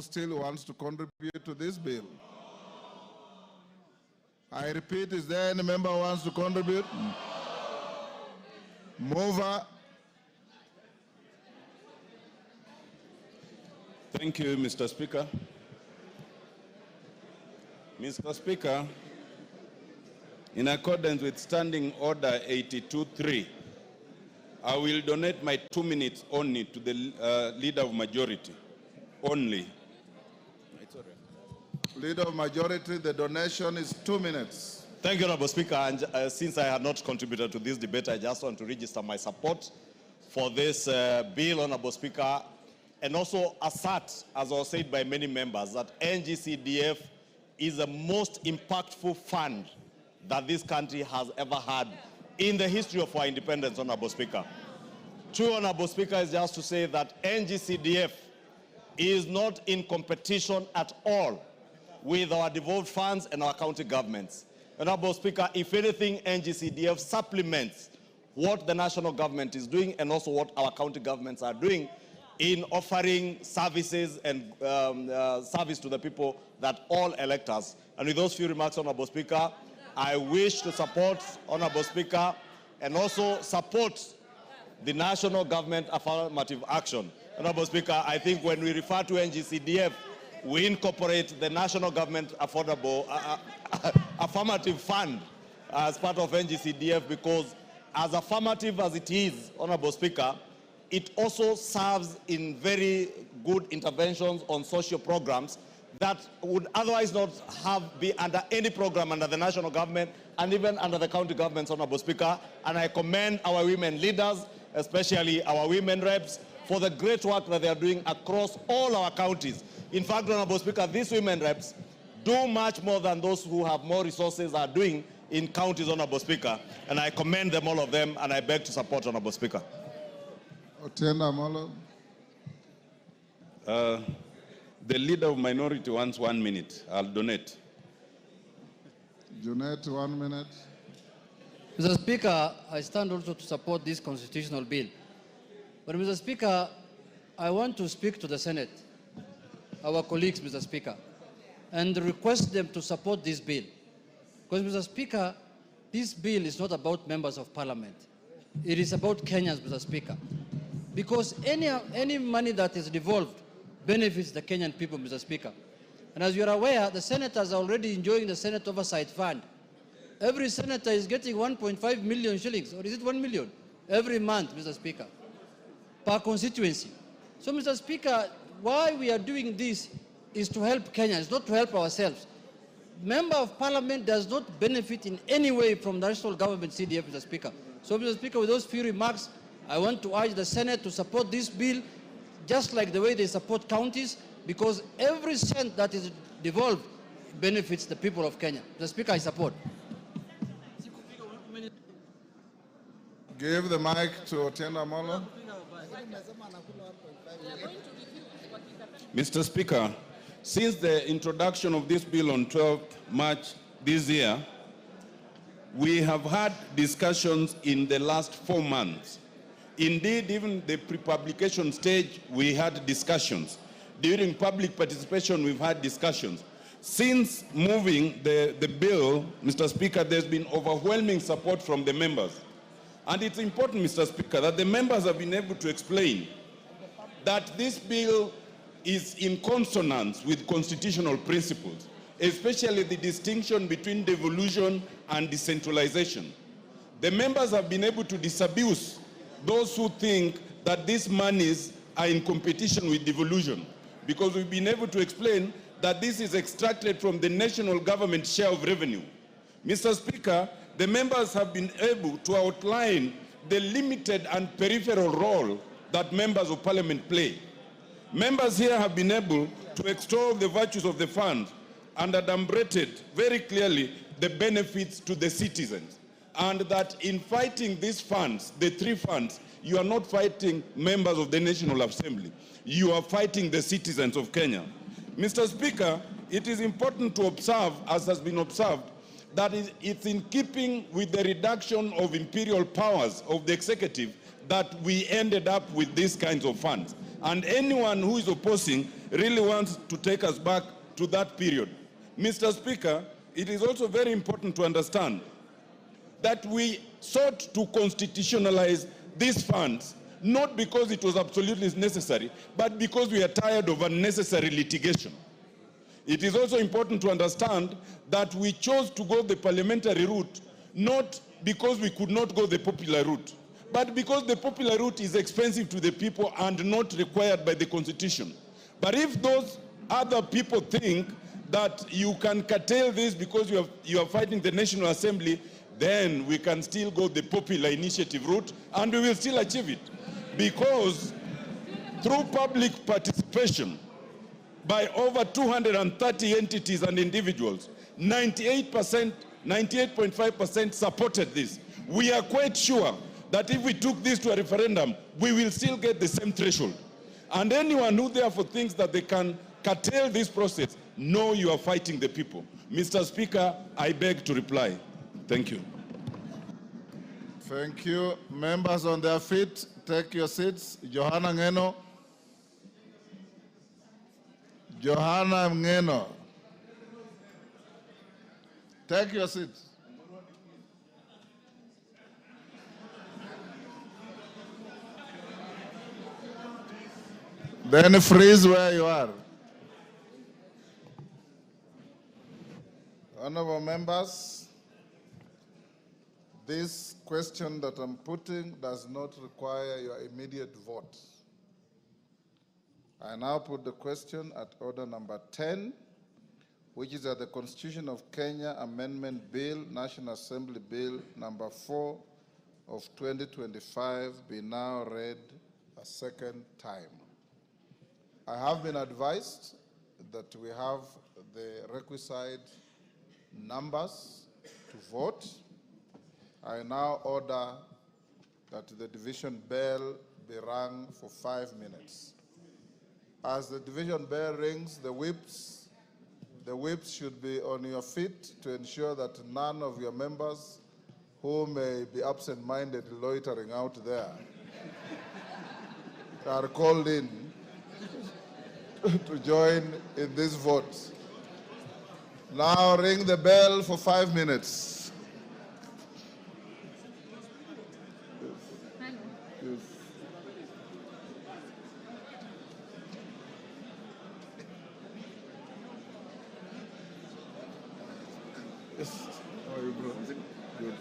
still wants to contribute to this bill? I repeat, is there any member who wants to contribute? Mover. Thank you, Mr. Speaker. Mr. Speaker, in accordance with Standing Order 82.3, I will donate my 2 minutes only to the Leader of Majority. Only. It's all right. Leader of Majority, the donation is 2 minutes. Thank you, Honorable Speaker. And since I had not contributed to this debate, I just want to register my support for this bill, Honorable Speaker, and also assert, as was said by many members, that NGCDF is the most impactful fund that this country has ever had in the history of our independence, Honorable Speaker. True, Honorable Speaker, is just to say that NGCDF is not in competition at all with our devolved funds and our county governments. Honorable Speaker, if anything, NGCDF supplements what the national government is doing and also what our county governments are doing in offering services and service to the people that all elect us. And with those few remarks, Honorable Speaker, I wish to support, Honorable Speaker, and also support the national government affirmative action. Honorable Speaker, I think when we refer to NGCDF, we incorporate the national government affirmative fund as part of NGCDF, because as affirmative as it is, Honorable Speaker, it also serves in very good interventions on social programs that would otherwise not be under any program under the national government and even under the county governments, Honorable Speaker. And I commend our women leaders, especially our women reps, for the great work that they are doing across all our counties. In fact, Honorable Speaker, these women reps do much more than those who have more resources are doing in counties, Honorable Speaker. And I commend them, all of them, and I beg to support, Honorable Speaker. Otienda Molo. The Leader of Minority wants 1 minute. I'll donate. Donate 1 minute. Mr. Speaker, I stand also to support this constitutional bill. But Mr. Speaker, I want to speak to the Senate, our colleagues, Mr. Speaker, and request them to support this bill. Because, Mr. Speaker, this bill is not about members of parliament. It is about Kenyans, Mr. Speaker. Because any money that is devolved benefits the Kenyan people, Mr. Speaker. And as you are aware, the senators are already enjoying the Senate Oversight Fund. Every senator is getting 1.5 million shillings, or is it 1 million, every month, Mr. Speaker, per constituency. So, Mr. Speaker, why we are doing this is to help Kenyans, not to help ourselves. Member of Parliament does not benefit in any way from the national government CDF, Mr. Speaker. So, Mr. Speaker, with those few remarks, I want to urge the Senate to support this bill, just like the way they support counties, because every cent that is devolved benefits the people of Kenya. Mr. Speaker, I support. Give the mic to Otienda Molo. Mr. Speaker, since the introduction of this bill on 12th March this year, we have had discussions in the last 4 months. Indeed, even the pre-publication stage, we had discussions. During public participation, we've had discussions. Since moving the bill, Mr. Speaker, there's been overwhelming support from the members. And it's important, Mr. Speaker, that the members have been able to explain that this bill is in consonance with constitutional principles, especially the distinction between devolution and decentralization. The members have been able to disabuse those who think that these monies are in competition with devolution, because we've been able to explain that this is extracted from the national government share of revenue. Mr. Speaker, the members have been able to outline the limited and peripheral role that members of parliament play. Members here have been able to extol the virtues of the fund and adumbrated very clearly the benefits to the citizens. And that in fighting these funds, the 3 funds, you are not fighting members of the National Assembly. You are fighting the citizens of Kenya. Mr. Speaker, it is important to observe, as has been observed, that it's in keeping with the reduction of imperial powers of the executive that we ended up with these kinds of funds. And anyone who is opposing really wants to take us back to that period. Mr. Speaker, it is also very important to understand that we sought to constitutionalize these funds, not because it was absolutely necessary, but because we are tired of unnecessary litigation. It is also important to understand that we chose to go the parliamentary route, not because we could not go the popular route, but because the popular route is expensive to the people and not required by the Constitution. But if those other people think that you can curtail this because you are fighting the National Assembly, then we can still go the popular initiative route and we will still achieve it. Because through public participation by over 230 entities and individuals, 98.5% supported this. We are quite sure that if we took this to a referendum, we will still get the same threshold. And anyone who therefore thinks that they can curtail this process, know you are fighting the people. Mr. Speaker, I beg to reply. Thank you. Thank you. Members on their feet, take your seats. Johanna Ngeno. Johanna Ngeno. Take your seats. Then freeze where you are. Honorable members, this question that I'm putting does not require your immediate vote. I now put the question at order number 10, which is that the Constitution of Kenya Amendment Bill, National Assembly Bill number 4 of 2025 be now read a second time. I have been advised that we have the requisite numbers to vote. I now order that the division bell be rung for 5 minutes. As the division bell rings, the whips should be on your feet to ensure that none of your members who may be absent-minded loitering out there are called in to join in this vote. Now ring the bell for 5 minutes. Yes. Yes. How are you, bro? Good.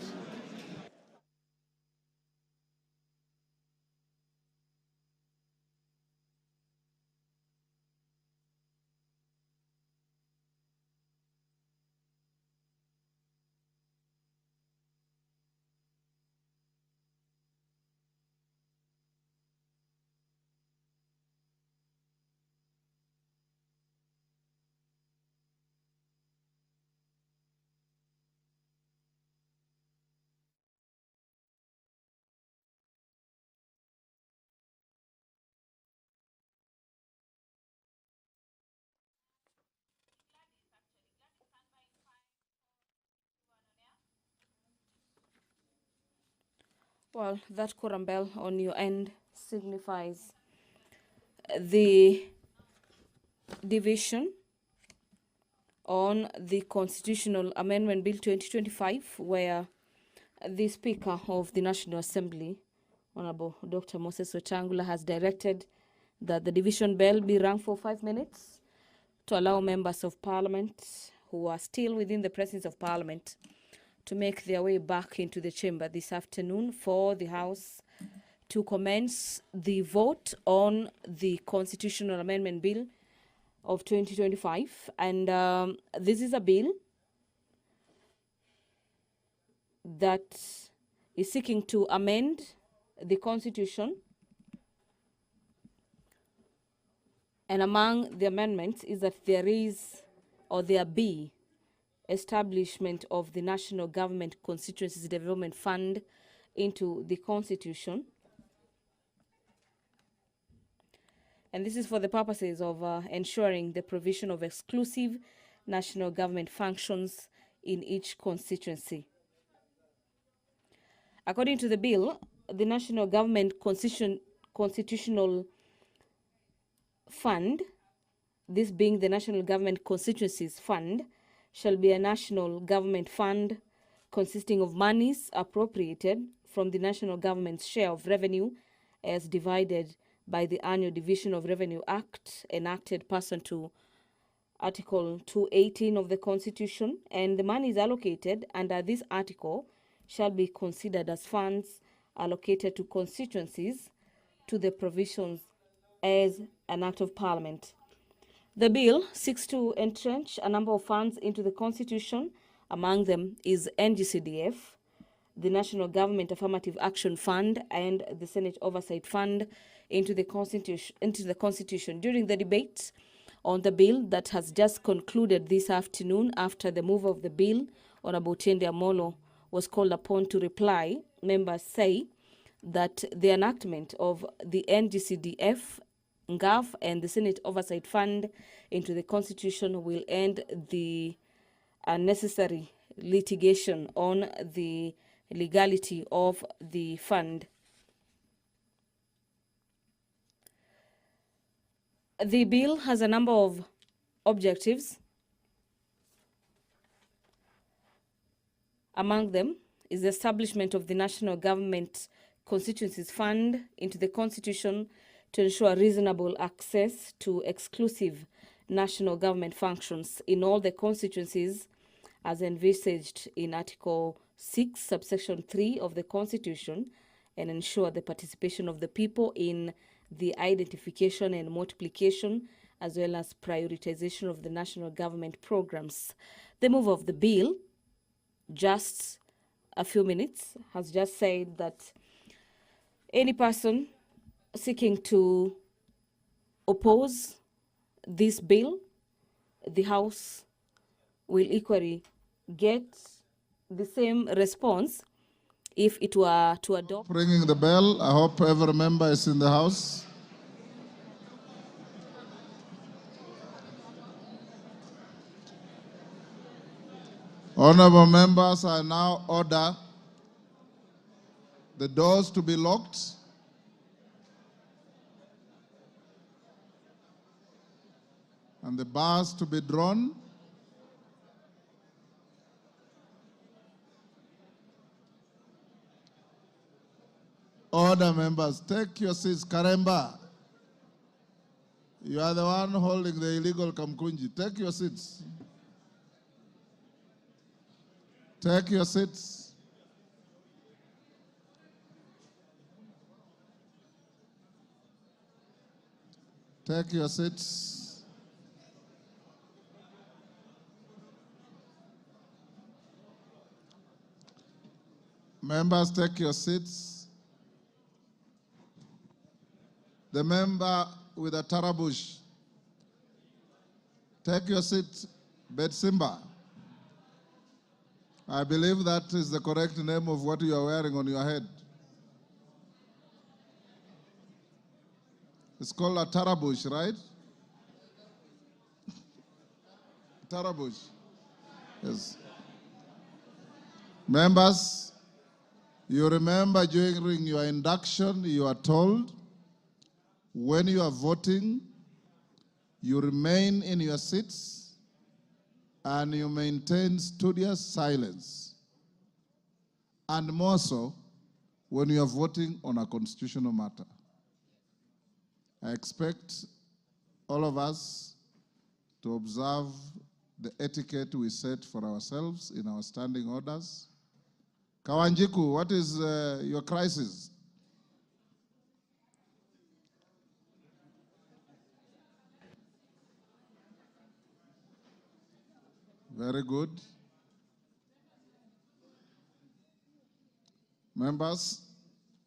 Well, that quorum bell on your end signifies the division on the Constitutional Amendment Bill 2025, where the Speaker of the National Assembly, Honorable Dr. Moses Wetangula, has directed that the division bell be rung for 5 minutes to allow members of Parliament who are still within the presence of Parliament to make their way back into the chamber this afternoon for the House to commence the vote on the Constitutional Amendment Bill of 2025. And this is a bill that is seeking to amend the Constitution. And among the amendments is that there be establishment of the National Government Constituencies Development Fund into the Constitution. And this is for the purposes of ensuring the provision of exclusive national government functions in each constituency. According to the bill, the National Government Constitutional Fund this being the National Government Constituencies Fund, shall be a national government fund consisting of monies appropriated from the national government's share of revenue as divided by the Annual Division of Revenue Act enacted pursuant to Article 218 of the Constitution, and the monies allocated under this article shall be considered as funds allocated to constituencies to the provisions as an Act of Parliament. The bill seeks to entrench a number of funds into the Constitution. Among them is NGCDF, the National Government Affirmative Action Fund, and the Senate Oversight Fund into the Constitution. During the debate on the bill that has just concluded this afternoon, after the mover of the bill, Honorable Ndiangui, was called upon to reply, members say that the enactment of the NGCDF, NGAF, and the Senate Oversight Fund into the Constitution will end the unnecessary litigation on the legality of the fund. The bill has a number of objectives. Among them is the establishment of the National Government Constituencies Fund into the Constitution to ensure reasonable access to exclusive national government functions in all the constituencies as envisaged in Article 6, subsection 3 of the Constitution, and ensure the participation of the people in the identification and multiplication as well as prioritization of the national government programs. The mover of the bill, just a few minutes, has just said that any person seeking to oppose this bill, the House will equally get the same response if it were to adopt. Ringing the bell. I hope every member is in the House. Honorable members, I now order the doors to be locked and the bars to be drawn. Order, members, take your seats. Karemba, you are the one holding the illegal Kamkunji. Take your seats. Take your seats. Take your seats. Members, take your seats. The member with a tarabush, take your seat, Betsimba. I believe that is the correct name of what you are wearing on your head. It's called a tarabush, right? Tarabush. Yes. Members, you remember during your induction, you are told when you are voting, you remain in your seats and you maintain studious silence. And more so, when you are voting on a constitutional matter. I expect all of us to observe the etiquette we set for ourselves in our standing orders. Kawanjiku, what is your crisis? Very good. Members,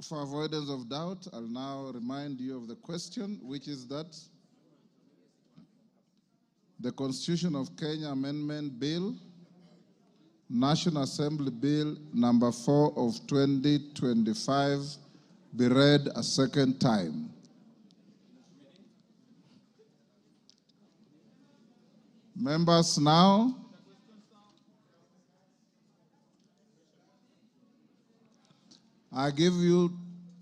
for avoidance of doubt, I'll now remind you of the question, which is that the Constitution of Kenya Amendment Bill, National Assembly Bill number 4 of 2025, be read a second time. Members, now, I give you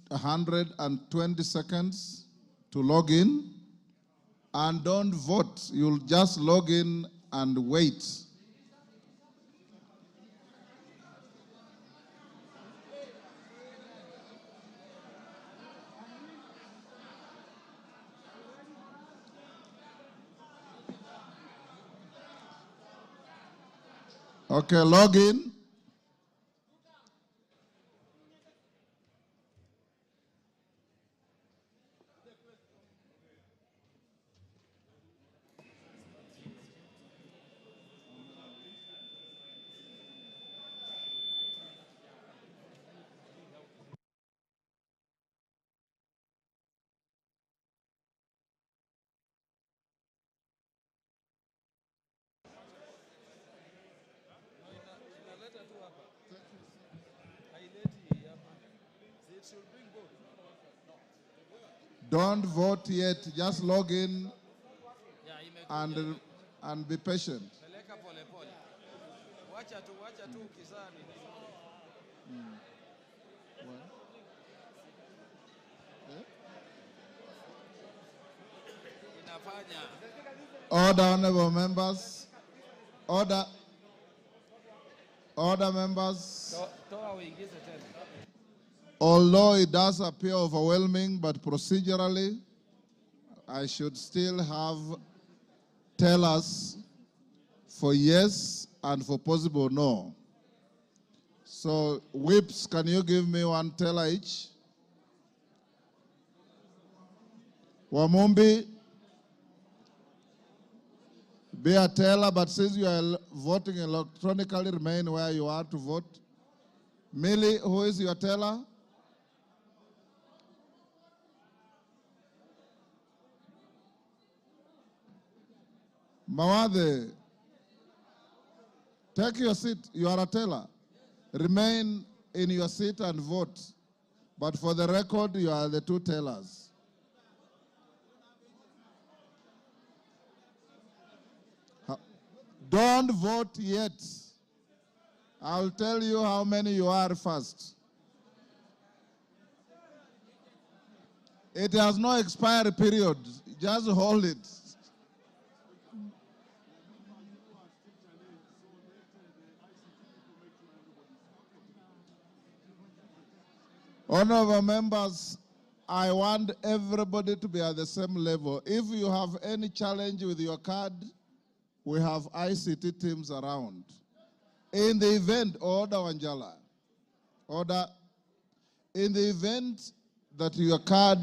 120 seconds to log in and don't vote. You'll just log in and wait. Okay, log in. Don't vote yet. Just log in and be patient. Order, honorable members. Order. Order, members. Although it does appear overwhelming, but procedurally, I should still have tellers for yes and for possible no. So, whips, can you give me one teller each? Wamumbi, be a teller, but since you are voting electronically, remain where you are to vote. Millie, who is your teller? Mawade, take your seat. You are a teller. Remain in your seat and vote. But for the record, you are the two tellers. Don't vote yet. I'll tell you how many you are first. It has no expiry period. Just hold it. Honorable members, I want everybody to be at the same level. If you have any challenge with your card, we have ICT teams around. In the event, order Wanjala, order, in the event that your card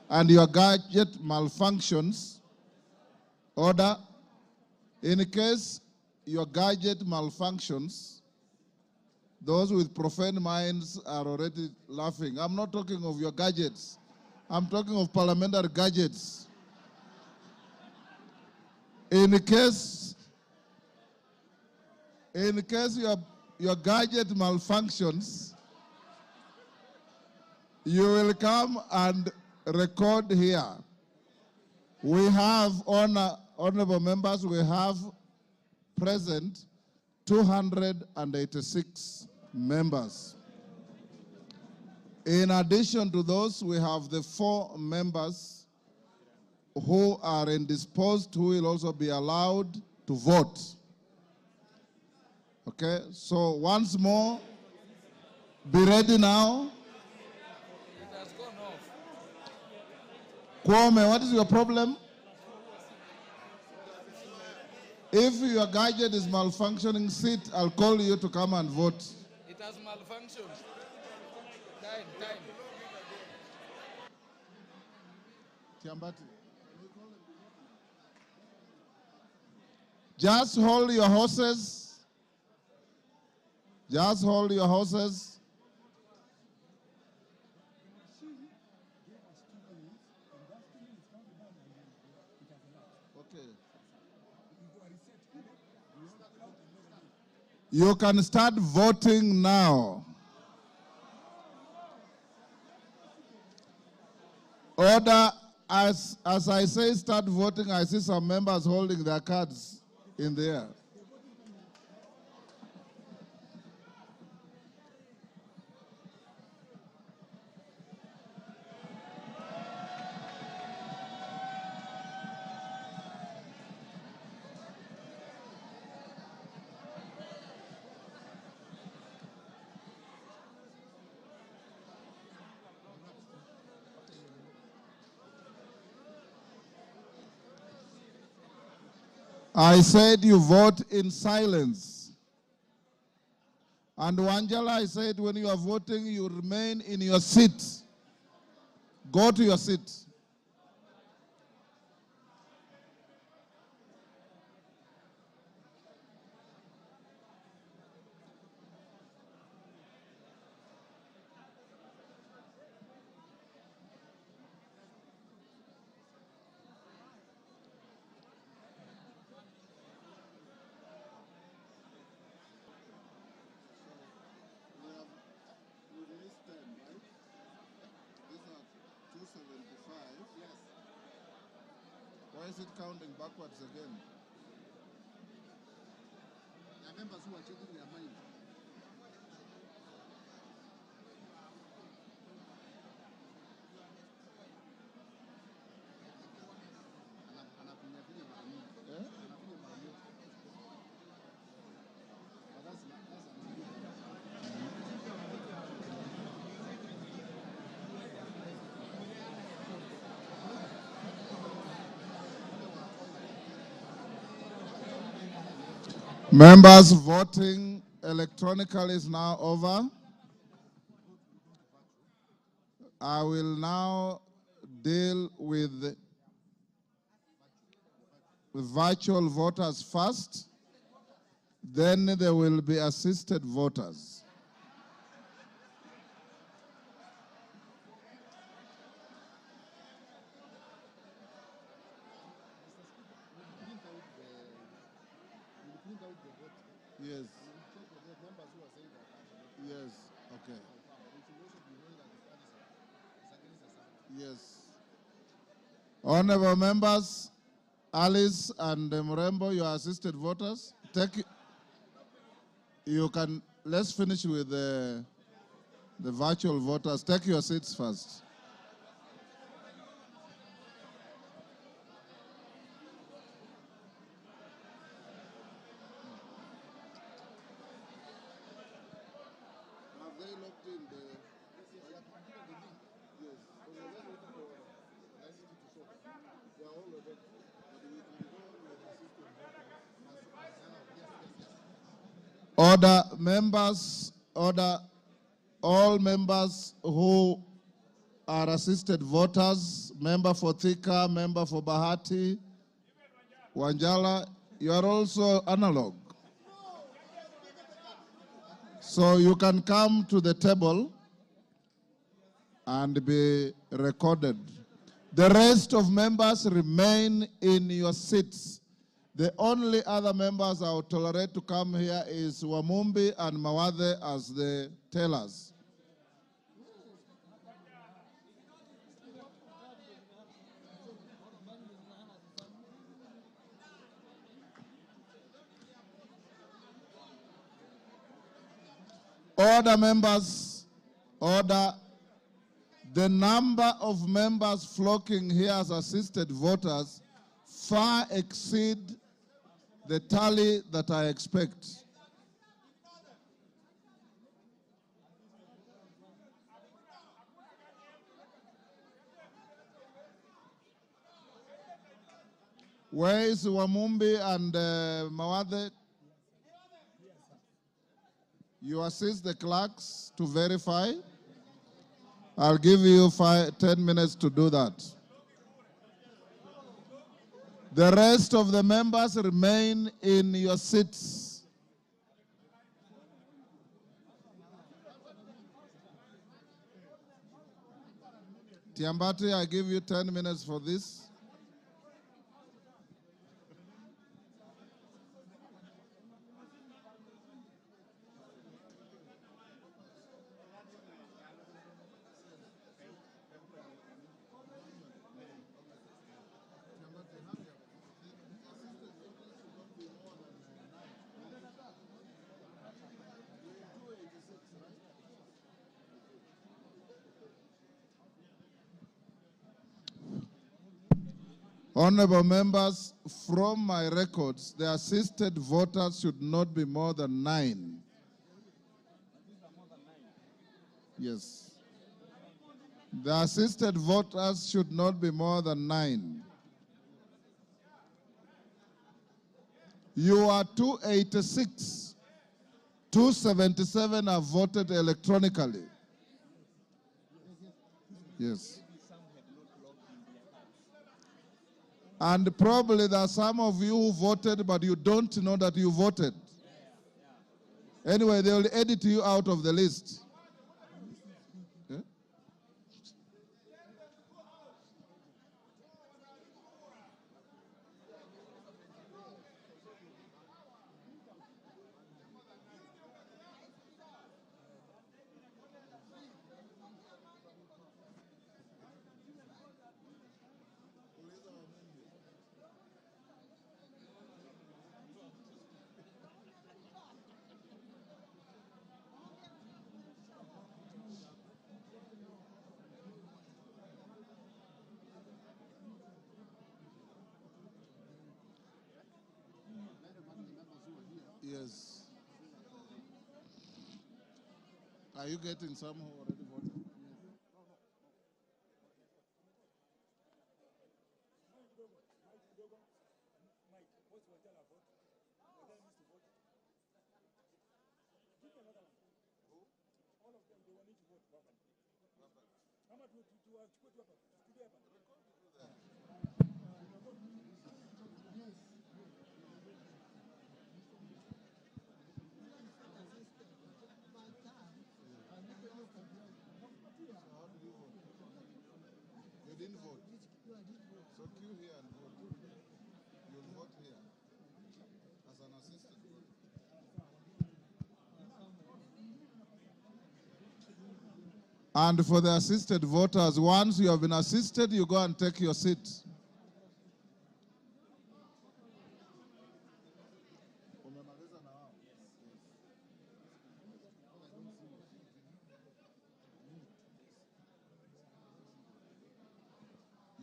and your gadget malfunctions, order, in case your gadget malfunctions, those with profane minds are already laughing. I'm not talking of your gadgets. I'm talking of parliamentary gadgets. In case your gadget malfunctions, you will come and record here. We have, honorable members, we have present 286 members. In addition to those, we have the 4 members who are indisposed, who will also be allowed to vote. Okay, so once more, be ready now. It has gone off. Kwame, what is your problem? If your gadget is malfunctioning, sit, I'll call you to come and vote. It has malfunctioned. Time. Tiambati. Just hold your horses. Just hold your horses. Okay. You can start voting now. Order, as I say start voting, I see some members holding their cards in the air. I said you vote in silence. And Wanjala, I said when you are voting, you remain in your seat. Go to your seat. Why is it counting backwards again? There are members who are checking their mind. Members, voting electronically is now over. I will now deal with virtual voters first. Then there will be assisted voters. Yes. Yes, okay. Yes. Honorable members, Alice and Murembo, you are assisted voters. Let's finish with the virtual voters. Take your seats first. Have they locked in the... Order, members, order, all members who are assisted voters, member for Thika, member for Bahati, Wanjala, you are also analog. So you can come to the table and be recorded. The rest of members remain in your seats. The only other members I will tolerate to come here is Wamumbi and Mawadhe as the tellers. Order, members, order. The number of members flocking here as assisted voters far exceed the tally that I expect. Where is Wamumbi and Mawadhe? You assist the clerks to verify. I'll give you 10 minutes to do that. The rest of the members remain in your seats. Tiambati, I give you 10 minutes for this. Honorable members, from my records, the assisted voters should not be more than 9. Yes. The assisted voters should not be more than 9. You are 286. 277 have voted electronically. Yes. And probably there are some of you who voted, but you don't know that you voted. Anyway, they will edit you out of the list. Yeah? Yes. Are you getting some who already voted? You didn't vote. So queue here and vote. You'll vote here as an assistant voter. And for the assisted voters, once you have been assisted, you go and take your seat.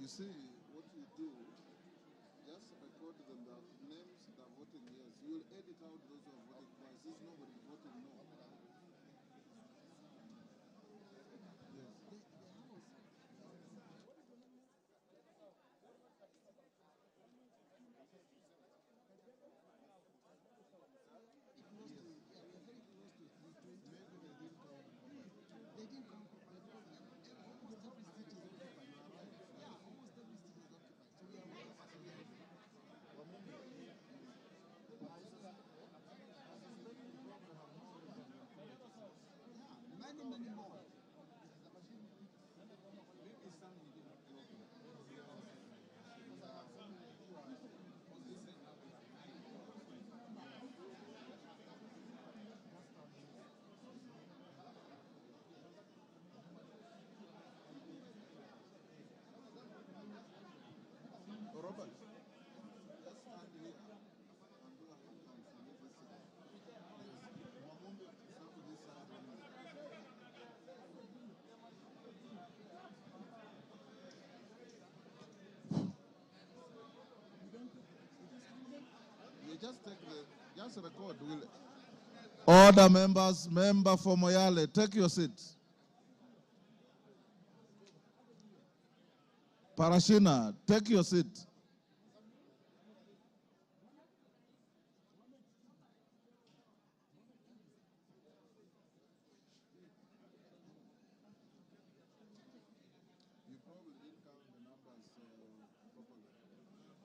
You see, what you do, just record them, the names that are voting yes. You will edit out those who are voting twice. Since nobody is voting no. Robert, just stand here and do a hand count for me this side. Yes. Mwamumbe, start to this side. You just take the, just record. Order members, member for Moyale, take your seat. Parashina, take your seat.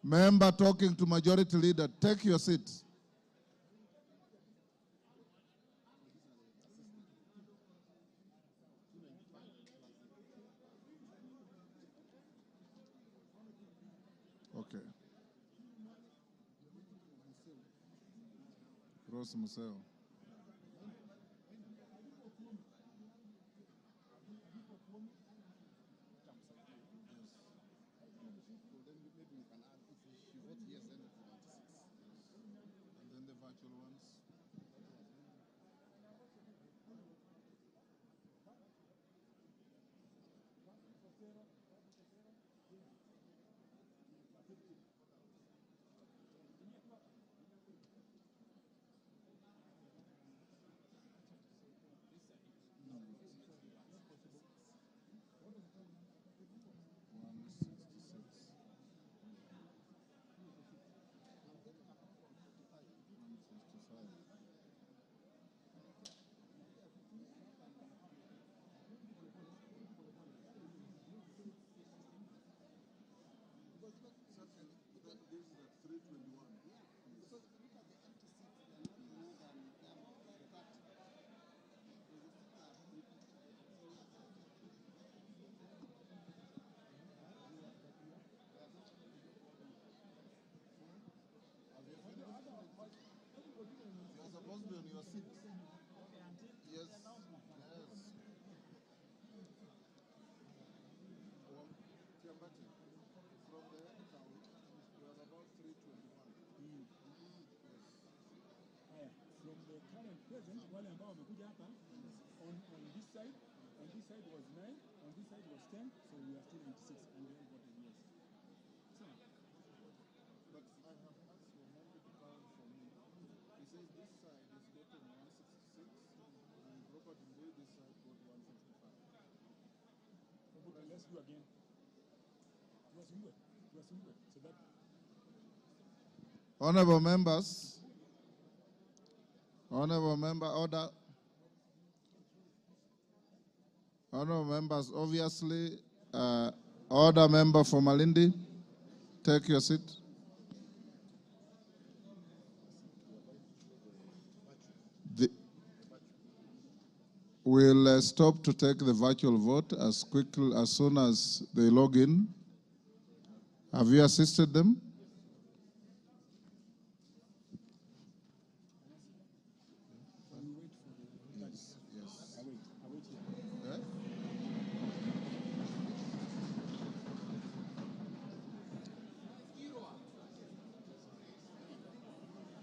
Member talking to majority leader, take your seat. Okay. Rose Museo. And then the virtual ones. supposed to be on your seat. Yes. Yes. Tiambati, from the head count, we are about 321. From the current present, wale ambao wamekuja hapa, on this side was 9, on this side was 10, so we are still 86 and they all voted yes. So, But I have asked your member to count for me. He says this side is gotten 166 and Robert Ndiangui this side got 165. okay, let's do again. So that Honorable members, order. Honorable members, obviously, order member for Malindi, take your seat. We'll stop to take the virtual vote as soon as they log in. Have you assisted them? Yes. I wait here.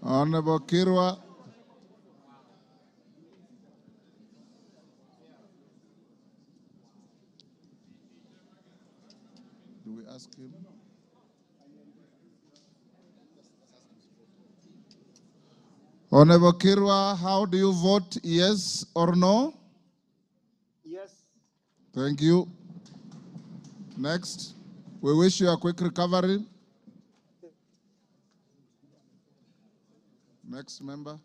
Honorable Kirwa. Do we ask him? Honorable Kirwa, how do you vote, yes or no? Yes. Thank you. Next, we wish you a quick recovery. Next member.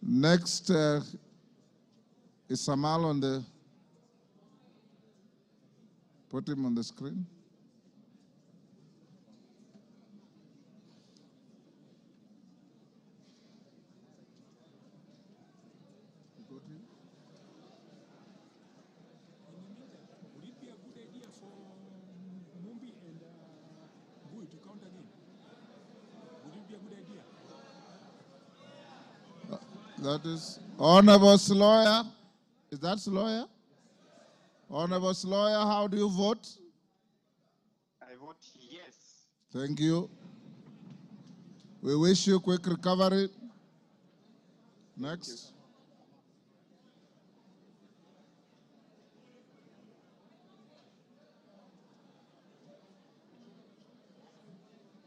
Next is Samal on the, put him on the screen. Would it be a good idea for Mumbi and Bui to count again? Would it be a good idea? That is Honorable Sloyer. Is that Sloyer? Honorable Sloyer, how do you vote? I vote yes. Thank you. We wish you quick recovery. Next.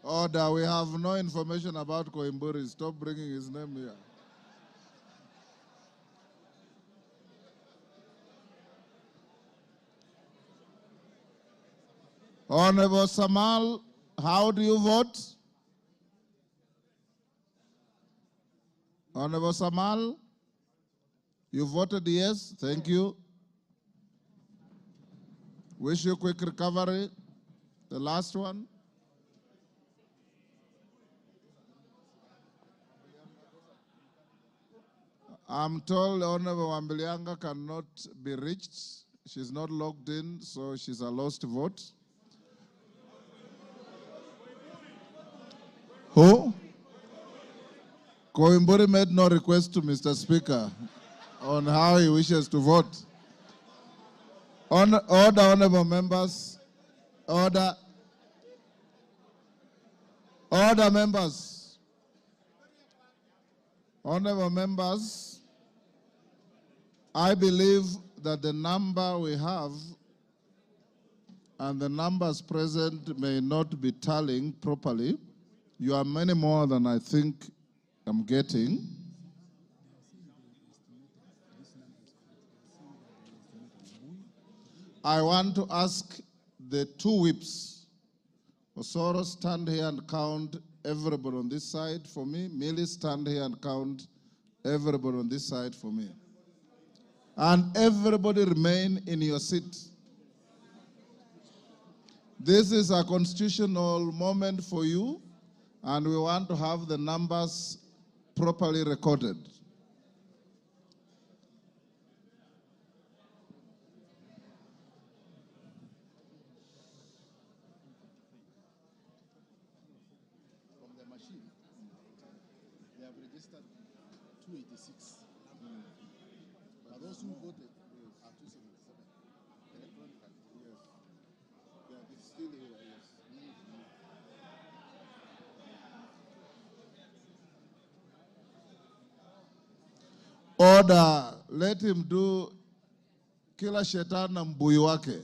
Order, we have no information about Koimburi. Stop bringing his name here. Honorable Samal, how do you vote? Honorable Samal, you voted yes. Thank you. Wish you quick recovery. The last one. I'm told Honorable Wambilianga cannot be reached. She's not logged in, so she's a lost vote. Who? Koimburi made no request to Mr. Speaker on how he wishes to vote. Order, honorable members. Order. Order, members. Honorable members, I believe that the number we have and the numbers present may not be tallying properly. You are many more than I think I'm getting. I want to ask the two whips. Osoro, stand here and count everybody on this side for me. Millie, stand here and count everybody on this side for me. And everybody remain in your seat. This is a constitutional moment for you, and we want to have the numbers properly recorded. machine. They have registered 286. But those who voted are 277 electronically. Yes. Yeah, it's still here, yes. Order, let him do kila shetani na mbuyi wake.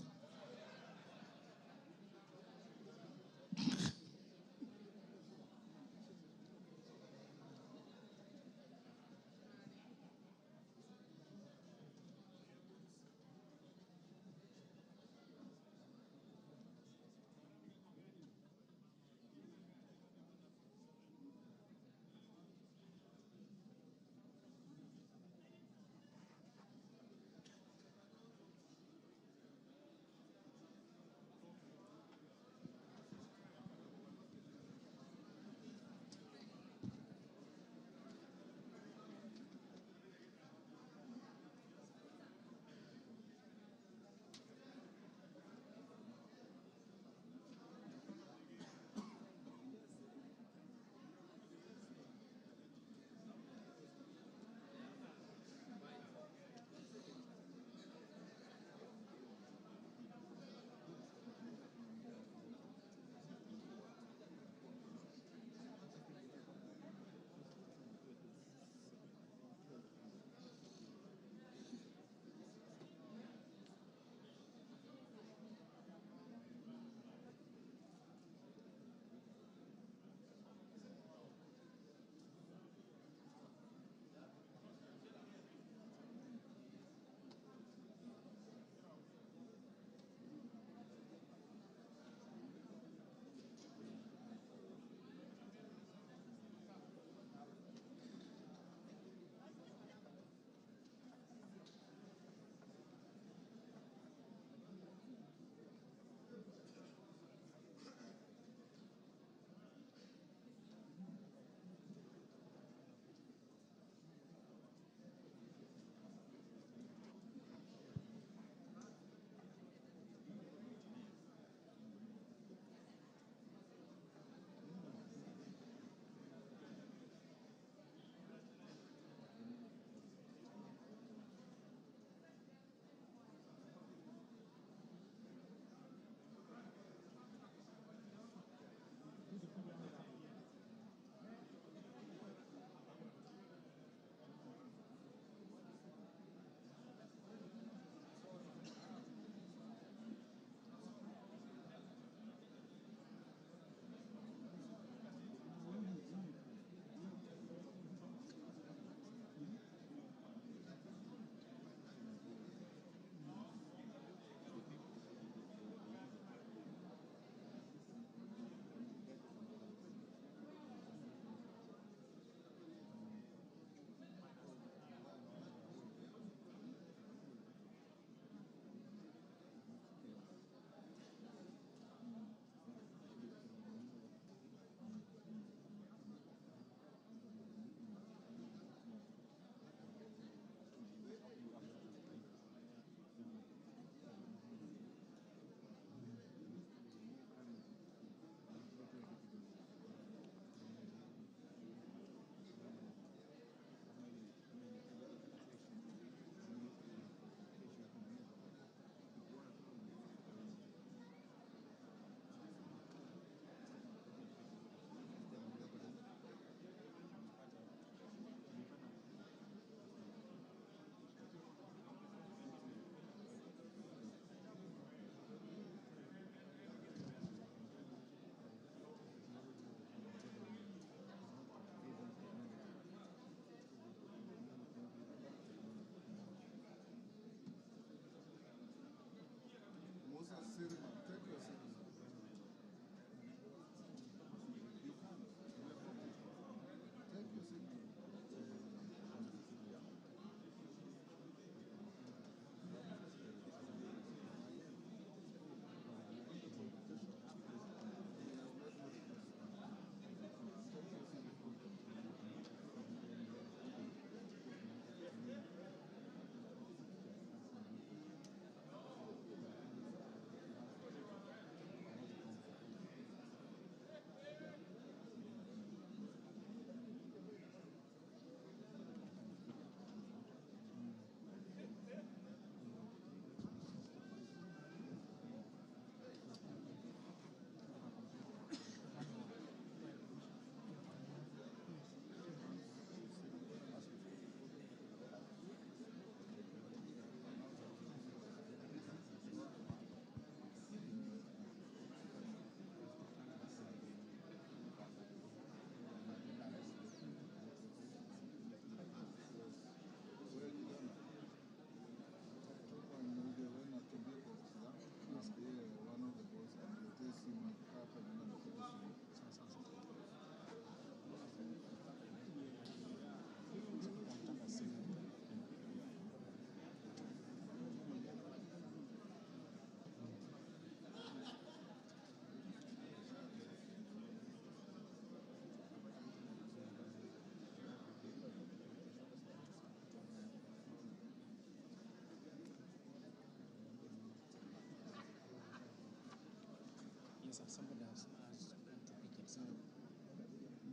Yes, sir. Somebody has to pick it. So,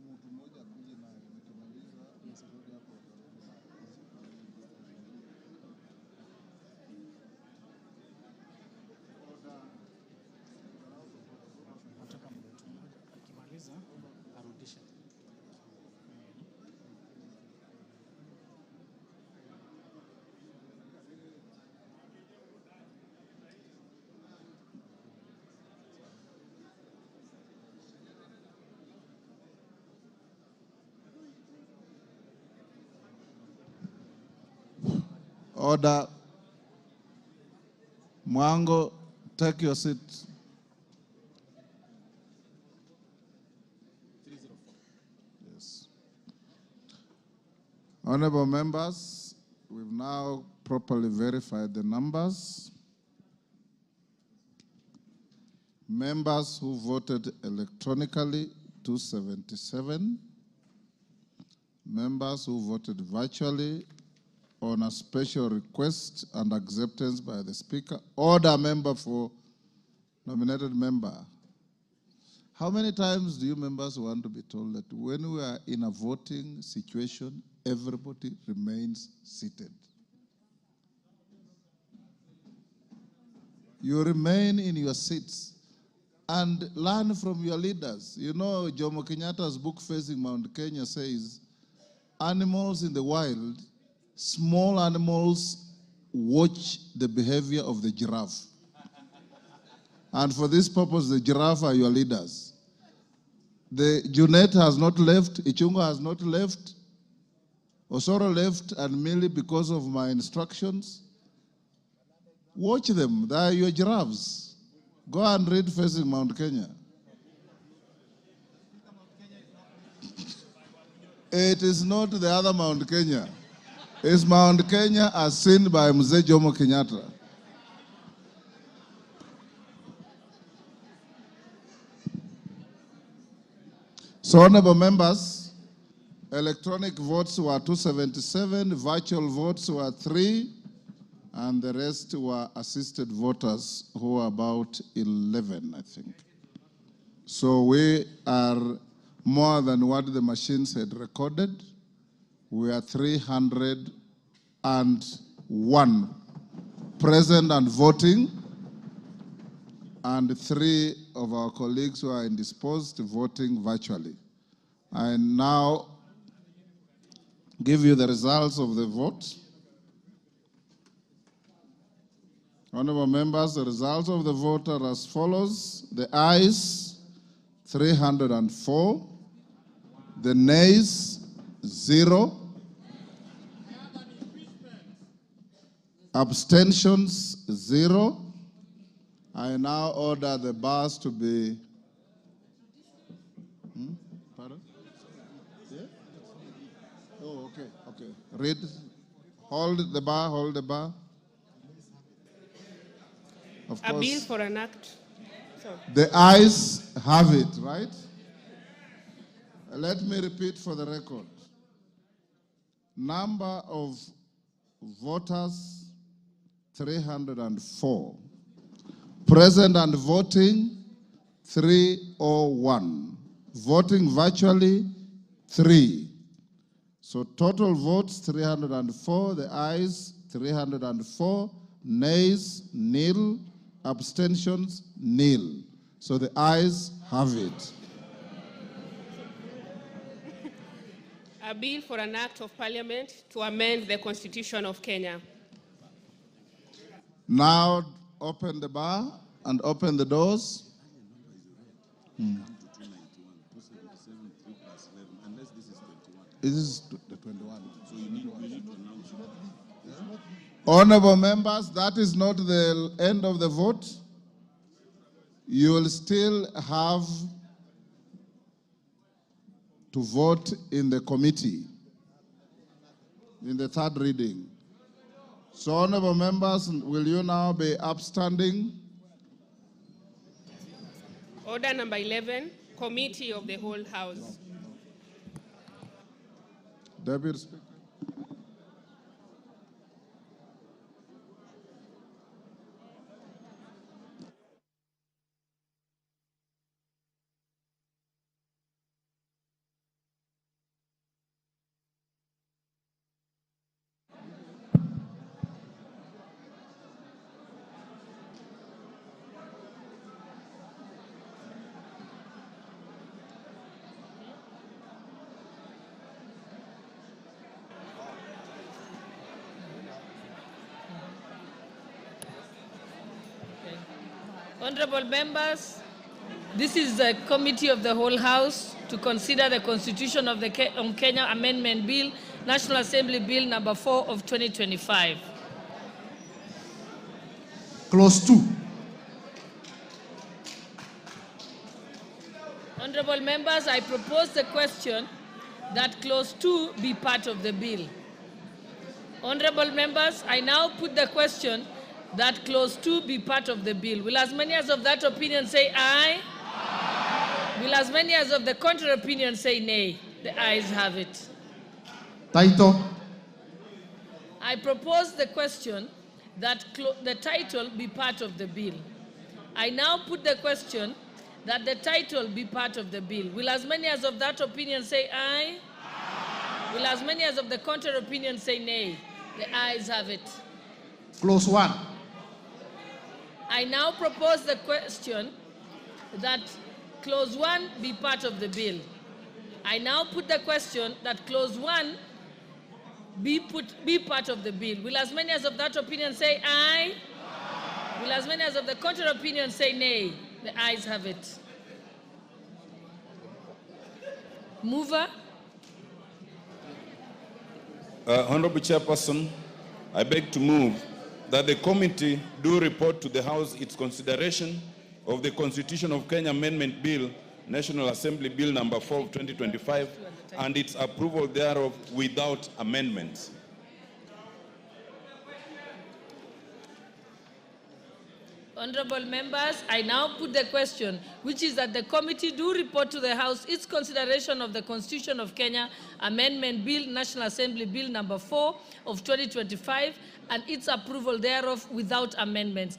Mtu mmoja akuje na nikimaliza nirudi hapo. nataka mtu mmoja akimaliza arudishe. Order. Mwango, take your seat. 304. Yes. Honorable members, we've now properly verified the numbers. Members who voted electronically, 277. Members who voted virtually on a special request and acceptance by the Speaker. Order member for nominated member. How many times do you members want to be told that when we are in a voting situation, everybody remains seated? You remain in your seats and learn from your leaders. You know, Jomo Kenyatta's book Facing Mount Kenya says, animals in the wild, small animals watch the behavior of the giraffe. And for this purpose, the giraffe are your leaders. The Junet has not left, Ichunga has not left, Osoro left, and merely because of my instructions. Watch them, they are your giraffes. Go and read Facing Mount Kenya. It is not the other Mount Kenya. It's Mount Kenya as seen by Mzee Jomo Kenyatta. So, honorable members, electronic votes were 277, virtual votes were 3, and the rest were assisted voters who were about 11, I think. So we are more than what the machines had recorded. We are 301 present and voting, and 3 of our colleagues who are indisposed voting virtually. I now give you the results of the vote. Honorable members, the results of the vote are as follows. The ayes, 304. The nays, 0. Abstentions, 0. I now order the bars to be... Pardon? Yeah? Oh, okay, okay. Read. Hold the bar, hold the bar. Of A bill course, for an act. the ayes have it, right? Let me repeat for the record. Number of voters, 304. Present and voting, 301. Voting virtually, 3. So total votes, 304. The ayes, 304. Nays, nil. Abstentions, nil. So the ayes have it. A bill for an act of parliament to amend the Constitution of Kenya. Now open the bar and open the doors. This is the 21. So you need to announce it. Honorable members, that is not the end of the vote. You will still have to vote in the committee in the third reading. So, honorable members, will you now be upstanding? Order number 11, Committee of the Whole House. Deputy Speaker. Honorable members, this is the Committee of the Whole House to consider the Constitution of the Kenya Amendment Bill, National Assembly Bill number 4 of 2025. Clause 2. Honorable members, I propose the question that Clause 2 be part of the bill. Honorable members, I now put the question that Clause 2 be part of the bill. Will as many as of that opinion say aye? Aye. Will as many as of the contrary opinion say nay? The ayes have it. Title. I propose the question that the title be part of the bill. I now put the question that the title be part of the bill. Will as many as of that opinion say aye? Aye. Will as many as of the contrary opinion say nay? The ayes have it. Clause 1. I now propose the question that Clause 1 be part of the bill. I now put the question that Clause 1 be part of the bill. Will as many as of that opinion say aye? Aye. Will as many as of the contrary opinion say nay? The ayes have it. Mover. Honorable Chairperson, I beg to move that the committee do report to the House its consideration of the Constitution of Kenya Amendment Bill, National Assembly Bill number 4 of 2025, and its approval thereof without amendments. Honorable members, I now put the question, which is that the committee do report to the House its consideration of the Constitution of Kenya Amendment Bill, National Assembly Bill number 4 of 2025, and its approval thereof without amendments.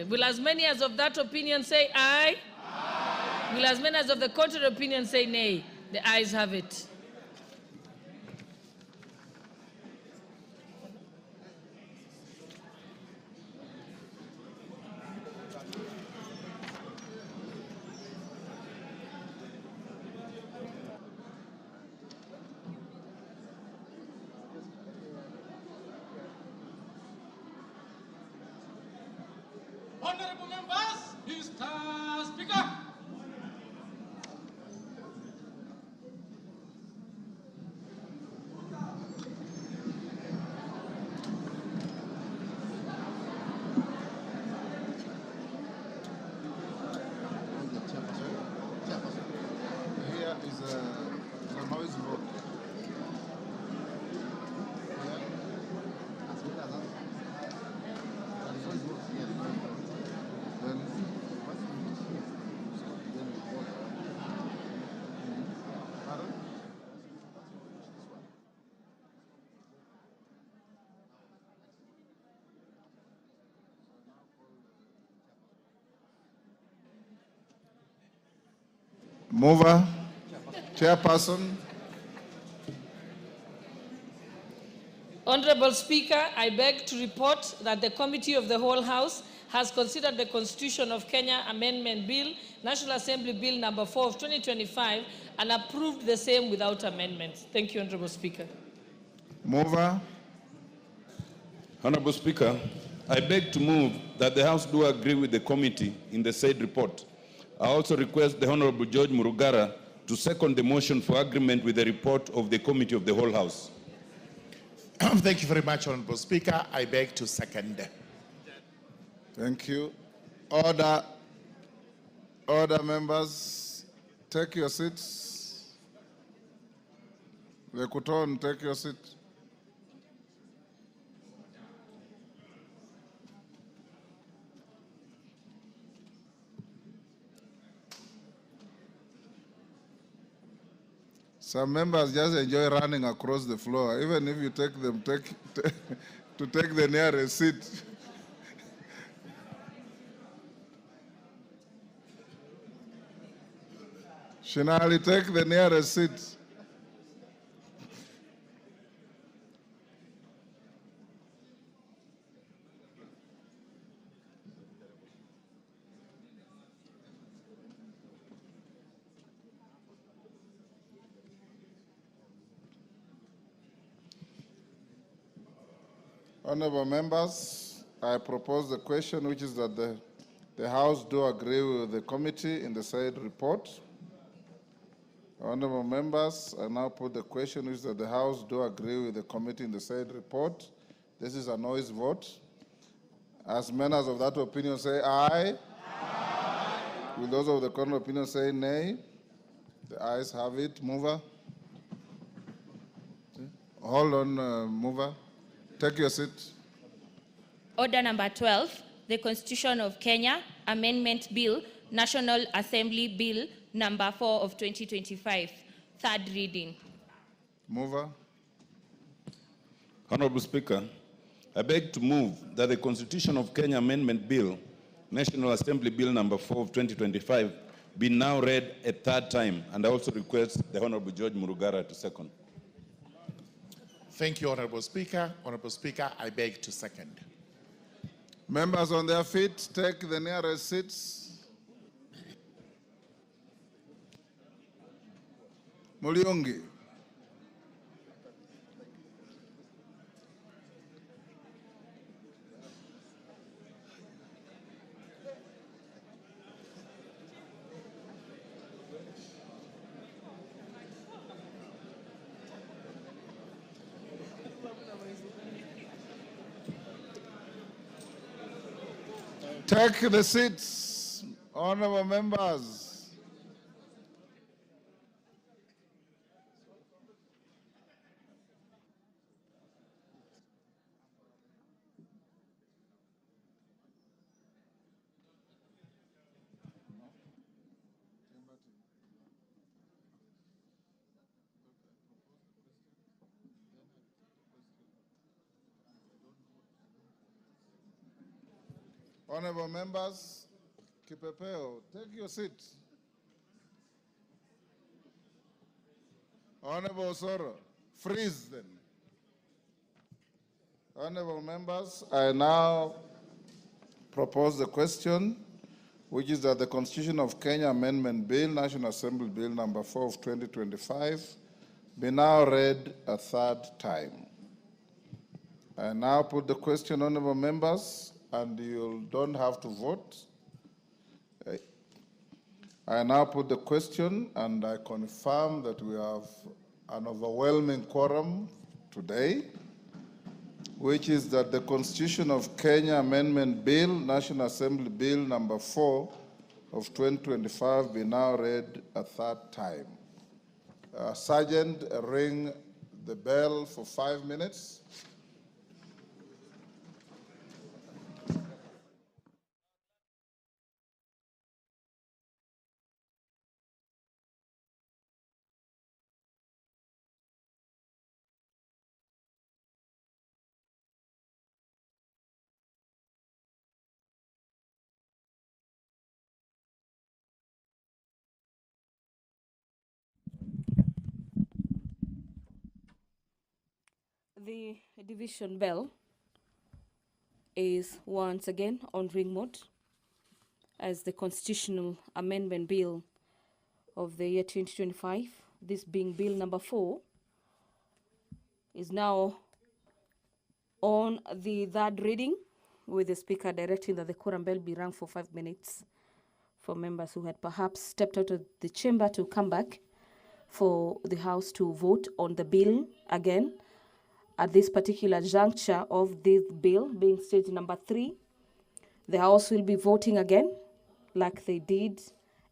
Will as many as of that opinion say aye? Aye. Will as many as of the contrary opinion say nay? The ayes have it. Honorable members, Mr. Speaker. Here is a noise vote. Mover, Chairperson. Honorable Speaker, I beg to report that the Committee of the Whole House has considered the Constitution of Kenya Amendment Bill, National Assembly Bill number 4 of 2025, and approved the same without amendments. Thank you, Honorable Speaker. Mover. Honorable Speaker, I beg to move that the House do agree with the committee in the said report. I also request the Honorable George Murugara to second the motion for agreement with the report of the Committee of the Whole House. Thank you very much, Honorable Speaker. I beg to second. Thank you. Order. Order, members. Take your seats. Lekuton, take your seat. Some members just enjoy running across the floor, even if you take them to take the nearest seat. Shinali, take the nearest seat. Honorable members, I propose the question, which is that the House do agree with the committee in the said report. Honorable members, I now put the question, which is that the House do agree with the committee in the said report. This is a noise vote. As members of that opinion say aye. Aye. Will those of the contrary opinion say nay? The ayes have it. Mover. Hold on, mover. Take your seat. Order number 12, the Constitution of Kenya Amendment Bill, National Assembly Bill number 4 of 2025, third reading. Mover. Honorable Speaker, I beg to move that the Constitution of Kenya Amendment Bill, National Assembly Bill number 4 of 2025, be now read a third time, and I also request the Honorable George Murugara to second. Thank you, Honorable Speaker. Honorable Speaker, I beg to second. Members on their feet, take the nearest seats. Muliongi. Take the seats, honorable members. Honorable members, Kipepeo, take your seat. Honorable Osoro, freeze them. Honorable members, I now propose the question, which is that the Constitution of Kenya Amendment Bill, National Assembly Bill number 4 of 2025, be now read a third time. I now put the question, honorable members, and you don't have to vote. I now put the question, and I confirm that we have an overwhelming quorum today, which is that the Constitution of Kenya Amendment Bill, National Assembly Bill number 4 of 2025 be now read a third time. Sergeant, ring the bell for 5 minutes. The division bell is once again on ring mode as the Constitutional Amendment Bill of the year 2025, this being Bill number 4, is now on the third reading, with the Speaker directing that the quorum bell be rung for 5 minutes for members who had perhaps stepped out of the chamber to come back for the House to vote on the bill again. At this particular juncture of this bill, being stage number 3, the House will be voting again, like they did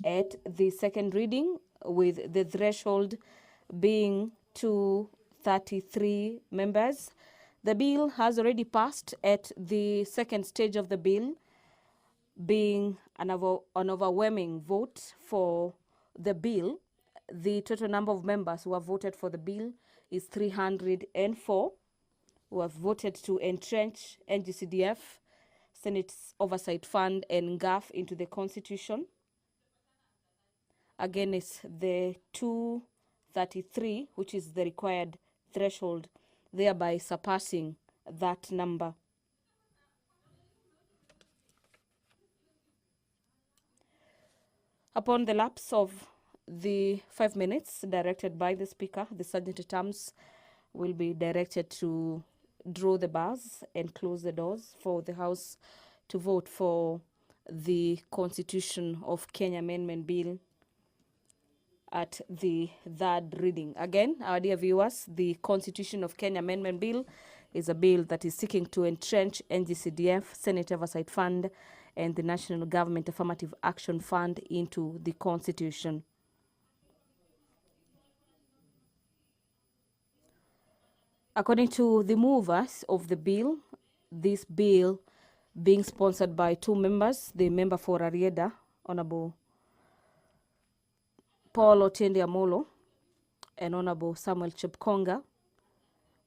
at the second reading, with the threshold being 233 members. The bill has already passed at the second stage of the bill, being an overwhelming vote for the bill. The total number of members who have voted for the bill is 304, who have voted to entrench NGCDF, Senate Oversight Fund, and GAF into the Constitution. Again, it's the 233, which is the required threshold, thereby surpassing that number. Upon the lapse of the 5 minutes directed by the Speaker, the Sergeant at Arms will be directed to draw the bars and close the doors for the House to vote for the Constitution of Kenya Amendment Bill at the third reading. Again, our dear viewers, the Constitution of Kenya Amendment Bill is a bill that is seeking to entrench NGCDF, Senate Oversight Fund, and the National Government Affirmative Action Fund into the Constitution. According to the movers of the bill, this bill being sponsored by two members, the member for Arieda, Honorable Paul Otiende Amolo, and Honorable Samuel Chepkonga,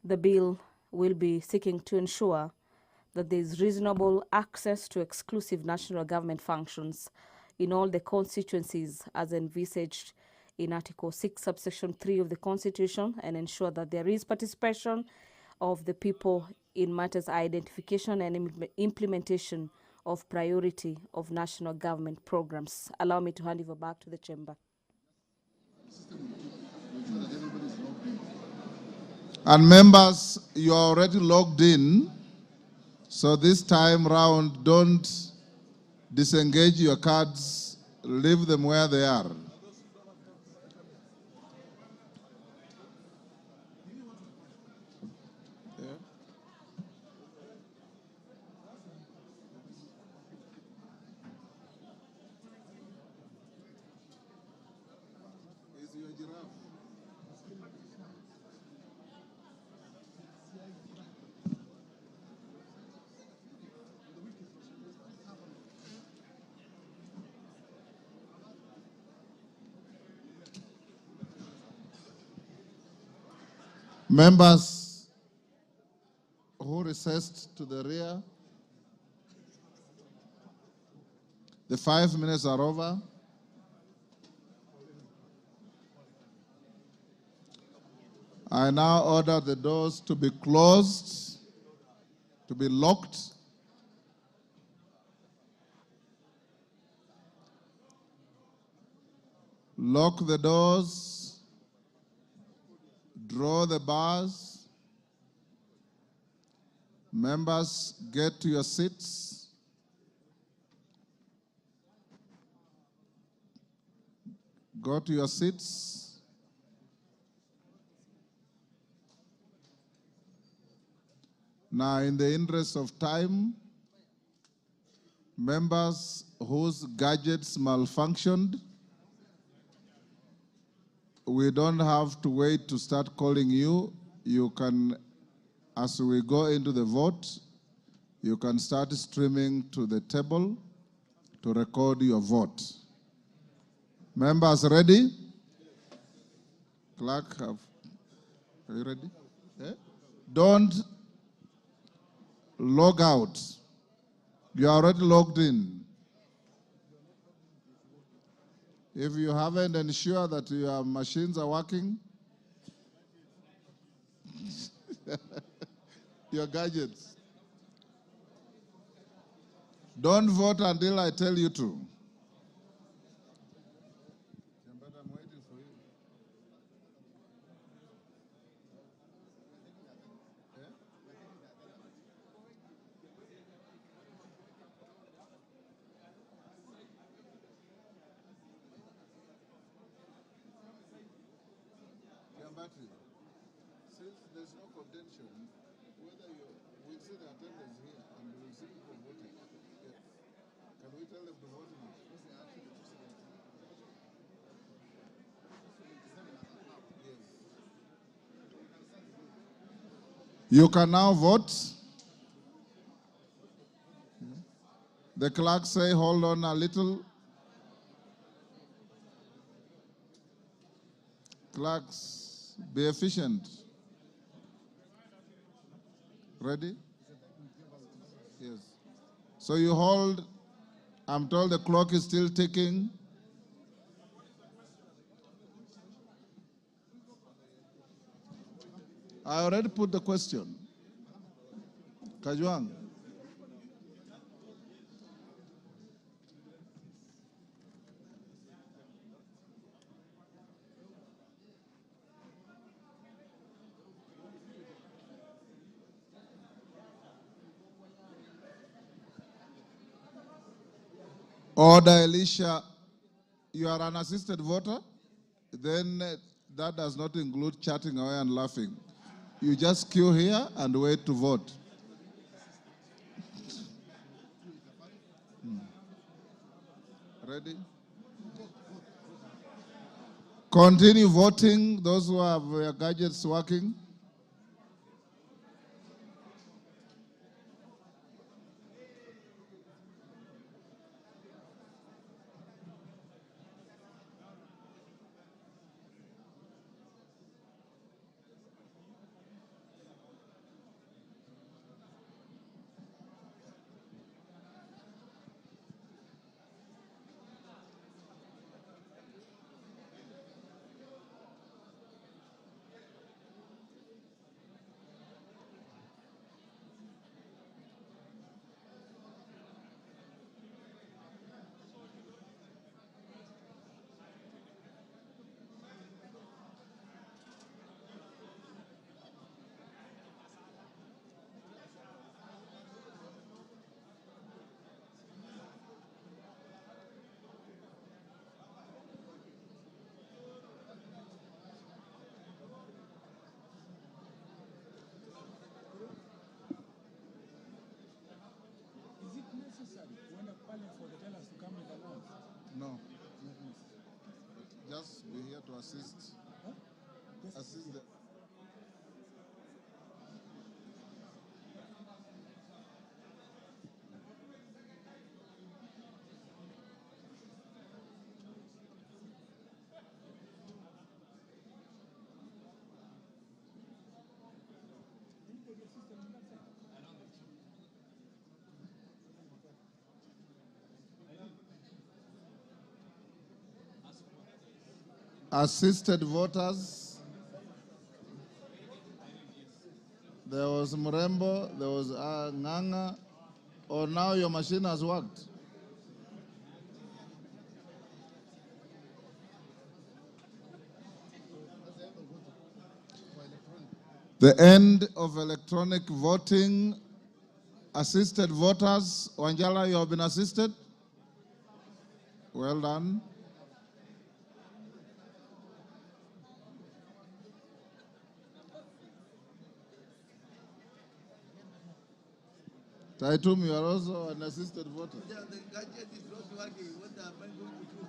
the bill will be seeking to ensure that there is reasonable access to exclusive national government functions in all the constituencies as envisaged in Article 6, subsection 3 of the Constitution, and ensure that there is participation of the people in matters identification and implementation of priority of national government programs. Allow me to hand over back to the chamber. And members, you are already logged in, so this time round, don't disengage your cards, leave them where they are. Members who recessed to the rear, the 5 minutes are over. I now order the doors to be closed, to be locked. Lock the doors, draw the bars. Members, get to your seats. Go to your seats. Now, in the interest of time, members whose gadgets malfunctioned, we don't have to wait to start calling you. You can, as we go into the vote, you can start streaming to the table to record your vote. Members ready? Clerk, are you ready? Yeah? Don't log out. You are already logged in. If you haven't ensured that your machines are working, your gadgets, don't vote until I tell you to. I'm waiting for you. Since there's no contention, whether we'll see the attendance here and we'll see people voting. Yes. Can we tell them to vote now? You can now vote. The clerk say, hold on a little. Clerks, be efficient. Ready? Yes. So you hold, I'm told the clock is still ticking. I already put the question. Kajwang. Order, Elisha. You are an assisted voter? Then that does not include chatting away and laughing. You just queue here and wait to vote. Ready? Continue voting, those who have their gadgets working. No. Just be here to assist. Assist the... Assisted voters. There was Mrembo, there was Nganga. Or now your machine has worked. The end of electronic voting. Assisted voters. Wanjala, you have been assisted? Well done. Taitum, you are also an assisted voter. The gadget is not working. What am I going to do?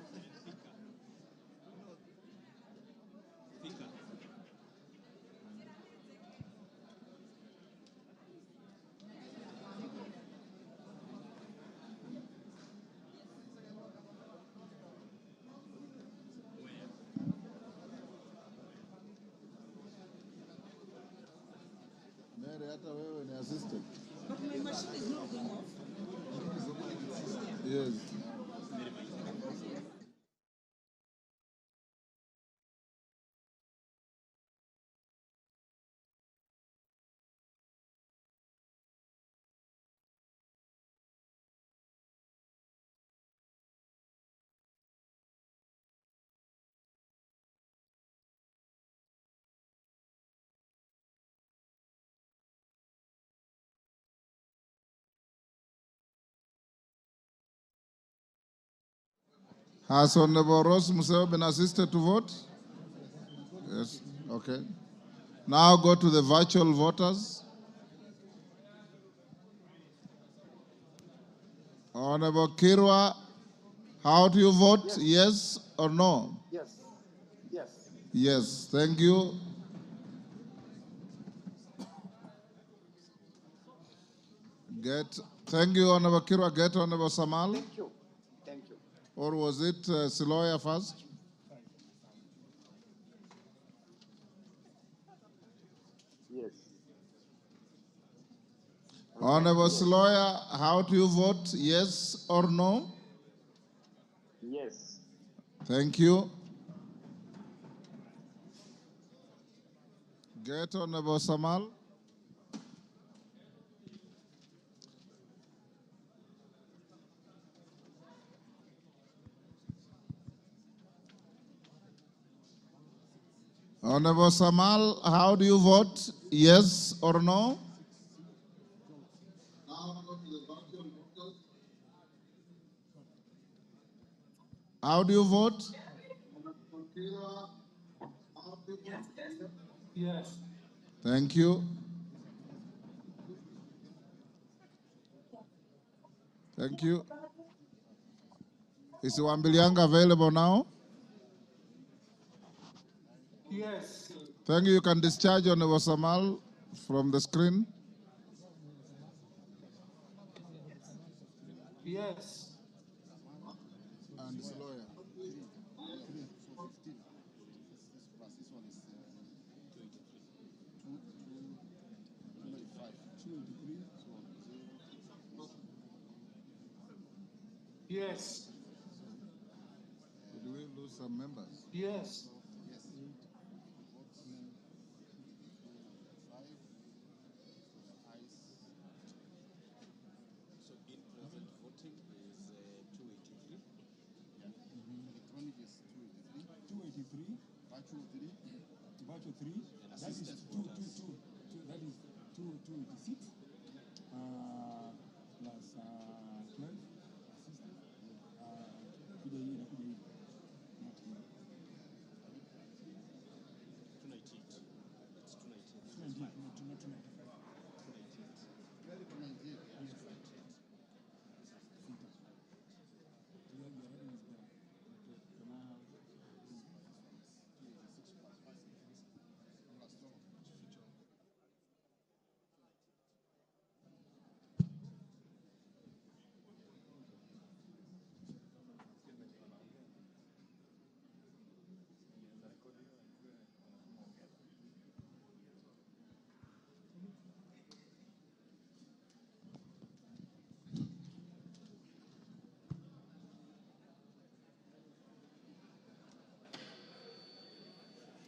Mary, hata wewe ni assisted. But my machine is not going off. Yes. Has Honorable Rose Museo been assisted to vote? Yes, okay. Now go to the virtual voters. Honorable Kirwa, how do you vote? Yes or no? Yes. Yes. Yes, thank you. Thank you, Honorable Kirwa. Get Honorable Samal. Thank you. Thank you. Or was it Siloya first? Yes. Honorable Siloya, how do you vote? Yes or no? Yes. Thank you. Get Honorable Samal. Honorable Samal, how do you vote? Yes or no? How do you vote? Yes. Thank you. Thank you. Is Wambilianga available now? Yes. Thank you. You can discharge on Wasamal from the screen. Yes. And this lawyer. 15. Plus this one is 285. 283. Yes. Did we lose some members? Yes. Yes. So in present voting is 283. Electronic is 283. 283. Virtual 3. Virtual 3. And That is assisted 2, voters. that is 286. Plus 12. Assisted. Kuja hii na kuja hii. Not here. 298. It's 298. 298, not 295. 298.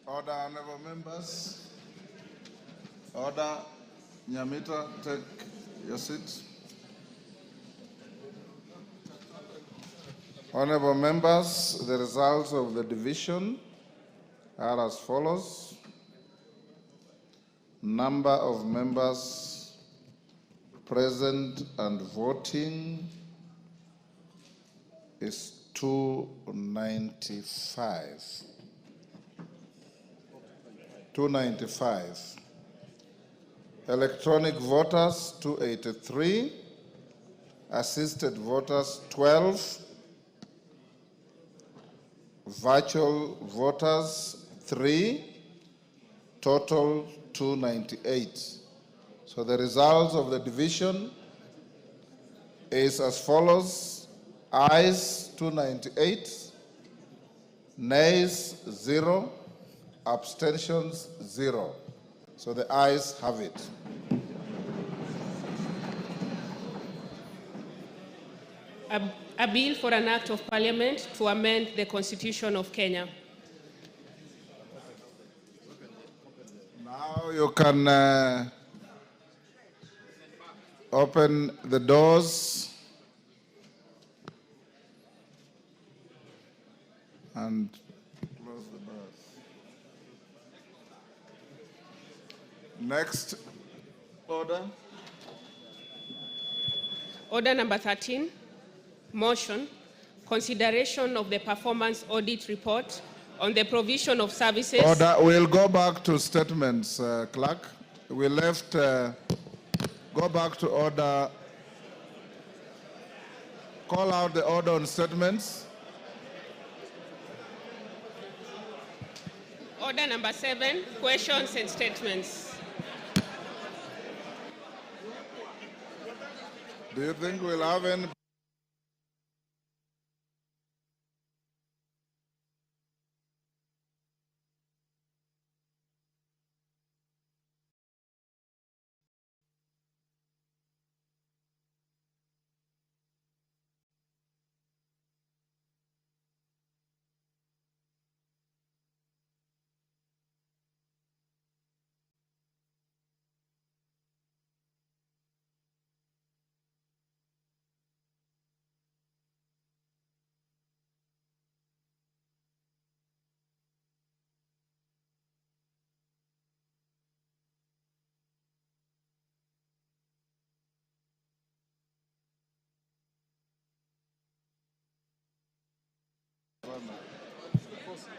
Order, honorable members. Order. Nyamita, take your seat. Honorable members, the results of the division are as follows. Number of members present and voting is 295. 295. Electronic voters, 283. Assisted voters, 12. Virtual voters, 3. Total, 298. So the results of the division is as follows. Ayes, 298. Nays, 0. Abstentions, 0. So the ayes have it. A bill for an act of parliament to amend the constitution of Kenya. Now you can open the doors and close the doors. Next order. Order number 13, motion, consideration of the performance audit report on the provision of services. Order. We'll go back to statements, clerk. We left, go back to order. Call out the order on statements. Order number 7, questions and statements. Do you think we'll have any?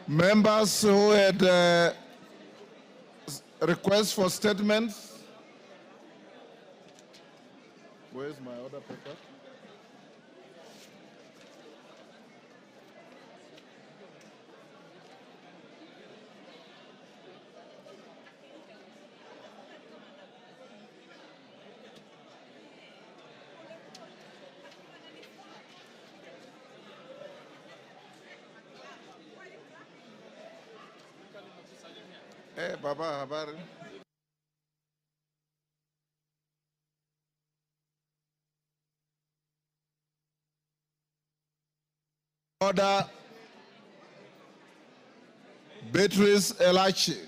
Members who had requests for statements. Where's my order paper? Baba, habari. Order Beatrice Elachi.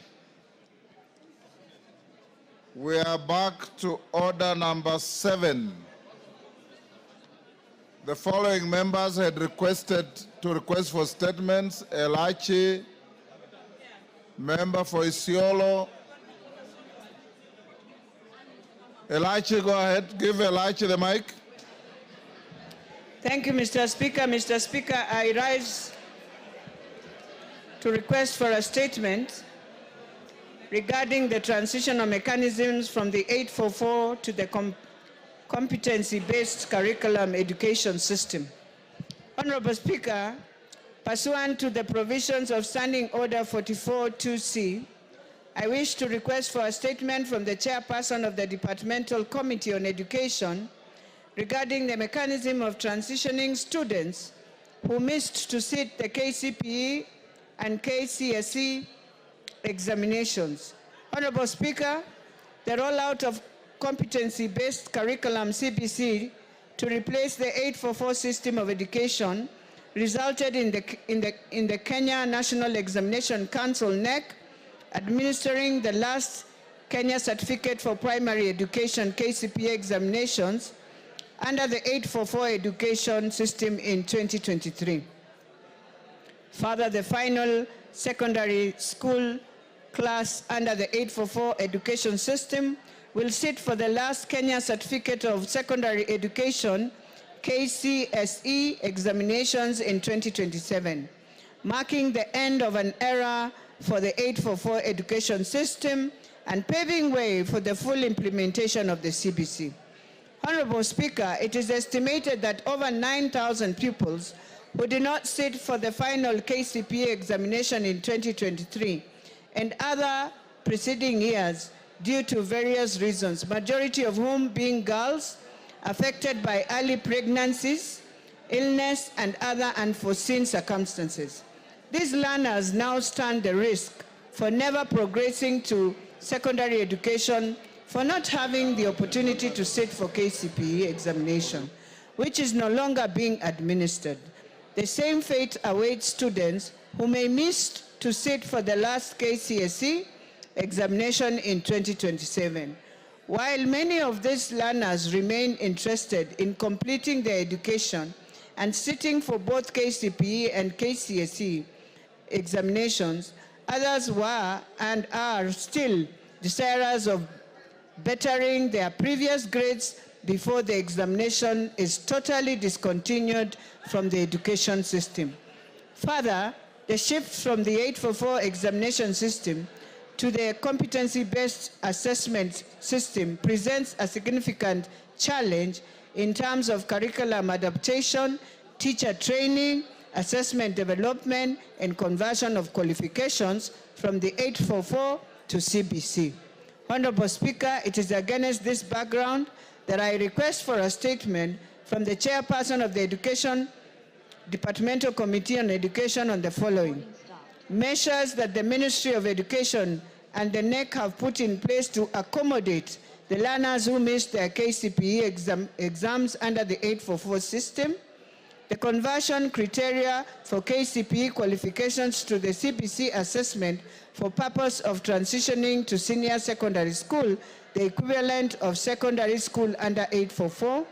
We are back to order number 7. The following members had requested to request for statements: Elachi, member for Isiolo. Elachi, go ahead. Give Elachi the mic. Thank you, Mr. Speaker. Mr. Speaker, I rise to request for a statement regarding the transitional mechanisms from the 844 to the competency-based curriculum education system. Honorable Speaker, pursuant to the provisions of Standing Order 44-2C, I wish to request for a statement from the chairperson of the Departmental Committee on Education regarding the mechanism of transitioning students who missed to sit the KCPE and KCSE examinations. Honorable Speaker, the rollout of competency-based curriculum CBC to replace the 844 system of education resulted in the Kenya National Examination Council (NEC) administering the last Kenya Certificate for Primary Education KCPE examinations under the 844 education system in 2023. Further, the final secondary school class under the 844 education system will sit for the last Kenya Certificate of Secondary Education KCSE examinations in 2027, marking the end of an era for the 844 education system and paving way for the full implementation of the CBC. Honorable Speaker, it is estimated that over 9,000 pupils who did not sit for the final KCPE examination in 2023 and other preceding years due to various reasons, majority of whom being girls affected by early pregnancies, illness, and other unforeseen circumstances. These learners now stand the risk for never progressing to secondary education for not having the opportunity to sit for KCPE examination, which is no longer being administered. The same fate awaits students who may miss to sit for the last KCSE examination in 2027. While many of these learners remain interested in completing their education and sitting for both KCPE and KCSE examinations, others were and are still desirous of bettering their previous grades before the examination is totally discontinued from the education system. Further, the shift from the 844 examination system to the competency-based assessment system presents a significant challenge in terms of curriculum adaptation, teacher training, assessment development, and conversion of qualifications from the 844 to CBC. Honorable Speaker, it is against this background that I request for a statement from the chairperson of the Education Departmental Committee on Education on the following: measures that the Ministry of Education and the NEC have put in place to accommodate the learners who missed their KCPE exams under the 844 system, the conversion criteria for KCPE qualifications to the CBC assessment for purpose of transitioning to senior secondary school, the equivalent of secondary school under 844,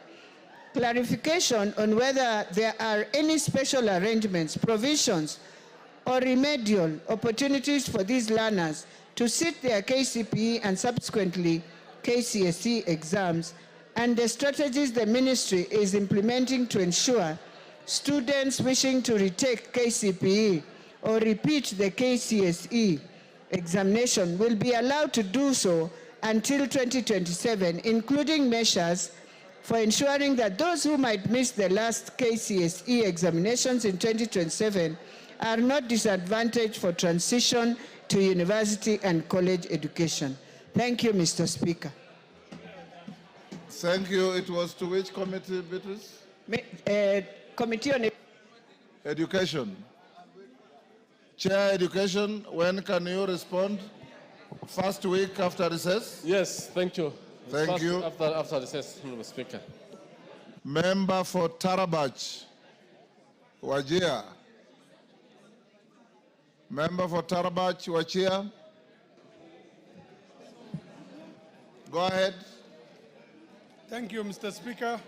clarification on whether there are any special arrangements, provisions, or remedial opportunities for these learners to sit their KCPE and subsequently KCSE exams, and the strategies the ministry is implementing to ensure students wishing to retake KCPE or repeat the KCSE examination will be allowed to do so until 2027, including measures for ensuring that those who might miss the last KCSE examinations in 2027 are not disadvantaged for transition to university and college education. Thank you, Mr. Speaker. Thank you. It was to which committee, Beatrice? Committee on Education. Chair Education, when can you respond? First week after recess? Yes, thank you. Thank First you. After recess, Mr. Speaker. Member for Tarabach, Wajir. Member for Tarabach, Wajir. Go ahead. Thank you, Mr. Speaker.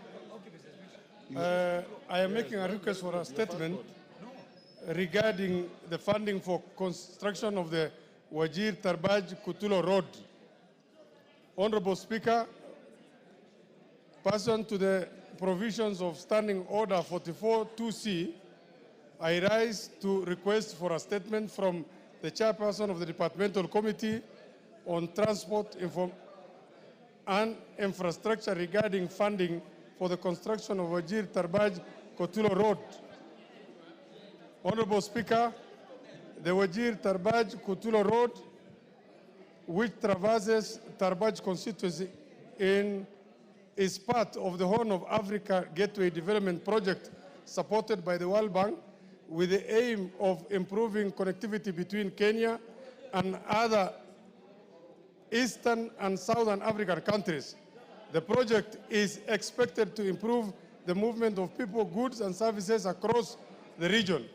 I am making a request for a statement regarding the funding for construction of the Wajir Tarbaj Kutulo Road. Honorable Speaker, pursuant to the provisions of Standing Order 44-2C, I rise to request for a statement from the chairperson of the Departmental Committee on Transport and Infrastructure regarding funding for the construction of Wajir Tarbaj Kutulo Road. Honorable Speaker, the Wajir Tarbaj Kutulo Road, which traverses Tarbaj constituency is part of the Horn of Africa Gateway Development Project supported by the World Bank with the aim of improving connectivity between Kenya and other Eastern and Southern African countries. The project is expected to improve the movement of people, goods, and services across the region.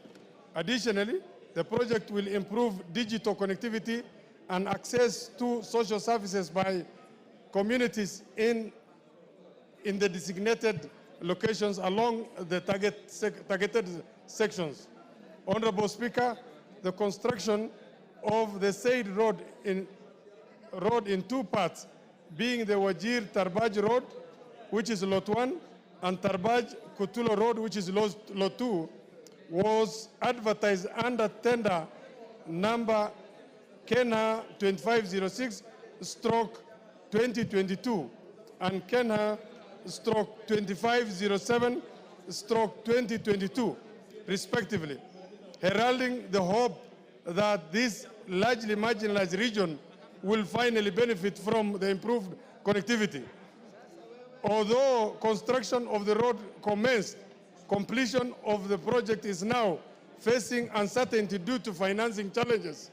Additionally, the project will improve digital connectivity and access to social services by communities in the designated locations along the targeted sections. Honorable Speaker, the construction of the said road in two parts, being the Wajir Tarbaj Road, which is Lot 1, and Tarbaj Kutulo Road, which is Lot 2, was advertised under tender number Kenya 2506/2022 and Kenya /2507/2022, respectively, heralding the hope that this largely marginalized region will finally benefit from the improved connectivity. Although construction of the road commenced, completion of the project is now facing uncertainty due to financing challenges.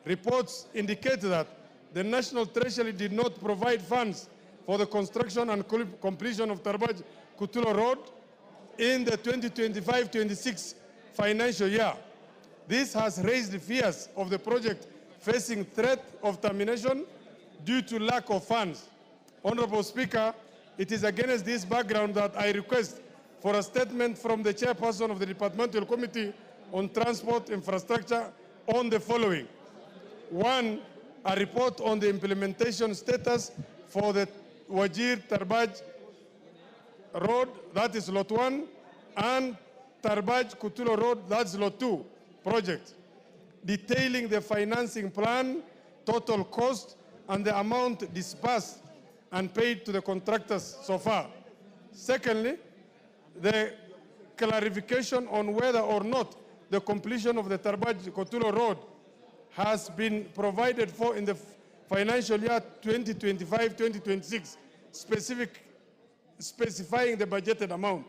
Reports indicate that the National Treasury did not provide funds for the construction and completion of Tarbaj Kutulo Road in the 2025-26 financial year. This has raised the fears of the project facing threat of termination due to lack of funds. Honorable Speaker, it is against this background that I request for a statement from the chairperson of the Departmental Committee on Transport Infrastructure on the following. 1, a report on the implementation status for the Wajir Tarbaj Road, that is Lot 1, and Tarbaj Kutulo Road, that's Lot 2 project, detailing the financing plan, total cost, and the amount disbursed and paid to the contractors so far. Secondly, the clarification on whether or not the completion of the Tarbaj Kutulo Road has been provided for in the financial year 2025-2026, specifying the budgeted amount.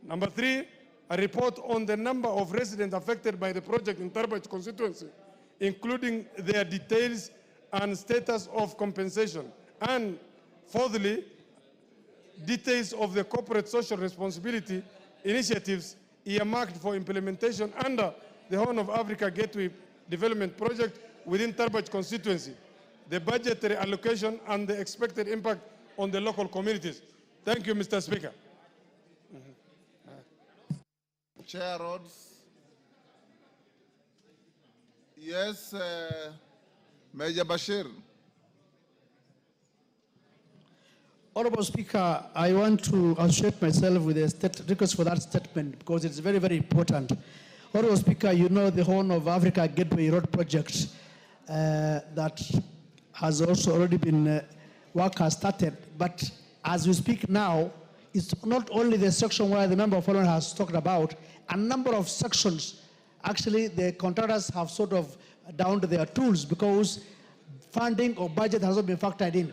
Number 3, a report on the number of residents affected by the project in Tarbaj constituency, including their details and status of compensation. And fourthly, details of the corporate social responsibility initiatives earmarked for implementation under the Horn of Africa Gateway Development Project within Tarbaj constituency, the budgetary allocation, and the expected impact on the local communities. Thank you, Mr. Speaker. Chair Rhodes. Yes, Major Bashir. Honorable Speaker, I want to associate myself with the request for that statement because it's very, very important. Honorable Speaker, you know the Horn of Africa Gateway Road project that has also already been, work has started, but as we speak now, it's not only the section where the member of parliament has talked about, a number of sections, actually the contractors have sort of downed their tools because funding or budget has not been factored in.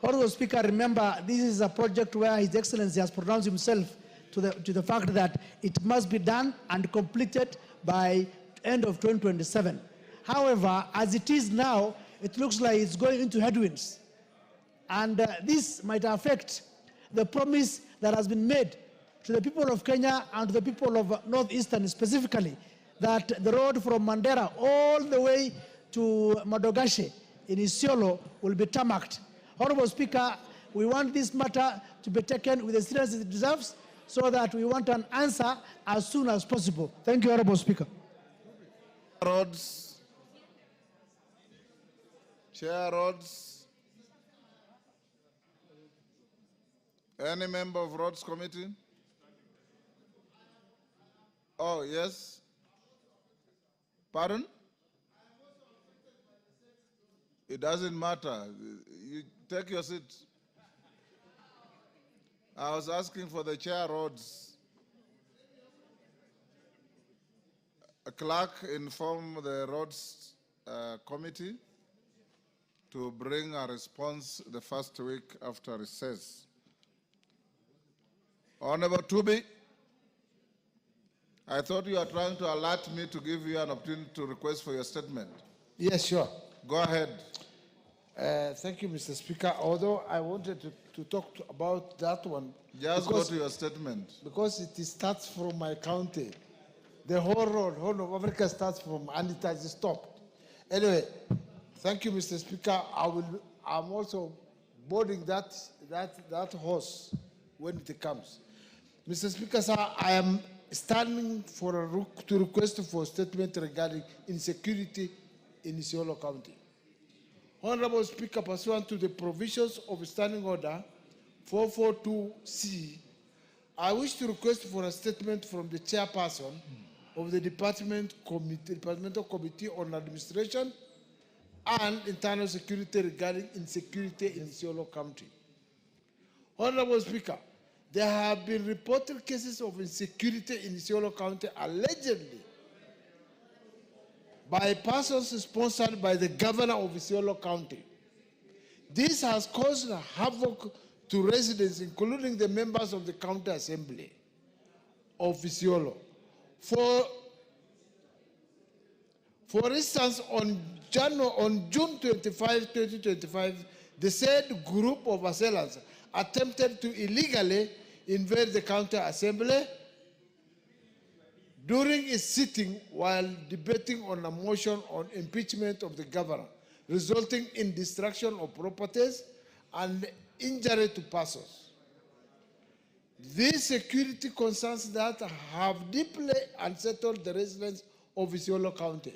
Honorable Speaker, remember, this is a project where His Excellency has pronounced himself to the fact that it must be done and completed by end of 2027. However, as it is now, it looks like it's going into headwinds. And this might affect the promise that has been made to the people of Kenya and to the people of Northeastern specifically, that the road from Mandera all the way to Madogashe in Isiolo will be tarmacked. Honorable Speaker, we want this matter to be taken with the seriousness it deserves, so that we want an answer as soon as possible. Thank you, Honorable Speaker. Roads. Chair Roads. Any member of Roads Committee? Oh, yes. Pardon? It doesn't matter. You take your seat. I was asking for the Chair Roads. A clerk inform the Roads Committee to bring a response the first week after recess. Honorable Tubi, I thought you were trying to alert me to give you an opportunity to request for your statement. Yes, sure. Go ahead. Thank you, Mr. Speaker. Although I wanted to talk about that one. Just go to your statement. Because it starts from my county. The whole road, Horn of Africa starts from, and it has stopped. Anyway, thank you, Mr. Speaker. I'm also boarding that horse when it comes. Mr. Speaker, sir, I am standing to request for a statement regarding insecurity in Isiolo County. Honorable Speaker, pursuant to the provisions of Standing Order 442C, I wish to request for a statement from the chairperson of the Departmental Committee on Administration and Internal Security regarding insecurity in Isiolo County. Honorable Speaker, there have been reported cases of insecurity in Isiolo County allegedly by persons sponsored by the governor of Isiolo County. This has caused havoc to residents, including the members of the County Assembly of Isiolo. For instance, on June 25, 2025, the said group of assailants attempted to illegally invade the County Assembly during its sitting while debating on a motion on impeachment of the governor, resulting in destruction of properties and injury to persons. These security concerns that have deeply unsettled the residents of Isiolo County.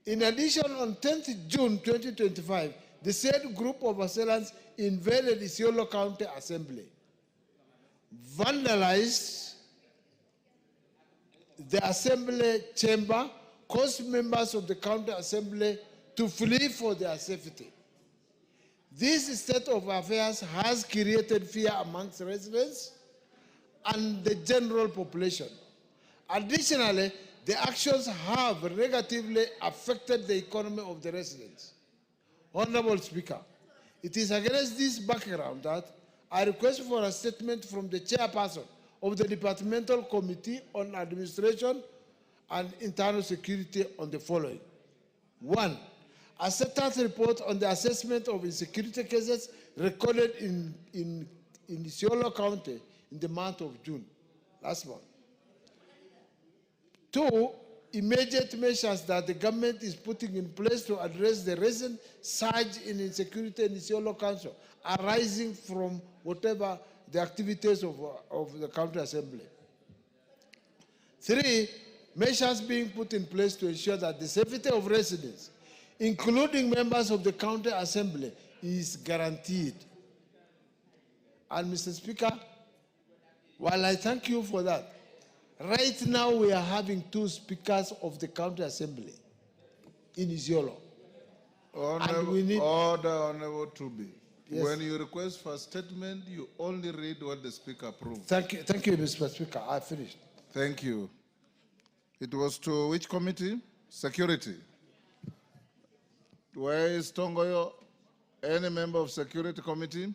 In addition, on 10th June 2025, the said group of assailants invaded Isiolo County Assembly, vandalized the Assembly chamber, caused members of the County Assembly to flee for their safety. This state of affairs has created fear amongst residents and the general population. Additionally, the actions have negatively affected the economy of the residents. Honorable Speaker, it is against this background that I request for a statement from the chairperson of the Departmental Committee on Administration and Internal Security on the following. 1. A status report on the assessment of insecurity cases recorded in Isiolo County in the month of June, last month. 2. Immediate measures that the government is putting in place to address the recent surge in insecurity in Isiolo County arising from whatever the activities of the County Assembly. 3. Measures being put in place to ensure that the safety of residents, including members of the County Assembly, is guaranteed. And Mr. Speaker, while I thank you for that, Right now, we are having 2 speakers of the county assembly in Isiolo. Order, Honorable Truby. Yes. When you request for a statement, you only read what the speaker approved. Thank you, Mr. Speaker. I finished. Thank you. It was to which committee? Security. Where is Tongoyo? Any member of Security Committee?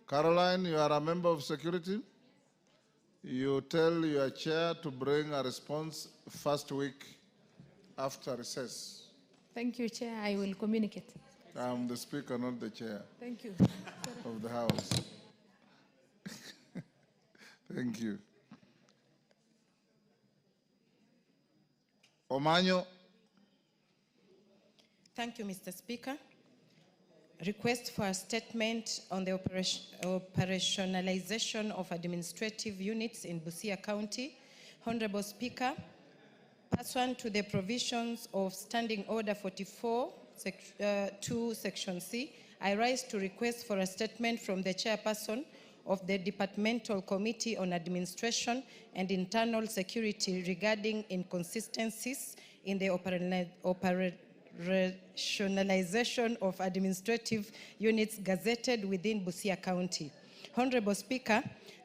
Caroline, you are a member of Security? You tell your chair to bring a response first week after recess. Thank you, Chair. I will communicate. I'm the speaker, not the chair Thank you. of the House. Thank you. Omanyo. Thank you, Mr. Speaker. Request for a statement on the operationalization of administrative units in Busia County. Honorable Speaker, pursuant to the provisions of Standing Order 44, 2, Section C, I rise to request for a statement from the chairperson of the Departmental Committee on Administration and Internal Security regarding inconsistencies in the operationalization of administrative units gazetted within Busia County. Honorable Speaker,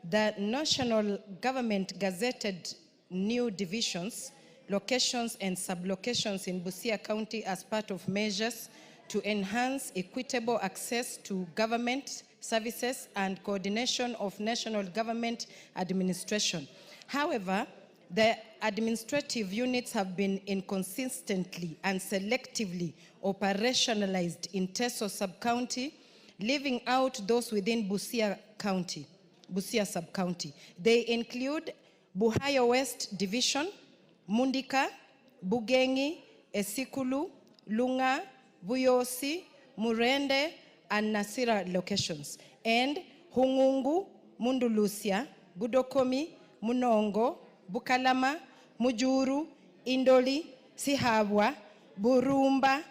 the national government gazetted new divisions, locations and sublocations in Busia County as part of measures to enhance equitable access to government services and coordination of national government administration. However, the administrative units have been inconsistently and selectively operationalized in Teso sub-county, leaving out those within Busia County, Busia sub-county. They include Buhayo West Division, Mundika, Bugengi, Esikulu, Lunga, Buyosi, Murende, and Nasira locations, and Hungungu, Mundulusia, Budokomi, Munongo, Bukalama, Mujuru, Indoli, Sihabwa, Burumba,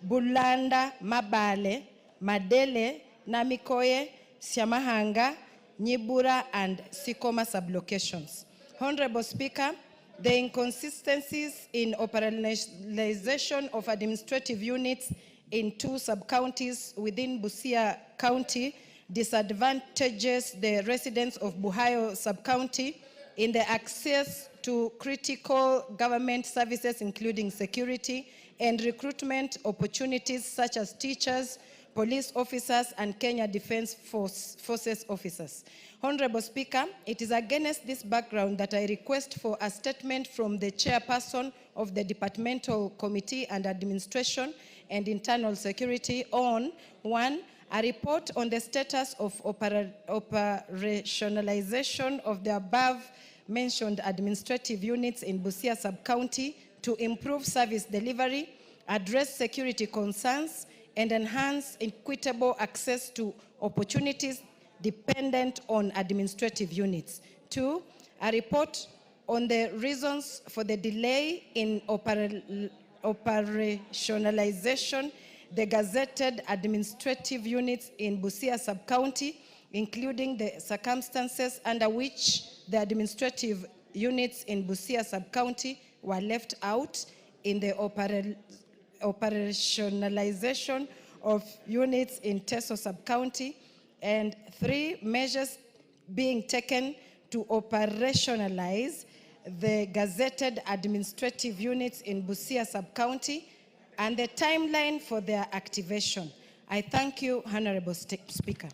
Bulanda, Mabale, Madele, Namikoye, Siamahanga, Nyibura, and Sikoma sublocations. Honorable Speaker, the inconsistencies in operationalization of administrative units in 2 sub-counties within Busia County disadvantages the residents of Buhayo sub-county in the access to critical government services, including security and recruitment opportunities such as teachers, police officers, and Kenya Defense Forces officers. Honorable Speaker, it is against this background that I request for a statement from the chairperson of the Departmental Committee and Administration and Internal Security on 1, a report on the status of operationalization of the above-mentioned administrative units in Busia sub-county to improve service delivery, address security concerns, and enhance equitable access to opportunities dependent on administrative units. 2, a report on the reasons for the delay in operationalization the gazetted administrative units in Busia sub-county, including the circumstances under which the administrative units in Busia sub-county were left out in the operationalization of units in Teso sub-county, and 3, measures being taken to operationalize the gazetted administrative units in Busia sub-county and the timeline for their activation. I thank you, Honorable Speaker.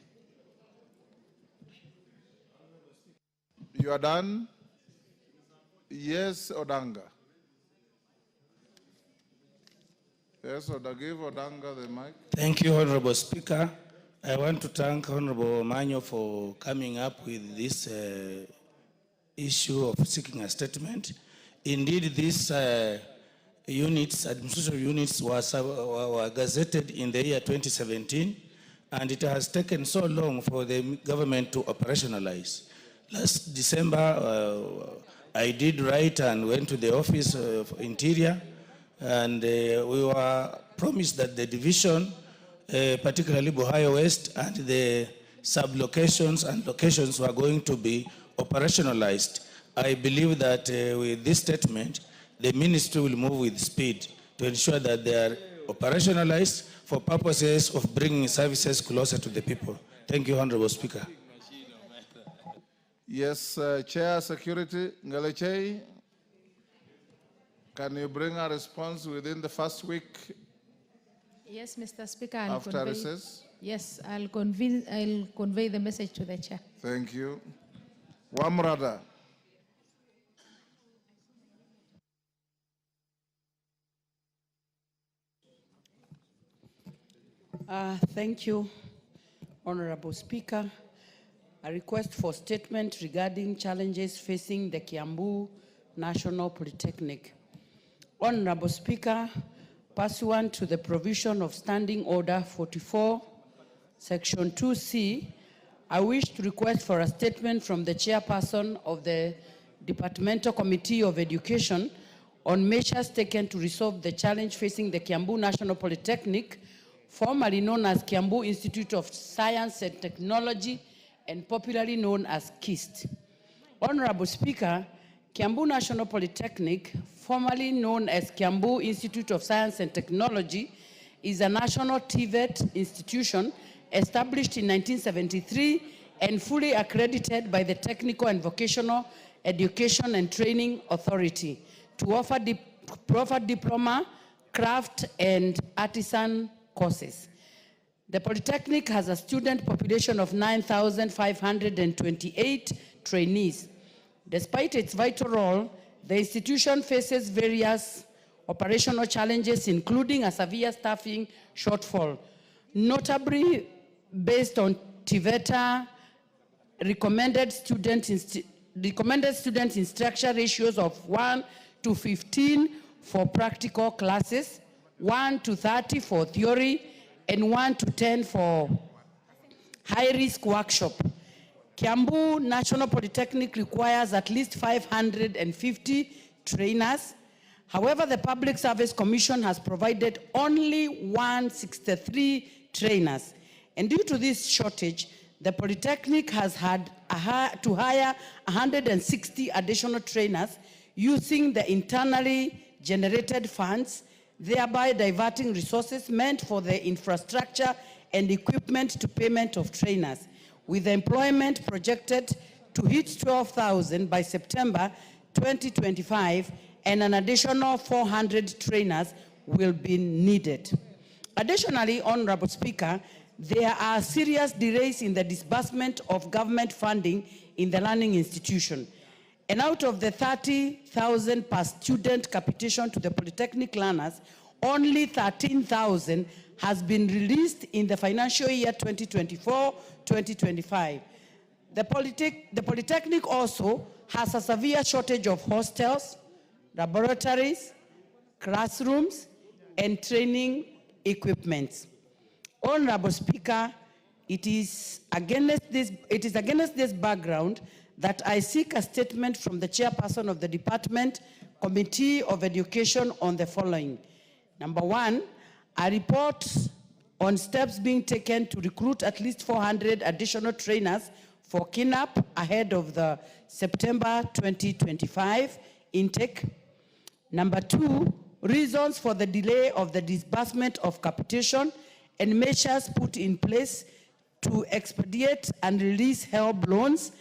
You are done? Yes, Odanga. Yes, give Odanga the mic. Thank you, Honorable Speaker. I want to thank Honorable Manyo for coming up with this issue of seeking a statement. Indeed, these administrative units were gazetted in the year 2017, and it has taken so long for the government to operationalize. Last December, I did write and went to the Office of Interior, and we were promised that the division, particularly Buhayo West, and the sub-locations and locations were going to be operationalized, I believe that with this statement, the ministry will move with speed to ensure that they are operationalized for purposes of bringing services closer to the people. Thank you, Honorable Speaker. Yes, Chair Security, Ngalechei, can you bring a response within the first week Yes, Mr. Speaker. I'll after convey, recess? yes, I'll convey the message to the chair. Thank you. Wamrada. Thank you, Honorable Speaker. A request for statement regarding challenges facing the Kiambu National Polytechnic. Honorable Speaker, pursuant to the provision of Standing Order 44, Section 2C, I wish to request for a statement from the chairperson of the Departmental Committee of Education on measures taken to resolve the challenge facing the Kiambu National Polytechnic, formerly known as Kiambu Institute of Science and Technology, and popularly known as KIST. Honorable Speaker, Kiambu National Polytechnic, formerly known as Kiambu Institute of Science and Technology, is a national TVET institution established in 1973 and fully accredited by the Technical and Vocational Education and Training Authority to offer diploma, craft, and artisan courses. The Polytechnic has a student population of 9,528 trainees. Despite its vital role, the institution faces various operational challenges, including a severe staffing shortfall, notably based on TVETA recommended student instruction ratios of 1:15 for practical classes, 1:30 for theory, and 1:10 for high-risk workshop. Kiambu National Polytechnic requires at least 550 trainers. However, the Public Service Commission has provided only 163 trainers. And due to this shortage, the Polytechnic has had to hire 160 additional trainers using the internally generated funds, thereby diverting resources meant for the infrastructure and equipment to payment of trainers, with employment projected to hit 12,000 by September 2025, and an additional 400 trainers will be needed. Additionally, Honorable Speaker, there are serious delays in the disbursement of government funding in the learning institution. And out of the 30,000 per student capitation to the Polytechnic learners, only 13,000 has been released in the financial year 2024-2025. The Polytechnic also has a severe shortage of hostels, laboratories, classrooms, and training equipment. Honorable Speaker, it is against this background that I seek a statement from the chairperson of the Department Committee of Education on the following. Number one, a report on steps being taken to recruit at least 400 additional trainers for KINAP ahead of the September 2025 intake. Number two, reasons for the delay of the disbursement of capitation and measures put in place to expedite and release HELB loans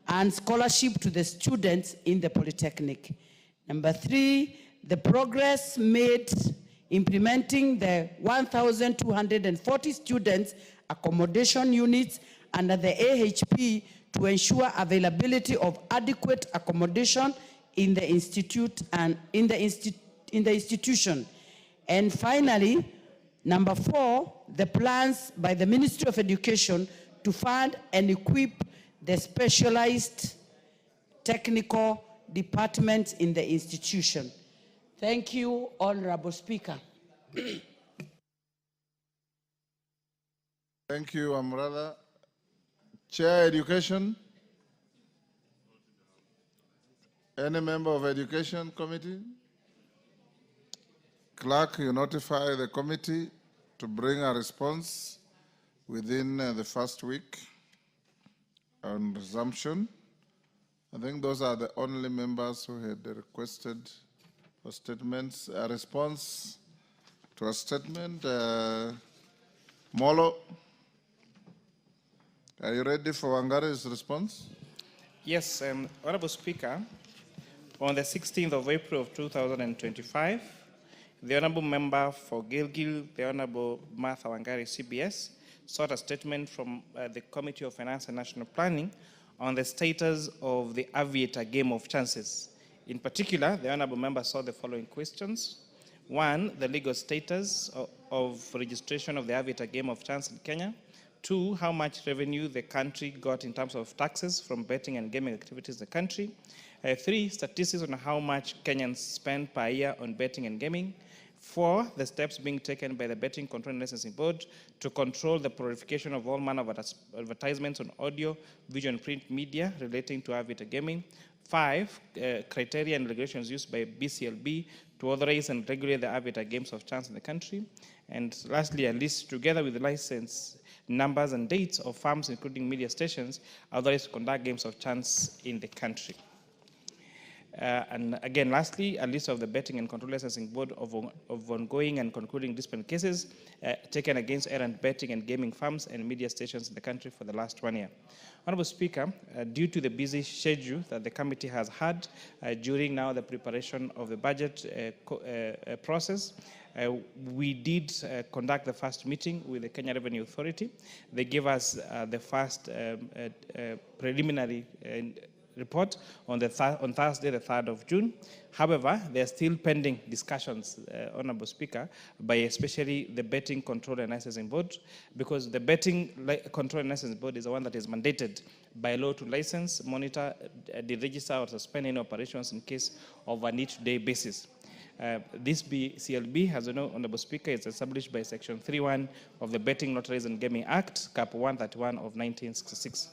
and scholarship to the students in the Polytechnic. Number three, the progress made implementing the 1,240 students accommodation units under the AHP to ensure availability of adequate accommodation in the institute and in the institution. And finally, number four, the plans by the Ministry of Education to fund and equip the specialized technical departments in the institution. Thank you, Honorable Speaker. Thank you, Amrala. Chair Education. Any member of Education Committee? Clerk, you notify the committee to bring a response within the first week on resumption I think those are the only members who had requested for statements. A response to a statement. Molo, are you ready for Wangari's response? Yes, Honorable Speaker, on the 16th of April of 2025, the Honorable Member for Gilgil, the Honorable Martha Wangari, CBS, sought a statement from the Committee of Finance and National Planning on the status of the Aviator game of chances. In particular, the Honorable Member sought the following questions. One, the legal status of registration of the Aviator game of chance in Kenya. Two, how much revenue the country got in terms of taxes from betting and gaming activities in the country. Three, statistics on how much Kenyans spend per year on betting and gaming. Four, the steps being taken by the Betting Control and Licensing Board to control the proliferation of all manner of advertisements on audio, video, and print media relating to Aviator gaming. Five, criteria and regulations used by BCLB to authorize and regulate the Aviator games of chance in the country. And lastly, a list together with the license numbers and dates of farms, including media stations, authorized to conduct games of chance in the country. And again, lastly, a list of the Betting and Control Licensing Board of ongoing and concluding discipline cases taken against errant betting and gaming farms and media stations in the country for the last 1 year. Honorable Speaker, due to the busy schedule that the committee has had during now the preparation of the budget process, we did conduct the first meeting with the Kenya Revenue Authority. They gave us the first preliminary report on Thursday, the 3rd of June. However, there are still pending discussions, Honorable Speaker, by especially the Betting Control and Licensing Board, because the Betting Control and Licensing Board is the one that is mandated by law to license, monitor, deregister, or suspend any operations in case of a need-to-day basis. This CLB, as you know, Honorable Speaker, is established by Section 3.1 of the Betting, Lotteries and Gaming Act, Cap 131 of 1966.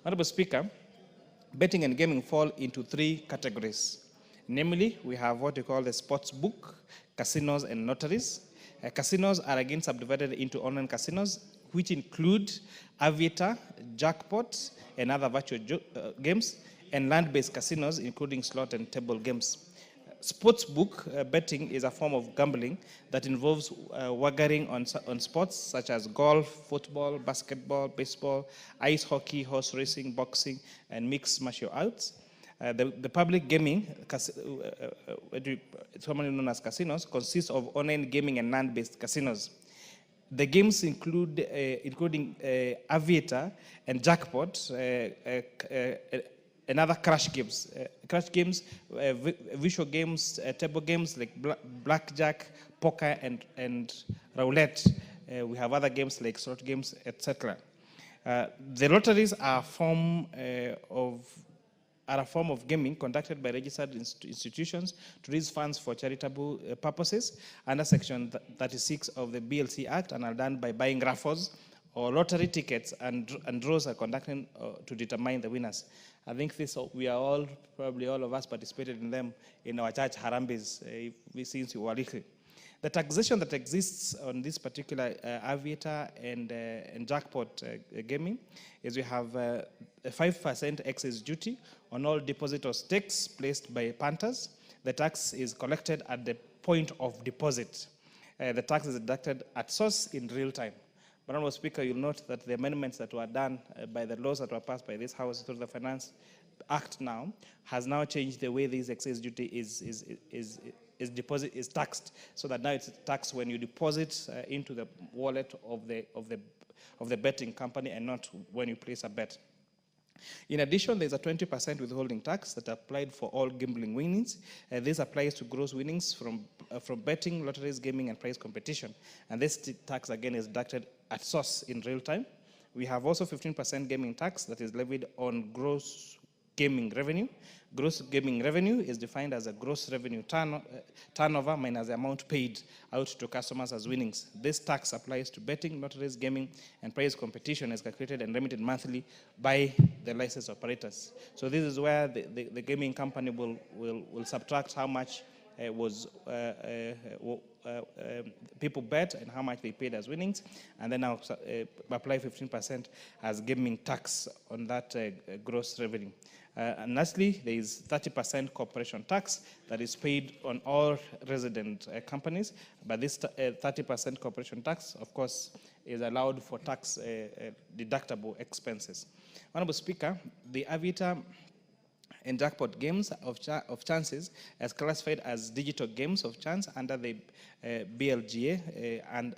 Honorable Speaker, betting and gaming fall into three categories. Namely, we have what we call the sports book, casinos, and lotteries. Casinos are again subdivided into online casinos, which include Aviator, Jackpot, and other virtual games, and land-based casinos, including slot and table games. Sportsbook betting is a form of gambling that involves wagering on sports such as golf, football, basketball, baseball, ice hockey, horse racing, boxing, and mixed martial arts. The public gaming, commonly known as casinos, consists of online gaming and land-based casinos. The games include, including Aviator and Jackpot, and other crash games. Visual games, table games like blackjack, poker, and roulette. We have other games like slot games, etc. The lotteries are a form of gaming conducted by registered institutions to raise funds for charitable purposes under Section 36 of the BLC Act, and are done by buying raffles or lottery tickets, and draws are conducted to determine the winners. I think we are all, probably all of us participated in them in our church harambes since we were little. The taxation that exists on this particular Aviator and Jackpot gaming is we have a 5% excess duty on all deposit or stakes placed by punters. The tax is collected at the point of deposit. The tax is deducted at source in real time. But, Honorable Speaker, you'll note that the amendments that were done by the laws that were passed by this House through the Finance Act now has now changed the way this excess duty is taxed, so that now it's taxed when you deposit into the wallet of the betting company and not when you place a bet. In addition, there's a 20% withholding tax that applied for all gambling winnings. This applies to gross winnings from betting, lotteries, gaming, and prize competition. And this tax, again, is deducted at source in real time. We have also 15% gaming tax that is levied on gross gaming revenue. Gross gaming revenue is defined as a gross revenue turnover minus the amount paid out to customers as winnings. This tax applies to betting, lotteries, gaming, and prize competition, is calculated and remitted monthly by the licensed operators. So this is where the gaming company will subtract how much was people bet and how much they paid as winnings, and then I'll apply 15% as gaming tax on that gross revenue. And lastly, there is 30% corporation tax that is paid on all resident companies, but this 30% corporation tax, of course, is allowed for tax deductible expenses. Honorable Speaker, the Aviator and jackpot games of chances as classified as digital games of chance under the BLGA, and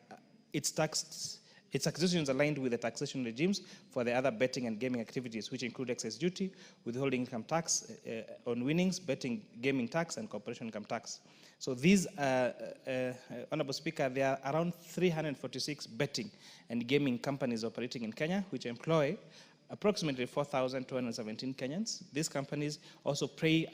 its taxation is aligned with the taxation regimes for the other betting and gaming activities, which include excess duty, withholding income tax on winnings, betting gaming tax, and corporation income tax. So these, Honorable Speaker, there are around 346 betting and gaming companies operating in Kenya, which employ approximately 4,217 Kenyans. These companies also play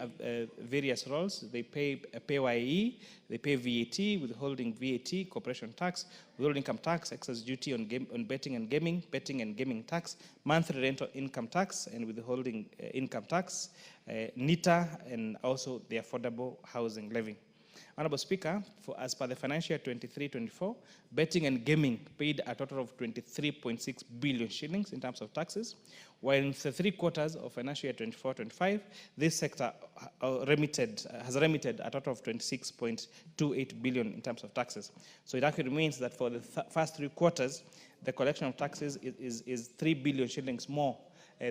various roles. They pay PAYE, they pay VAT, withholding VAT, corporation tax, withholding income tax, excess duty on betting and gaming tax, monthly rental income tax, and withholding income tax, NITA, and also the affordable housing levy. Honorable Speaker, as per the financial year 23-24, betting and gaming paid a total of 23.6 billion shillings in terms of taxes, while in the 3 quarters of financial year 24-25, this sector has remitted a total of 26.28 billion in terms of taxes. So it actually means that for the first 3 quarters, the collection of taxes is 3 billion shillings more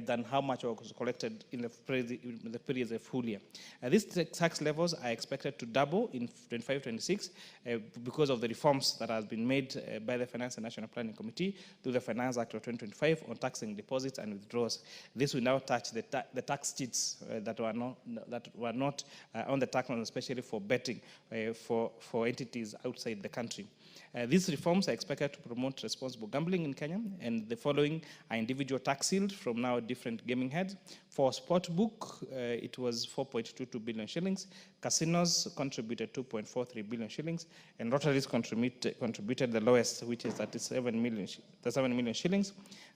than how much was collected in the previous full year. These tax levels are expected to double in 25-26 because of the reforms that have been made by the Finance and National Planning Committee through the Finance Act of 2025 on taxing deposits and withdrawals. This will now touch the tax cheats that were not on the tax law, especially for betting for entities outside the country. These reforms are expected to promote responsible gambling in Kenya, and the following are individual tax shield from now different gaming heads. For Sportbook, it was 4.22 billion shillings. Casinos contributed 2.43 billion shillings, and lotteries contributed the lowest, which is 37 million shillings.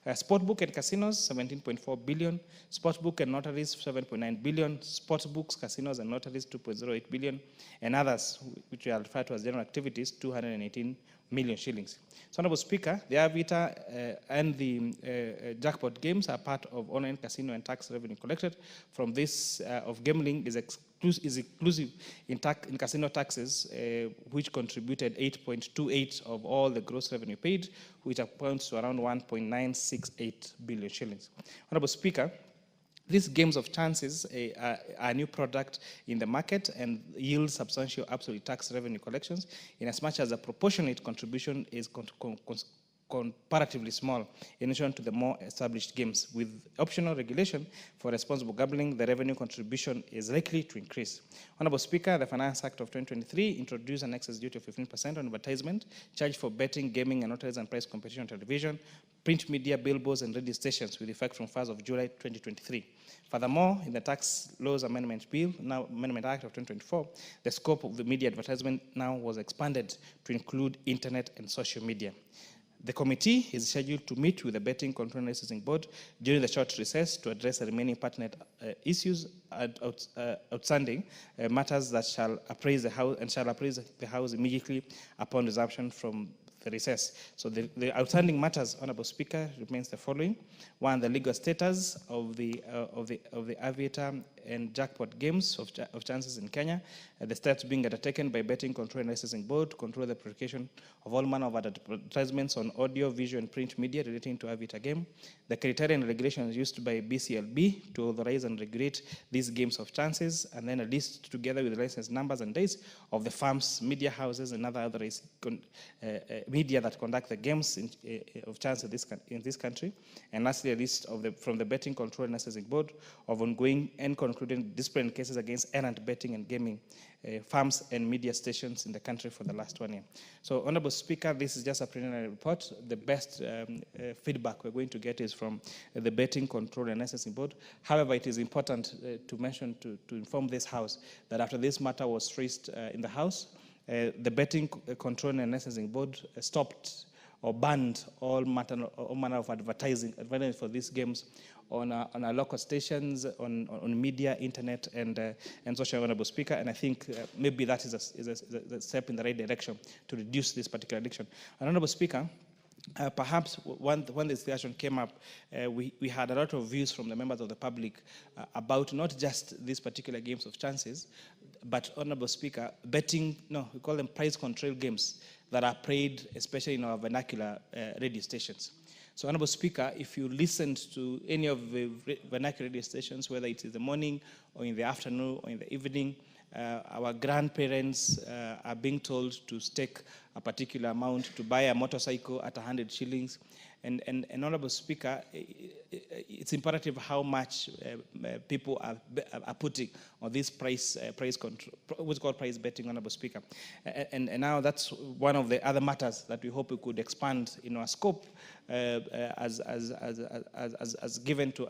Sportbook and casinos, 17.4 billion. Sportsbook and lotteries, 7.9 billion. Sportsbooks, casinos, and lotteries, 2.08 billion. And others, which are referred to as general activities, 218 million shillings. So, Honorable Speaker, the Avita and the jackpot games are part of online casino and tax revenue collected from this of gambling is inclusive in casino taxes, which contributed 8.28 of all the gross revenue paid, which amounts to around 1.968 billion shillings. Honorable Speaker, these games of chances are a new product in the market and yield substantial absolute tax revenue collections, in as much as a proportionate contribution is comparatively small in addition to the more established games. With optional regulation for responsible gambling, the revenue contribution is likely to increase. Honorable Speaker, the Finance Act of 2023 introduced an excess duty of 15% on advertisement charged for betting, gaming, and lotteries and prize competition on television, print media, billboards, and radio stations with effect from 1st of July 2023. Furthermore, in the Tax Laws Amendment Bill, now Amendment Act of 2024, the scope of the media advertisement now was expanded to include internet and social media. The committee is scheduled to meet with the Betting Control and Licensing Board during the short recess to address the remaining pertinent issues outstanding matters that shall appraise the House immediately upon resumption from the recess. So the outstanding matters, Honorable Speaker, remains the following: 1, the legal status of the Aviator and jackpot games of chances in Kenya, the steps being undertaken by Betting Control and Licensing Board to control the publication of all manner of advertisements on audio, visual, and print media relating to Aviator game, the criteria and regulations used by BCLB to authorize and regulate these games of chances, and then a list together with license numbers and dates of the farms, media houses, and other authorized media that conduct the games of chance in this country, and lastly a list of from the Betting Control and Licensing Board of ongoing and concluding disciplinary cases against errant betting and gaming farms and media stations in the country for the last 1 year. So, Honorable Speaker, this is just a preliminary report. The best feedback we're going to get is from the Betting Control and Licensing Board. However, it is important to mention, to inform this House that after this matter was raised in the House, the Betting Control and Licensing Board stopped or banned all manner of advertising for these games on our local stations, on media, internet, and social, Honorable Speaker. And I think maybe that is a step in the right direction to reduce this particular addiction. Honorable Speaker, perhaps when this discussion came up, we had a lot of views from the members of the public about not just these particular games of chances, but, Honorable Speaker, betting, no, we call them price control games that are played especially in our vernacular radio stations. So, Honorable Speaker, if you listened to any of the vernacular radio stations, whether it is the morning or in the afternoon or in the evening, our grandparents are being told to stake a particular amount to buy a motorcycle at 100 shillings. And Honorable Speaker, it's imperative how much people are putting on this price control, what's called price betting, Honorable Speaker. And now that's one of the other matters that we hope we could expand in our scope as given to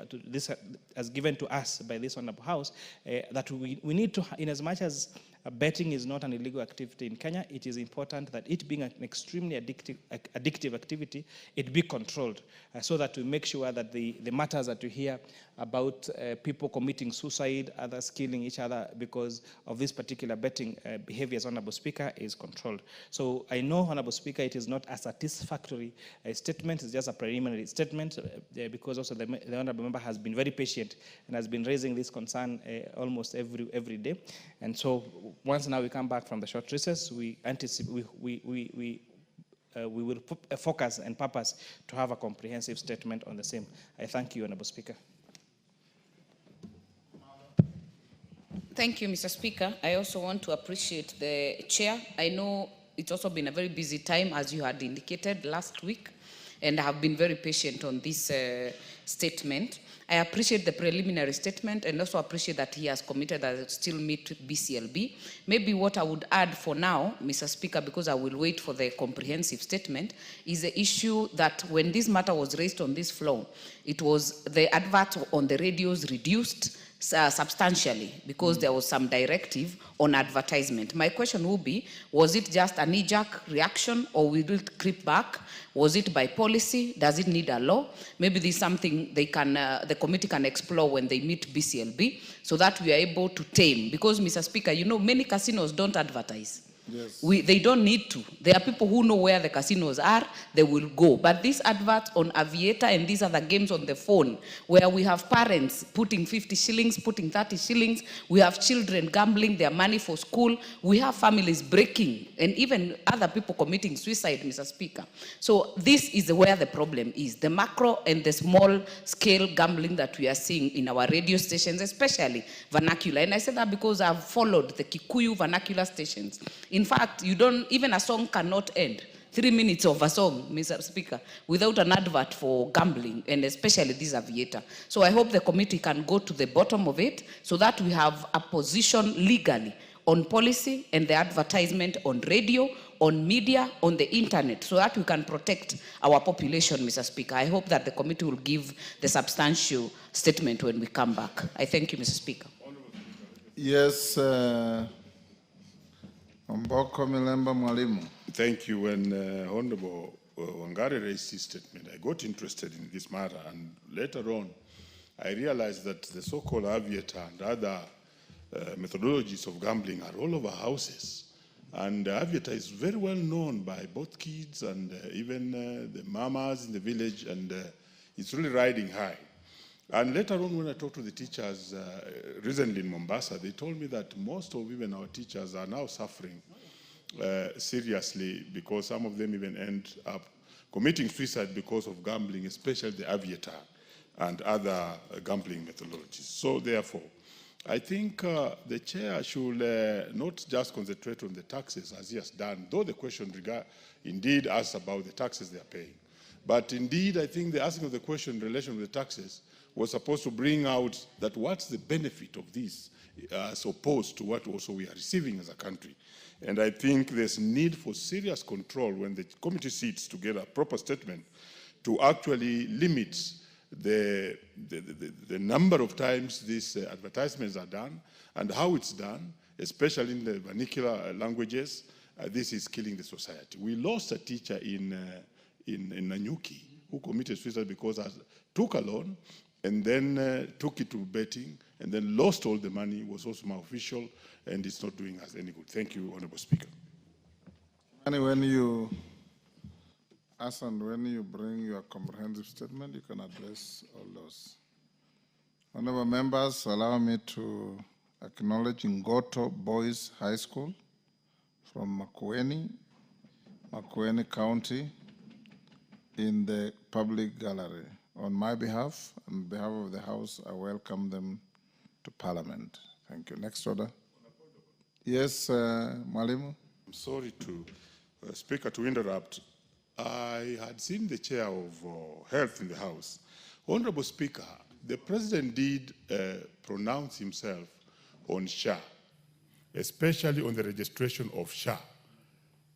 us by this Honorable House, that we need to, in as much as betting is not an illegal activity in Kenya, it is important that it being an extremely addictive activity, it be controlled so that we make sure that the matters that we hear about people committing suicide, others killing each other because of this particular betting behaviors, Honorable Speaker, is controlled. So I know, Honorable Speaker, it is not a satisfactory statement, it's just a preliminary statement because also the Honorable Member has been very patient and has been raising this concern almost every day. And so once now we come back from the short recess, we anticipate, we will focus and purpose to have a comprehensive statement on the same. I thank you, Honorable Speaker. Thank you, Mr. Speaker. I also want to appreciate the chair. I know it's also been a very busy time, as you had indicated last week, and I have been very patient on this statement. I appreciate the preliminary statement and also appreciate that he has committed that it will still meet BCLB. Maybe what I would add for now, Mr. Speaker, because I will wait for the comprehensive statement, is the issue that when this matter was raised on this floor, it was the advert on the radios reduced substantially because there was some directive on advertisement. My question will be, was it just a knee-jerk reaction or will it creep back? Was it by policy? Does it need a law? Maybe this is something they can, the committee can explore when they meet BCLB so that we are able to tame. Because, Mr. Speaker, you know, many casinos don't advertise. Yes. They don't need to. There are people who know where the casinos are, they will go. But this advert on Aviator and these are the games on the phone where we have parents putting 50 shillings, putting 30 shillings. We have children gambling their money for school. We have families breaking and even other people committing suicide, Mr. Speaker. So this is where the problem is. The macro and the small scale gambling that we are seeing in our radio stations, especially vernacular. And I say that because I've followed the Kikuyu vernacular stations. In fact, even a song cannot end, 3 minutes of a song, Mr. Speaker, without an advert for gambling, and especially this Aviator. So I hope the committee can go to the bottom of it so that we have a position legally on policy and the advertisement on radio, on media, on the internet, so that we can protect our population, Mr. Speaker. I hope that the committee will give the substantial statement when we come back. I thank you, Mr. Speaker. Yes, Mboko Milemba Mwalimu. Thank you. When Honorable Wangari raised his statement, I got interested in this matter, and later on, I realized that the so-called Aviator and other methodologies of gambling are all over houses. And Aviator is very well known by both kids and even the mamas in the village, and it's really riding high. And later on, when I talked to the teachers recently in Mombasa, they told me that most of even our teachers are now suffering seriously because some of them even end up committing suicide because of gambling, especially the Aviator and other gambling methodologies. So therefore, I think the chair should not just concentrate on the taxes as he has done, though the question indeed asks about the taxes they are paying. But indeed, I think the asking of the question in relation to the taxes was supposed to bring out that what's the benefit of this as opposed to what also we are receiving as a country. And I think there's need for serious control when the committee sits to get a proper statement to actually limit the number of times these advertisements are done and how it's done, especially in the vernacular languages. This is killing the society. We lost a teacher in in Ndiangui who committed suicide because he took a loan and then took it to betting and then lost all the money, was also my official, and it's not doing us any good. Thank you, Honorable Speaker. And when you bring your comprehensive statement, you can address all those. Honorable members, allow me to acknowledge Ngoto Boys High School from Makueni County in the public gallery. On my behalf, on behalf of the House, I welcome them to Parliament. Thank you. Next order. Yes, Mwalimu. I'm sorry to, Speaker, to interrupt. I had seen the chair of health in the House. Honorable Speaker, the President did pronounce himself on SHA, especially on the registration of SHA,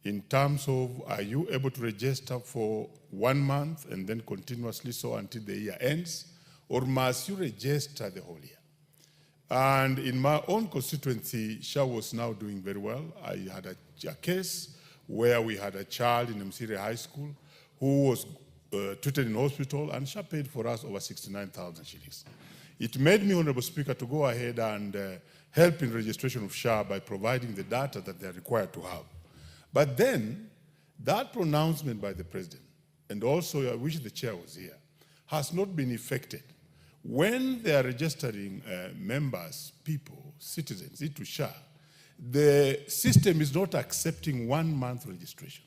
in terms of are you able to register for 1 month and then continuously so until the year ends, or must you register the whole year? And in my own constituency, SHA was now doing very well. I had a case where we had a child in Msiri High School who was treated in hospital, and SHA paid for us over 69,000 shillings. It made me, Honorable Speaker, to go ahead and help in registration of SHA by providing the data that they are required to have. But then, that pronouncement by the President, and also I wish the chair was here, has not been effected. When they are registering members, people, citizens into SHA, the system is not accepting 1 month registration.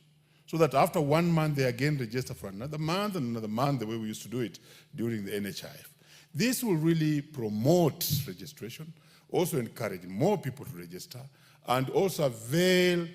So that after 1 month, they again register for another month and another month, the way we used to do it during the NHIF. This will really promote registration, also encourage more people to register, and also avail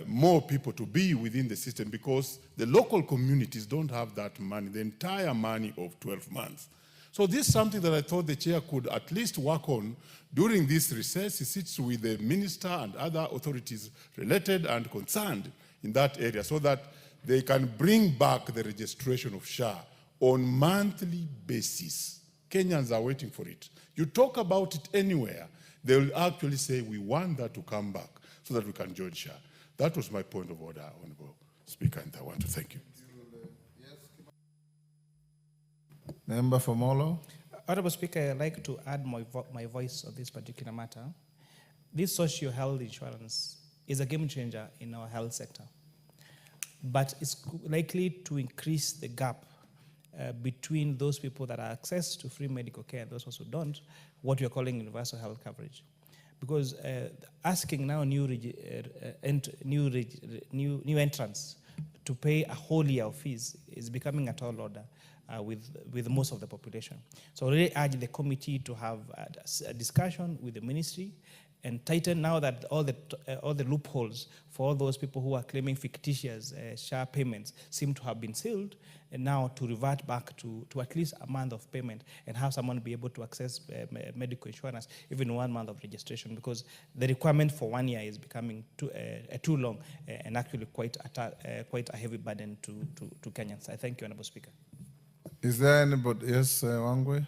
more people to be within the system, because the local communities don't have that money, the entire money of 12 months. So this is something that I thought the chair could at least work on during this recess. He sits with the minister and other authorities related and concerned in that area so that they can bring back the registration of SHA on monthly basis. Kenyans are waiting for it. You talk about it anywhere, they will actually say, we want that to come back so that we can join SHA. That was my point of order, Honorable Speaker, and I want to thank you. Member for Molo. Honorable Speaker, I'd like to add my voice on this particular matter. This social health insurance is a game changer in our health sector, but it's likely to increase the gap between those people that have access to free medical care and those who don't, what we are calling universal health coverage. Because asking now new entrants to pay a whole year of fees is becoming a tall order with most of the population. So I really urge the committee to have a discussion with the ministry and tighten now that all the loopholes for all those people who are claiming fictitious SHA payments seem to have been sealed, and now to revert back to at least a month of payment and have someone be able to access medical insurance, even 1 month of registration, because the requirement for 1 year is becoming too long and actually quite a heavy burden to Kenyans. I thank you, Honorable Speaker. Is there anybody? Yes, Ndiangui.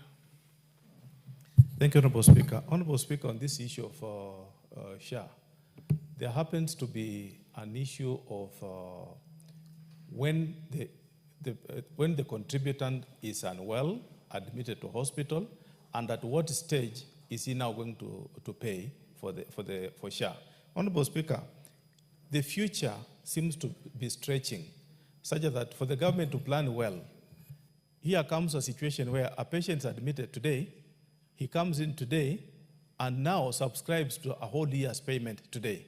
Thank you, Honorable Speaker. Honorable Speaker, on this issue of SHA, there happens to be an issue of when the contributant is unwell, admitted to hospital, and at what stage is he now going to pay for SHA? Honorable Speaker, the future seems to be stretching, such that for the government to plan well, here comes a situation where a patient is admitted today, he comes in today, and now subscribes to a whole year's payment today.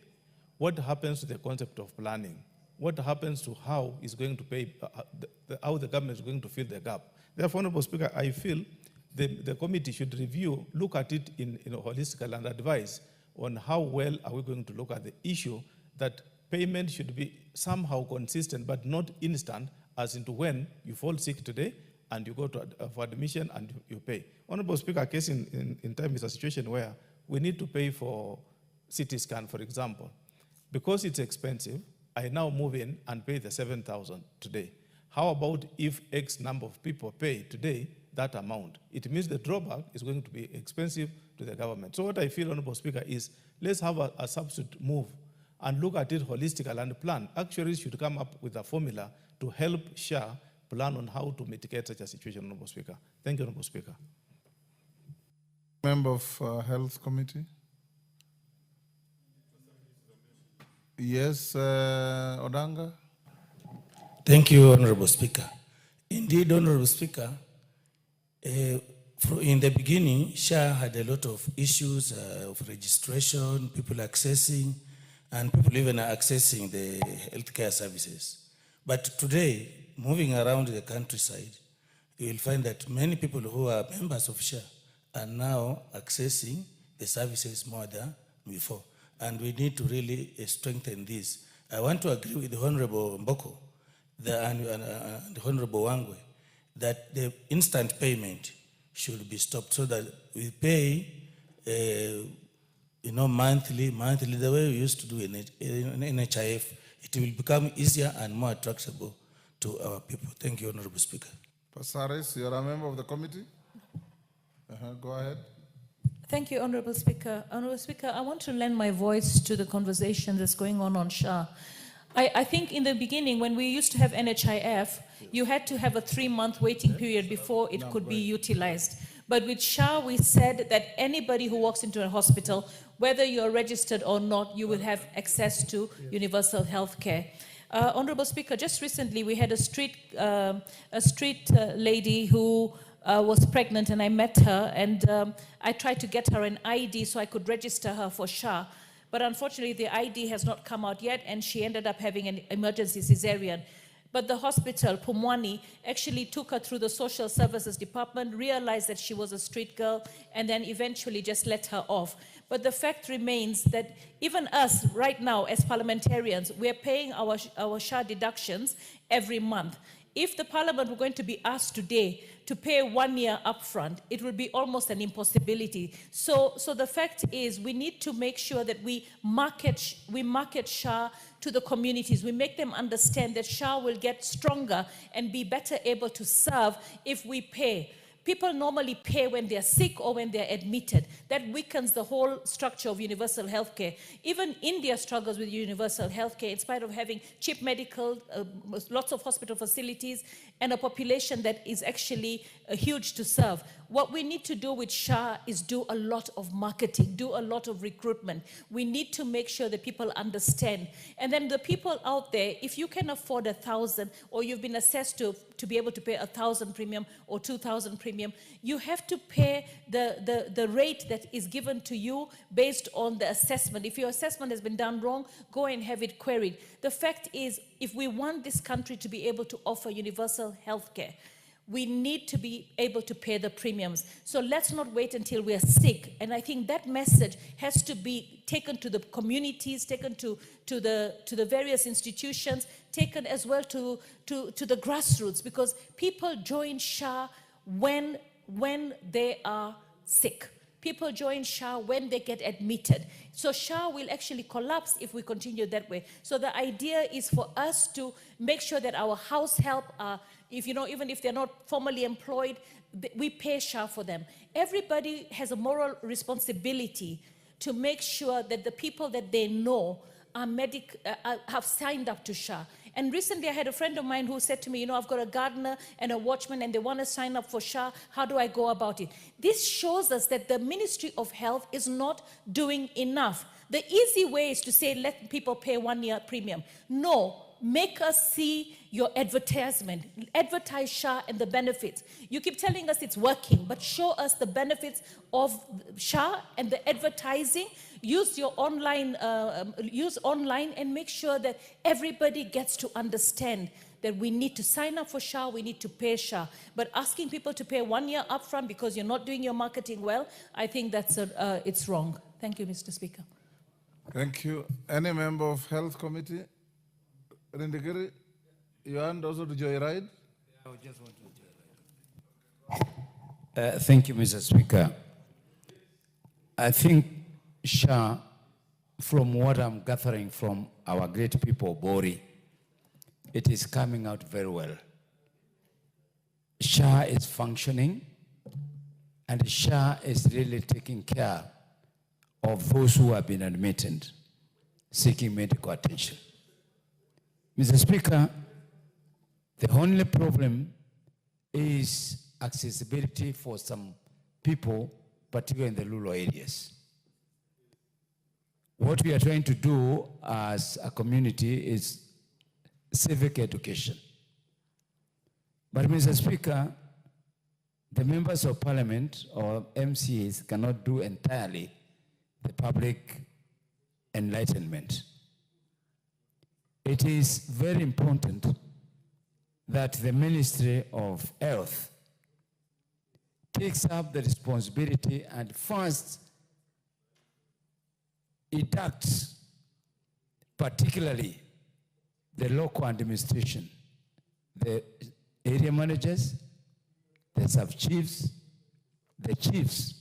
What happens to the concept of planning? What happens to how is going to pay, how the government is going to fill the gap? Therefore, Honorable Speaker, I feel the committee should review, look at it in holistically and advise on how well are we going to look at the issue that payment should be somehow consistent but not instant, as into when you fall sick today and you go for admission and you pay. Honorable Speaker, a case in time is a situation where we need to pay for CT scan, for example. Because it's expensive, I now move in and pay the 7,000 today. How about if X number of people pay today that amount? It means the drawback is going to be expensive to the government. So what I feel, Honorable Speaker, is let's have a substitute move and look at it holistically and plan. Actuaries should come up with a formula to help SHA plan on how to mitigate such a situation, Honorable Speaker. Thank you, Honorable Speaker. Member of Health Committee. Yes, Odanga. Thank you, Honorable Speaker. Indeed, Honorable Speaker, in the beginning, SHA had a lot of issues of registration, people accessing, and people even accessing the healthcare services. But today, moving around the countryside, you will find that many people who are members of SHA are now accessing the services more than before. And we need to really strengthen this. I want to agree with the Honorable Mboko and the Honorable Wangwe that the instant payment should be stopped so that we pay, monthly, the way we used to do in NHIF. It will become easier and more attractive to our people. Thank you, Honorable Speaker. Pasaris, you're a member of the committee. Go ahead. Thank you, Honorable Speaker. Honorable Speaker, I want to lend my voice to the conversation that's going on SHA. I think in the beginning, when we used to have NHIF, you had to have a 3-month waiting period before it could be utilized. But with SHA, we said that anybody who walks into a hospital, whether you're registered or not, you will have access to universal health care. Honorable Speaker, just recently we had a street lady who was pregnant, and I met her, and I tried to get her an ID so I could register her for SHA. But unfortunately, the ID has not come out yet, and she ended up having an emergency cesarean. But the hospital, Pumwani, actually took her through the social services department, realized that she was a street girl, and then eventually just let her off. But the fact remains that even us right now as parliamentarians, we're paying our SHA deductions every month. If the parliament were going to be asked today to pay 1 year upfront, it would be almost an impossibility. So the fact is, we need to make sure that we market SHA to the communities. We make them understand that SHA will get stronger and be better able to serve if we pay. People normally pay when they're sick or when they're admitted. That weakens the whole structure of universal healthcare. Even India struggles with universal healthcare in spite of having cheap medical, lots of hospital facilities, and a population that is actually huge to serve. What we need to do with SHA is do a lot of marketing, do a lot of recruitment. We need to make sure that people understand. And then the people out there, if you can afford 1,000, or you've been assessed to be able to pay 1,000 premium or 2,000 premium, you have to pay the rate that is given to you based on the assessment. If your assessment has been done wrong, go and have it queried. The fact is, if we want this country to be able to offer universal health care, we need to be able to pay the premiums. So let's not wait until we are sick. And I think that message has to be taken to the communities, taken to the various institutions, taken as well to the grassroots, because people join SHA when they are sick. People join SHA when they get admitted. So SHA will actually collapse if we continue that way. So the idea is for us to make sure that our house help are, even if they're not formally employed, we pay SHA for them. Everybody has a moral responsibility to make sure that the people that they know are have signed up to SHA. And recently I had a friend of mine who said to me, I've got a gardener and a watchman and they want to sign up for SHA. How do I go about it? This shows us that the Ministry of Health is not doing enough. The easy way is to say, let people pay 1 year premium. No, make us see your advertisement. Advertise SHA and the benefits. You keep telling us it's working, but show us the benefits of SHA and the advertising. Use your online, use online, and make sure that everybody gets to understand that we need to sign up for SHA, we need to pay SHA. But asking people to pay 1 year upfront because you're not doing your marketing well, I think that's it's wrong. Thank you, Mr. Speaker. Thank you. Any member of Health Committee? Rindagiri, you want also to joyride? I just want to joyride. Thank you, Mr. Speaker. I think SHA, from what I'm gathering from our great people, Bori, it is coming out very well. SHA is functioning, and SHA is really taking care of those who have been admitted. seeking medical attention. Mr. Speaker, the only problem is accessibility for some people, particularly in the rural areas. What we are trying to do as a community is civic education. But Mr. Speaker, the members of parliament or MCAs cannot do entirely the public enlightenment. It is very important that the Ministry of Health takes up the responsibility and first inducts particularly the local administration, the area managers, the sub-chiefs, the chiefs,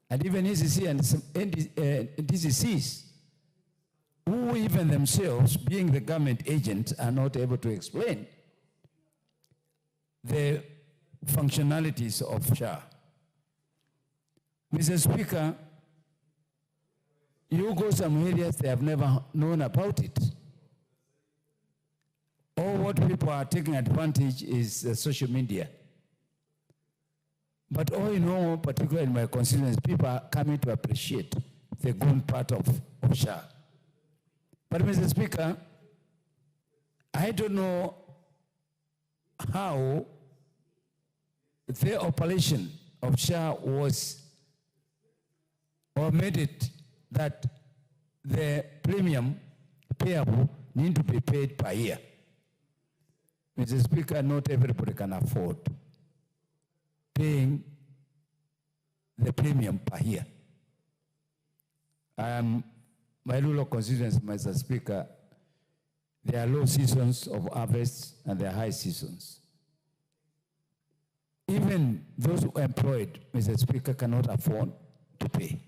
and even ECC and some DCCs, who even themselves, being the government agent, are not able to explain the functionalities of SHA. Mr. Speaker, you go some areas they have never known about it. All what people are taking advantage is social media. But all in all, particularly in my constituency, people are coming to appreciate the good part of SHA. But Mr. Speaker, I don't know how the operation of SHA was or made it that the premium payable need to be paid per year. Mr. Speaker, not everybody can afford paying the premium per year. My rural constituency, Mr. Speaker, there are low seasons of harvest and there are high seasons. Even those who are employed, Mr. Speaker, cannot afford to pay.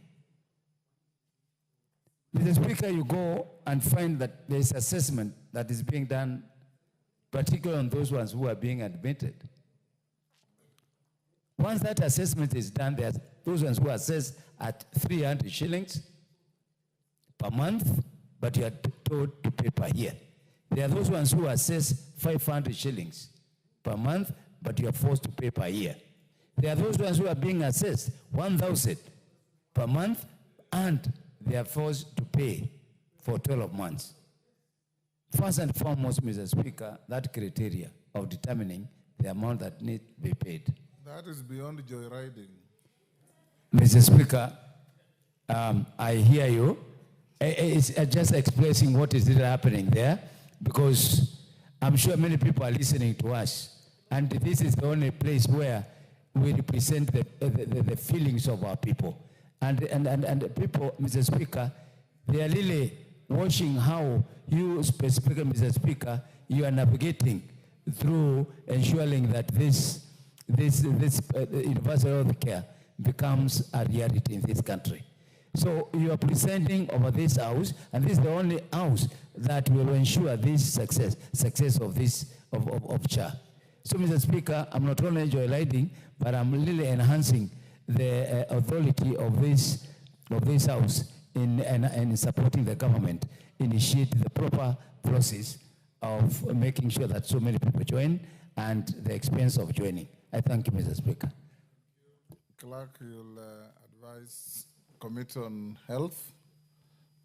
Mr. Speaker, you go and find that there is assessment that is being done, particularly on those ones who are being admitted. Once that assessment is done, there are those ones who are assessed at 300 shillings per month, but you are told to pay per year. There are those ones who are assessed 500 shillings per month, but you are forced to pay per year. There are those ones who are being assessed 1,000 per month, and they are forced to pay for 12 months. First and foremost, Mr. Speaker, that criteria of determining the amount that needs to be paid. That is beyond joyriding. Mr. Speaker, I hear you. It's just expressing what is really happening there, because I'm sure many people are listening to us, and this is the only place where we represent the feelings of our people. And people, Mr. Speaker, they are really watching how you specifically, Mr. Speaker, you are navigating through ensuring that this universal health care becomes a reality in this country. So you are presenting over this house, and this is the only house that will ensure this success of this of CHA. So, Mr. Speaker, I'm not only joyriding, but I'm really enhancing the authority of this house in supporting the government initiate the proper process of making sure that so many people join and the expense of joining. I thank you, Mr. Speaker. Clerk, you'll advise Committee on Health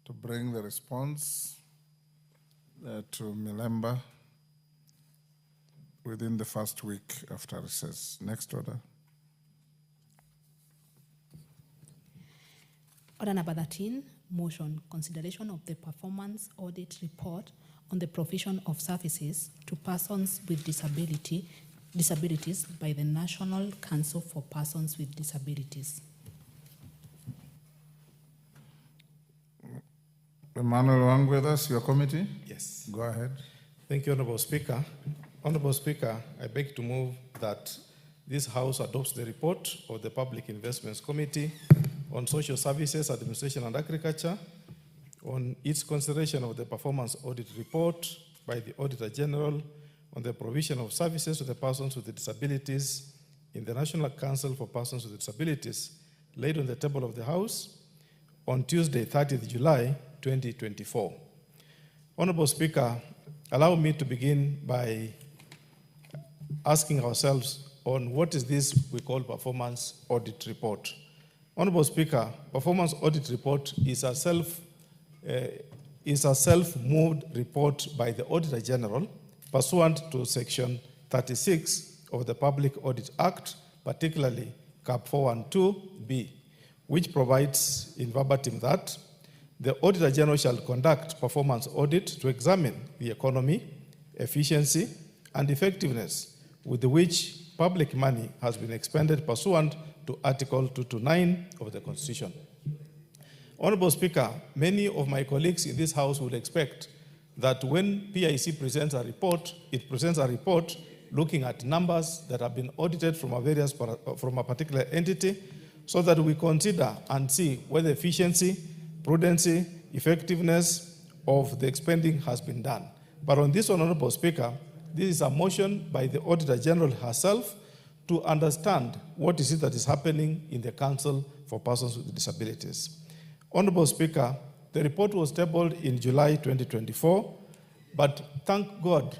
to bring the response to Milemba within the first week after recess. Next order. Order number 13, motion, consideration of the performance audit report on the provision of services to persons with disabilities by the National Council for Persons with Disabilities. Emmanuel Wang with us, your committee? Yes. Go ahead. Thank you, Honorable Speaker. Honorable Speaker, I beg to move that this House adopts the report of the Public Investments Committee on Social Services, Administration and Agriculture on its consideration of the performance audit report by the Auditor General on the provision of services to the persons with disabilities in the National Council for Persons with Disabilities, laid on the table of the House on Tuesday, 30th July 2024. Honorable Speaker, allow me to begin by asking ourselves on what is this we call performance audit report. Honorable Speaker, performance audit report is a self-moved report by the Auditor General pursuant to Section 36 of the Public Audit Act, particularly Cap 412B, which provides in verbatim that the Auditor General shall conduct performance audit to examine the economy, efficiency, and effectiveness with which public money has been expended pursuant to Article 229 of the Constitution. Honorable Speaker, many of my colleagues in this House would expect that when PIC presents a report, it presents a report looking at numbers that have been audited from a particular entity, so that we consider and see whether efficiency, prudency, effectiveness of the spending has been done. But on this, Honorable Speaker, this is a motion by the Auditor General herself to understand what is it that is happening in the Council for Persons with Disabilities. Honorable Speaker, the report was tabled in July 2024, but thank God,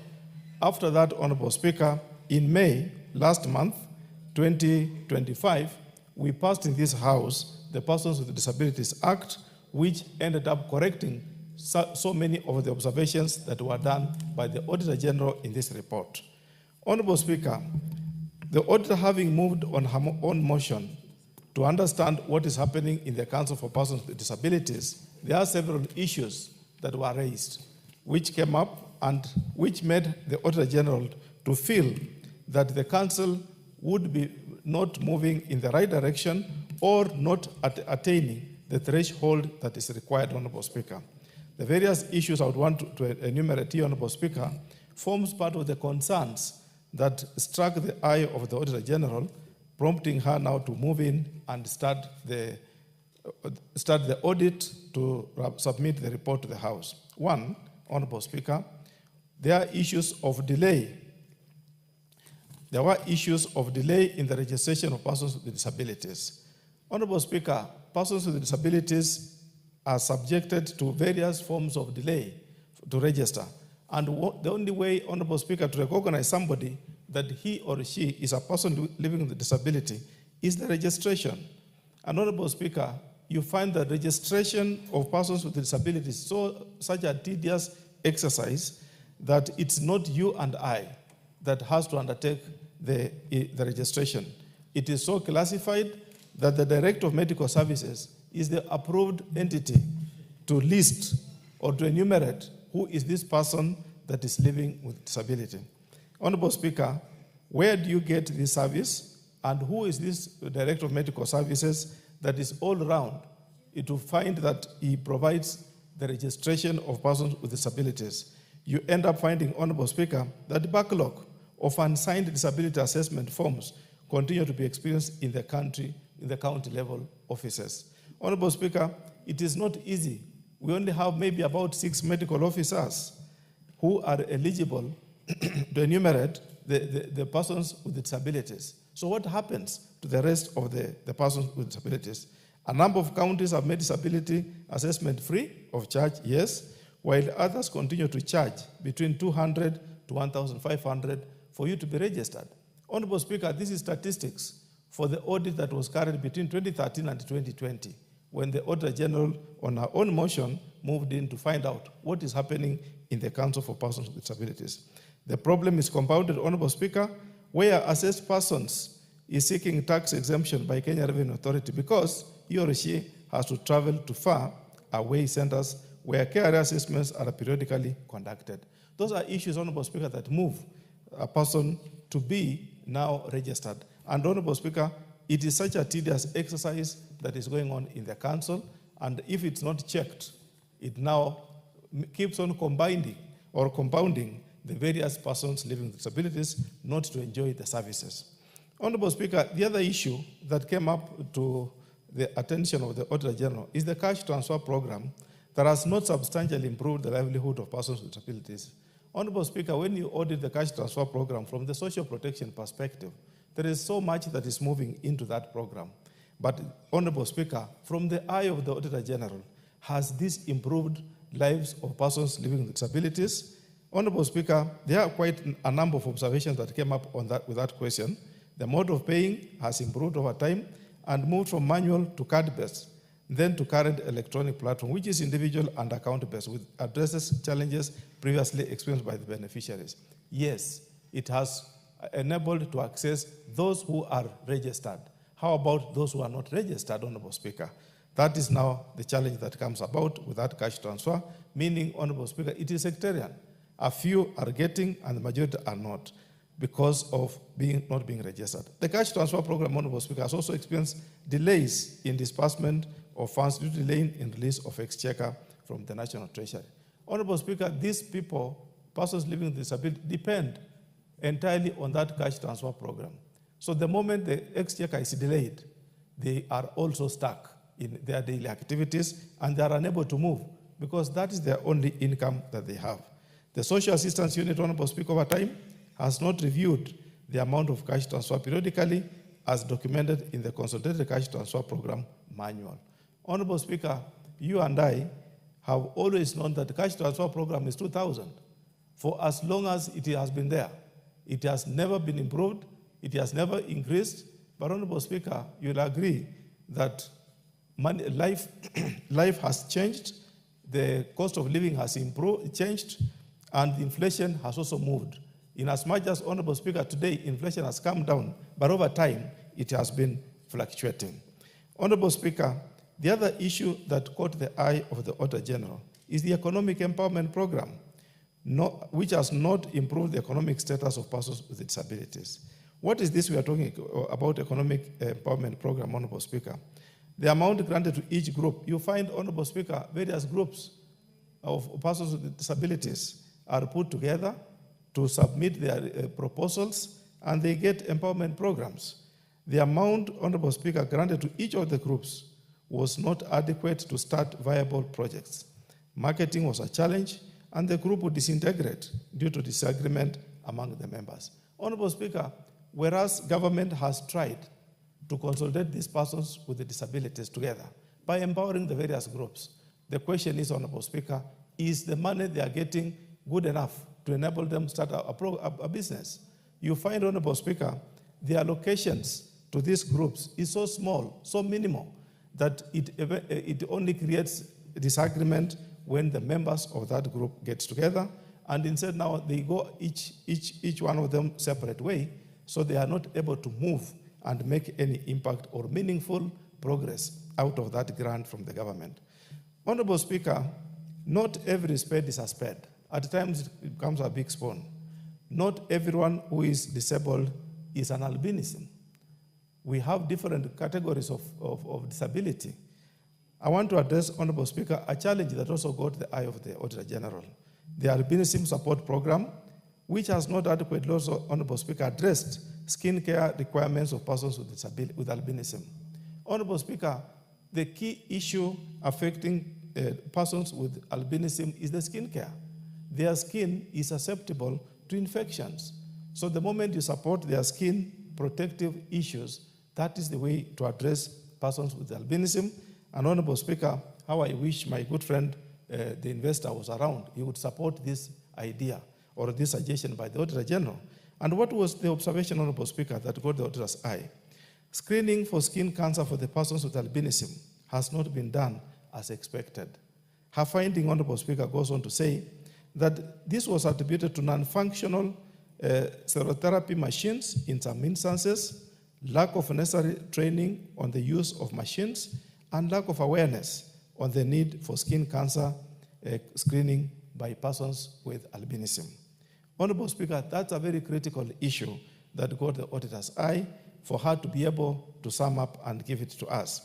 after that, Honorable Speaker, in May last month, 2025, we passed in this House the Persons with Disabilities Act, which ended up correcting so many of the observations that were done by the Auditor General in this report. Honorable Speaker, the Auditor, having moved on her own motion to understand what is happening in the Council for Persons with Disabilities, there are several issues that were raised, which came up and which made the Auditor General to feel that the Council would be not moving in the right direction or not attaining the threshold that is required, Honorable Speaker. The various issues I would want to enumerate here, Honorable Speaker, forms part of the concerns that struck the eye of the Auditor General, prompting her now to move in and start the audit to submit the report to the House. One, Honorable Speaker, there are issues of delay. There were issues of delay in the registration of persons with disabilities. Honorable Speaker, persons with disabilities are subjected to various forms of delay to register. And the only way, Honorable Speaker, to recognize somebody that he or she is a person living with a disability is the registration. And Honorable Speaker, you find the registration of persons with disabilities such a tedious exercise that it's not you and I that has to undertake the registration. It is so classified that the Director of Medical Services is the approved entity to list or to enumerate who is this person that is living with disability. Honorable Speaker, where do you get this service, and who is this Director of Medical Services that is all around to find that he provides the registration of persons with disabilities? You end up finding, Honorable Speaker, that the backlog of unsigned disability assessment forms continue to be experienced in the county level offices. Honorable Speaker, it is not easy. We only have maybe about 6 medical officers who are eligible to enumerate the persons with disabilities. So what happens to the rest of the persons with disabilities? A number of counties have made disability assessment free of charge, yes, while others continue to charge between 200 to 1,500 for you to be registered. Honorable Speaker, this is statistics for the audit that was carried between 2013 and 2020, when the Auditor General, on her own motion, moved in to find out what is happening in the Council for Persons with Disabilities. The problem is compounded, Honorable Speaker, where assessed persons is seeking tax exemption by Kenya Revenue Authority because he or she has to travel to far away centers where KRA assessments are periodically conducted. Those are issues, Honorable Speaker, that move a person to be now registered. And Honorable Speaker, it is such a tedious exercise that is going on in the Council, and if it's not checked, it now keeps on compounding the various persons living with disabilities not to enjoy the services. Honorable Speaker, the other issue that came up to the attention of the Auditor General is the cash transfer program that has not substantially improved the livelihood of persons with disabilities. Honorable Speaker, when you audit the cash transfer program from the social protection perspective, there is so much that is moving into that program. But, Honorable Speaker, from the eye of the Auditor General, has this improved lives of persons living with disabilities? Honorable Speaker, there are quite a number of observations that came up on that, with that question. The mode of paying has improved over time and moved from manual to card-based, then to current electronic platform, which is individual and account-based, which addresses challenges previously experienced by the beneficiaries. Yes, it has enabled to access those who are registered. How about those who are not registered, Honorable Speaker? That is now the challenge that comes about with that cash transfer, meaning, Honorable Speaker, it is sectarian. A few are getting and the majority are not because of not being registered. The cash transfer program, Honorable Speaker, has also experienced delays in disbursement of funds due to delay in release of exchequer from the National Treasury. Honorable Speaker, these people, persons living with disability, depend entirely on that cash transfer program. So the moment the exchequer is delayed, they are also stuck in their daily activities and they are unable to move because that is their only income that they have. The Social Assistance Unit, Honorable Speaker, over time has not reviewed the amount of cash transfer periodically as documented in the Consolidated Cash Transfer Program Manual. Honorable Speaker, you and I have always known that the cash transfer program is 2,000 for as long as it has been there. It has never been improved. It has never increased. But Honorable Speaker, you'll agree that life has changed, the cost of living has changed, and inflation has also moved. In as much as, Honorable Speaker, today inflation has come down, but over time it has been fluctuating. Honorable Speaker, the other issue that caught the eye of the Auditor General is the Economic Empowerment Program, which has not improved the economic status of persons with disabilities. What is this we are talking about, Economic Empowerment Program, Honorable Speaker? The amount granted to each group, you find, Honorable Speaker, various groups of persons with disabilities are put together to submit their proposals, and they get empowerment programs. The amount, Honorable Speaker, granted to each of the groups was not adequate to start viable projects. Marketing was a challenge, and the group would disintegrate due to disagreement among the members. Honorable Speaker, whereas government has tried to consolidate these persons with the disabilities together by empowering the various groups, the question is, Honorable Speaker, is the money they are getting good enough to enable them to start a business? You find, Honorable Speaker, the allocations to these groups is so small, so minimal, that it only creates disagreement when the members of that group gets together, and instead now they go each one of them separate way, so they are not able to move and make any impact or meaningful progress out of that grant from the government. Honorable Speaker, not every spade is a spade. At times it becomes a big spoon. Not everyone who is disabled is an albinism. We have different categories of disability. I want to address, Honorable Speaker, a challenge that also got the eye of the Auditor General. The Albinism Support Program, which has not adequately also, Honorable Speaker, addressed skin care requirements of persons with albinism. Honorable Speaker, the key issue affecting persons with albinism is the skin care. Their skin is susceptible to infections. So the moment you support their skin protective issues, that is the way to address persons with albinism. And Honorable Speaker, how I wish my good friend, the investor, was around. He would support this idea or this suggestion by the Auditor General. And what was the observation, Honorable Speaker, that got the Auditor's eye? Screening for skin cancer for the persons with albinism has not been done as expected. Her finding, Honorable Speaker, goes on to say that this was attributed to non-functional serotherapy machines in some instances, lack of necessary training on the use of machines, and lack of awareness on the need for skin cancer screening by persons with albinism. Honorable Speaker, that's a very critical issue that got the Auditor's eye for her to be able to sum up and give it to us.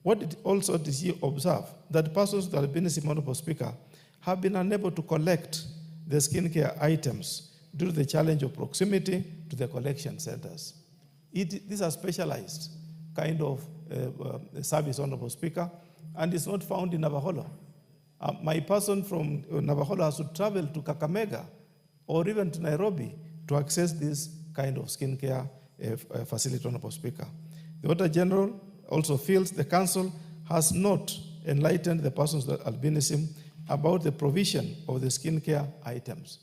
What did she observe? That persons with albinism, Honorable Speaker, have been unable to collect the skincare items due to the challenge of proximity to the collection centers. These are specialized kind of service, Honorable Speaker, and it's not found in Navajo. My person from Navajo has to travel to Kakamega or even to Nairobi to access this kind of skincare facility, Honorable Speaker. The Auditor General also feels the Council has not enlightened the persons with albinism about the provision of the skincare items.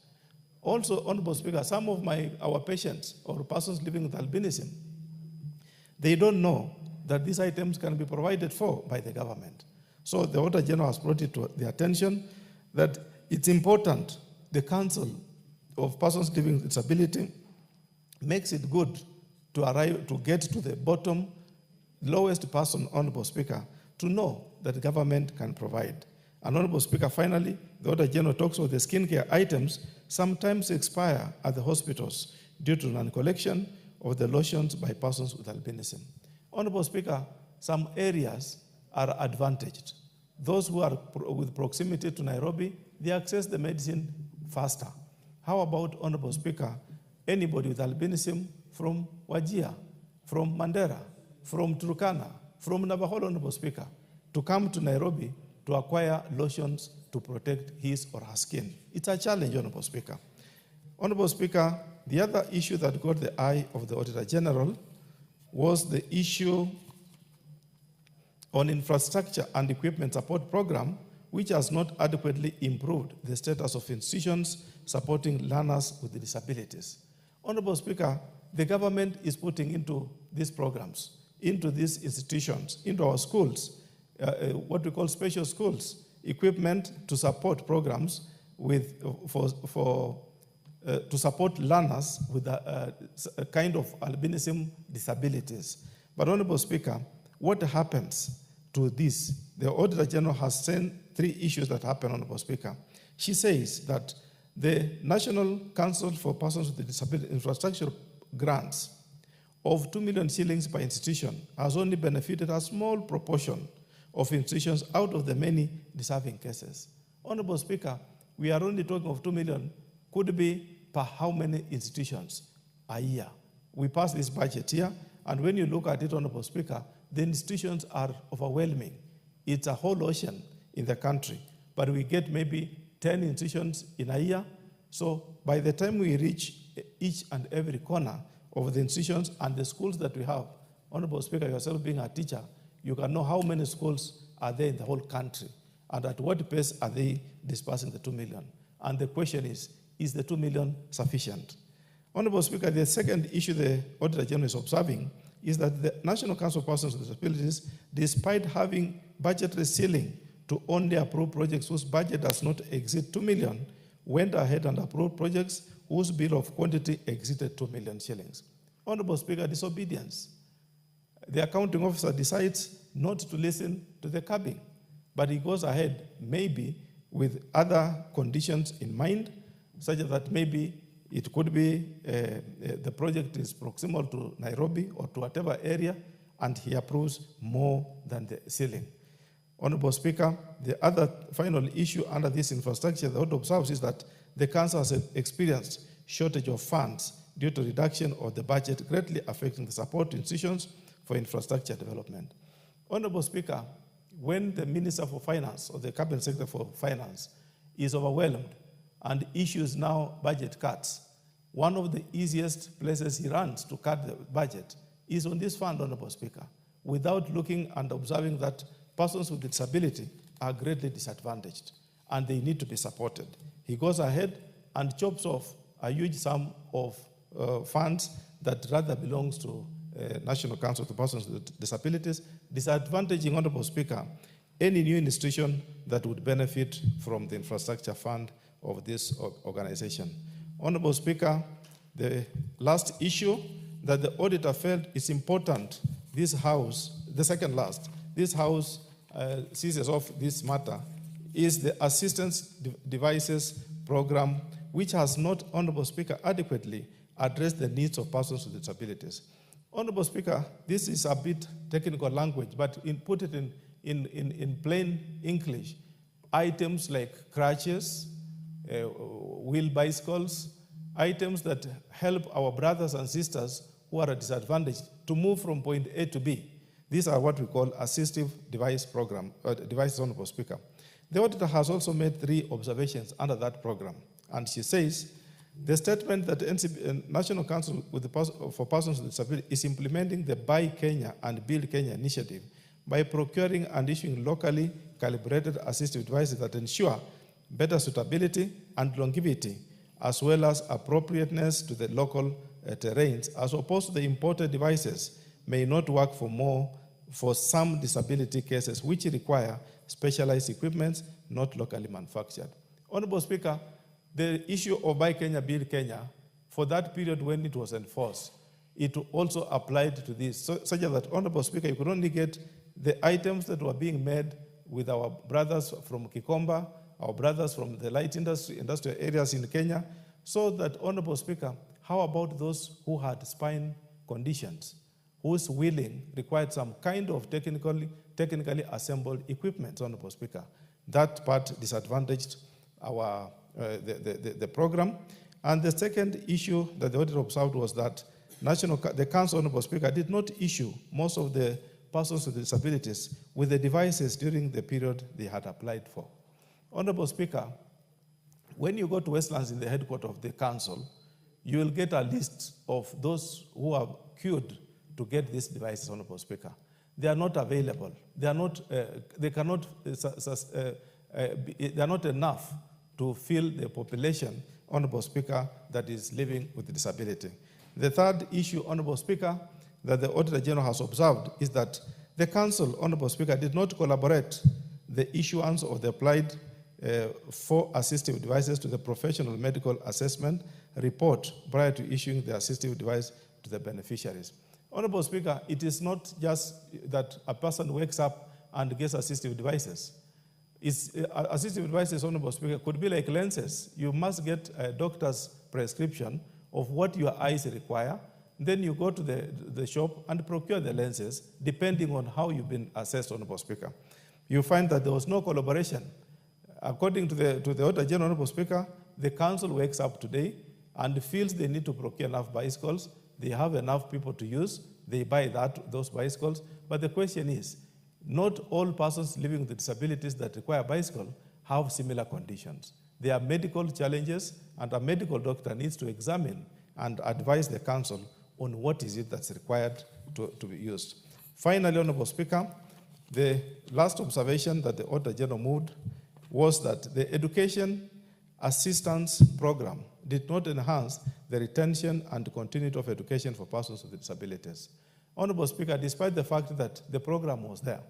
Also, Honorable Speaker, some of our patients or persons living with albinism, they don't know that these items can be provided for by the government. So the Auditor General has brought it to the attention that it's important the Council of Persons Living with Disability makes it good to get to the bottom, lowest person, Honorable Speaker, to know that the government can provide. And Honorable Speaker, finally, the Auditor General talks about the skincare items sometimes expire at the hospitals due to non-collection of the lotions by persons with albinism. Honorable Speaker, some areas are advantaged. Those who are with proximity to Nairobi, they access the medicine faster. How about, Honorable Speaker, anybody with albinism from Wajir, from Mandera, from Turkana, from Navajo, Honorable Speaker, to come to Nairobi to acquire lotions to protect his or her skin? It's a challenge, Honorable Speaker. Honorable Speaker, the other issue that got the eye of the Auditor General was the issue on infrastructure and equipment support program, which has not adequately improved the status of institutions supporting learners with disabilities. Honorable Speaker, the government is putting into these programs, into these institutions, into our schools, what we call special schools, equipment to support programs to support learners with a kind of albinism disabilities. But Honorable Speaker, what happens to this? The Auditor General has sent 3 issues that happen, Honorable Speaker. She says that the National Council for Persons with Disability Infrastructure grants of 2 million shillings per institution has only benefited a small proportion of institutions out of the many deserving cases. Honorable Speaker, we are only talking of 2 million, could be per how many institutions a year. We pass this budget here, and when you look at it, Honorable Speaker, the institutions are overwhelming. It's a whole ocean in the country, but we get maybe 10 institutions in a year. So by the time we reach each and every corner of the institutions and the schools that we have, Honorable Speaker, yourself being a teacher, you can know how many schools are there in the whole country and at what pace are they dispersing the 2 million. And the question is the 2 million sufficient? Honorable Speaker, the second issue the Auditor General is observing is that the National Council of Persons with Disabilities, despite having budgetary ceiling to only approve projects whose budget does not exceed 2 million, went ahead and approved projects whose bill of quantity exceeded 2 million shillings. Honorable Speaker, disobedience. The accounting officer decides not to listen to the cabin, but he goes ahead, maybe with other conditions in mind, such that maybe it could be the project is proximal to Nairobi or to whatever area, and he approves more than the ceiling. Honorable Speaker, the other final issue under this infrastructure the Auditor observes is that the Council has experienced shortage of funds due to reduction of the budget, greatly affecting the support to institutions for infrastructure development. Honorable Speaker, when the Minister for Finance or the Cabinet Secretary for Finance is overwhelmed and issues now budget cuts, one of the easiest places he runs to cut the budget is on this fund, Honorable Speaker, without looking and observing that persons with disability are greatly disadvantaged and they need to be supported. He goes ahead and chops off a huge sum of funds that rather belongs to National Council for Persons with Disabilities, disadvantaging, Honorable Speaker, any new institution that would benefit from the infrastructure fund of this organization. Honorable Speaker, the last issue that the auditor felt is important, this House, the second last, this House seizes off this matter, is the assistance devices program, which has not, Honorable Speaker, adequately addressed the needs of persons with disabilities. Honorable Speaker, this is a bit technical language, but put it in plain English. Items like crutches, wheel bicycles, items that help our brothers and sisters who are disadvantaged to move from point A to B. These are what we call assistive device program, devices, Honorable Speaker. The auditor has also made 3 observations under that program, and she says, the statement that National Council for Persons with Disabilities is implementing the Buy Kenya and Build Kenya initiative by procuring and issuing locally calibrated assistive devices that ensure better suitability and longevity, as well as appropriateness to the local terrains, as opposed to the imported devices may not work for some disability cases which require specialized equipment not locally manufactured. Honorable Speaker, the issue of Buy Kenya, Build Kenya, for that period when it was enforced, it also applied to this, such that, Honorable Speaker, you could only get the items that were being made with our brothers from Kikomba, our brothers from the light industrial areas in Kenya, so that, Honorable Speaker, how about those who had spine conditions, whose wheeling required some kind of technically assembled equipment, Honorable Speaker? That part disadvantaged our the program. And the second issue that the audit observed was that the Council, Honorable Speaker, did not issue most of the persons with disabilities with the devices during the period they had applied for. Honorable Speaker, when you go to Westlands in the headquarters of the Council, you will get a list of those who are queued to get these devices, Honorable Speaker. They are not available. They are not. They are not enough to fill the population, Honorable Speaker, that is living with disability. The third issue, Honorable Speaker, that the Auditor General has observed is that the Council, Honorable Speaker, did not collaborate the issuance of the applied for assistive devices to the professional medical assessment report prior to issuing the assistive device to the beneficiaries. Honorable Speaker, it is not just that a person wakes up and gets assistive devices. Assistive devices, Honorable Speaker, could be like lenses. You must get a doctor's prescription of what your eyes require. Then you go to the shop and procure the lenses, depending on how you've been assessed, Honorable Speaker. You find that there was no collaboration. According to the Auditor General, Honorable Speaker, the Council wakes up today and feels they need to procure enough bicycles. They have enough people to use. They buy those bicycles. But the question is, not all persons living with disabilities that require a bicycle have similar conditions. There are medical challenges, and a medical doctor needs to examine and advise the Council on what is it that's required to be used. Finally, Honorable Speaker, the last observation that the Auditor General moved was that the education assistance program did not enhance the retention and continuity of education for persons with disabilities. Honorable Speaker, despite the fact that the program was there,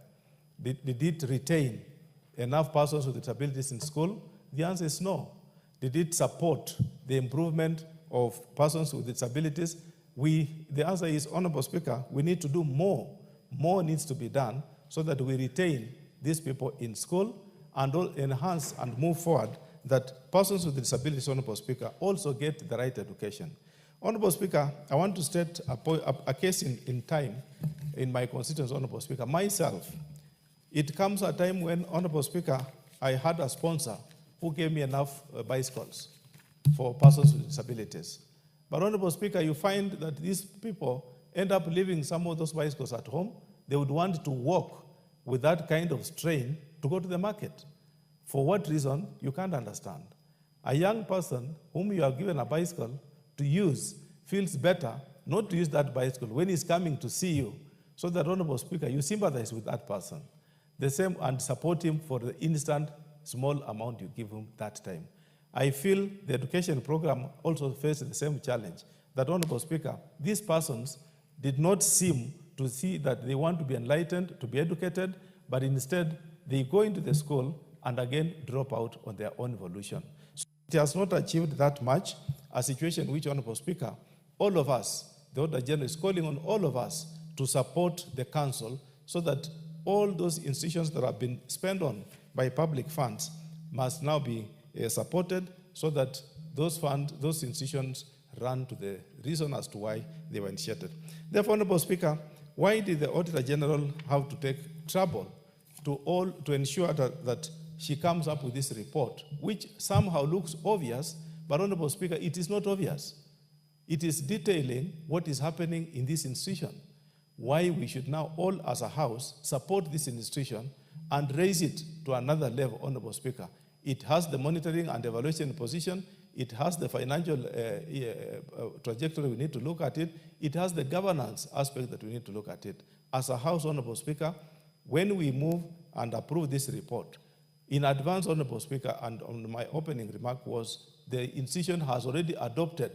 did it retain enough persons with disabilities in school? The answer is no. Did it support the improvement of persons with disabilities? The answer is, Honorable Speaker, we need to do more. More needs to be done so that we retain these people in school and enhance and move forward that persons with disabilities, Honorable Speaker, also get the right education. Honorable Speaker, I want to state a case in time in my constituency, Honorable Speaker. Myself, it comes a time when, Honorable Speaker, I had a sponsor who gave me enough bicycles for persons with disabilities. But, Honorable Speaker, you find that these people end up leaving some of those bicycles at home. They would want to walk with that kind of strain to go to the market. For what reason, you can't understand. A young person whom you have given a bicycle to use feels better not to use that bicycle when he's coming to see you, so that, Honorable Speaker, you sympathize with that person. The same, and support him for the instant small amount you give him that time. I feel the education program also faces the same challenge, that, Honorable Speaker, these persons did not seem to see that they want to be enlightened, to be educated, but instead they go into the school and again drop out on their own evolution. So it has not achieved that much, a situation which, Honorable Speaker, all of us, the Auditor General is calling on all of us to support the Council so that all those institutions that have been spent on by public funds must now be supported so that those institutions run to the reason as to why they were initiated. Therefore, Honorable Speaker, why did the Auditor General have to take trouble to ensure that she comes up with this report, which somehow looks obvious, but, Honorable Speaker, it is not obvious. It is detailing what is happening in this institution, why we should now all as a House support this institution and raise it to another level, Honorable Speaker. It has the monitoring and evaluation position. It has the financial trajectory, we need to look at it. It has the governance aspect that we need to look at it. As a House, Honorable Speaker, when we move and approve this report, in advance, Honorable Speaker, and on my opening remark was the institution has already adopted,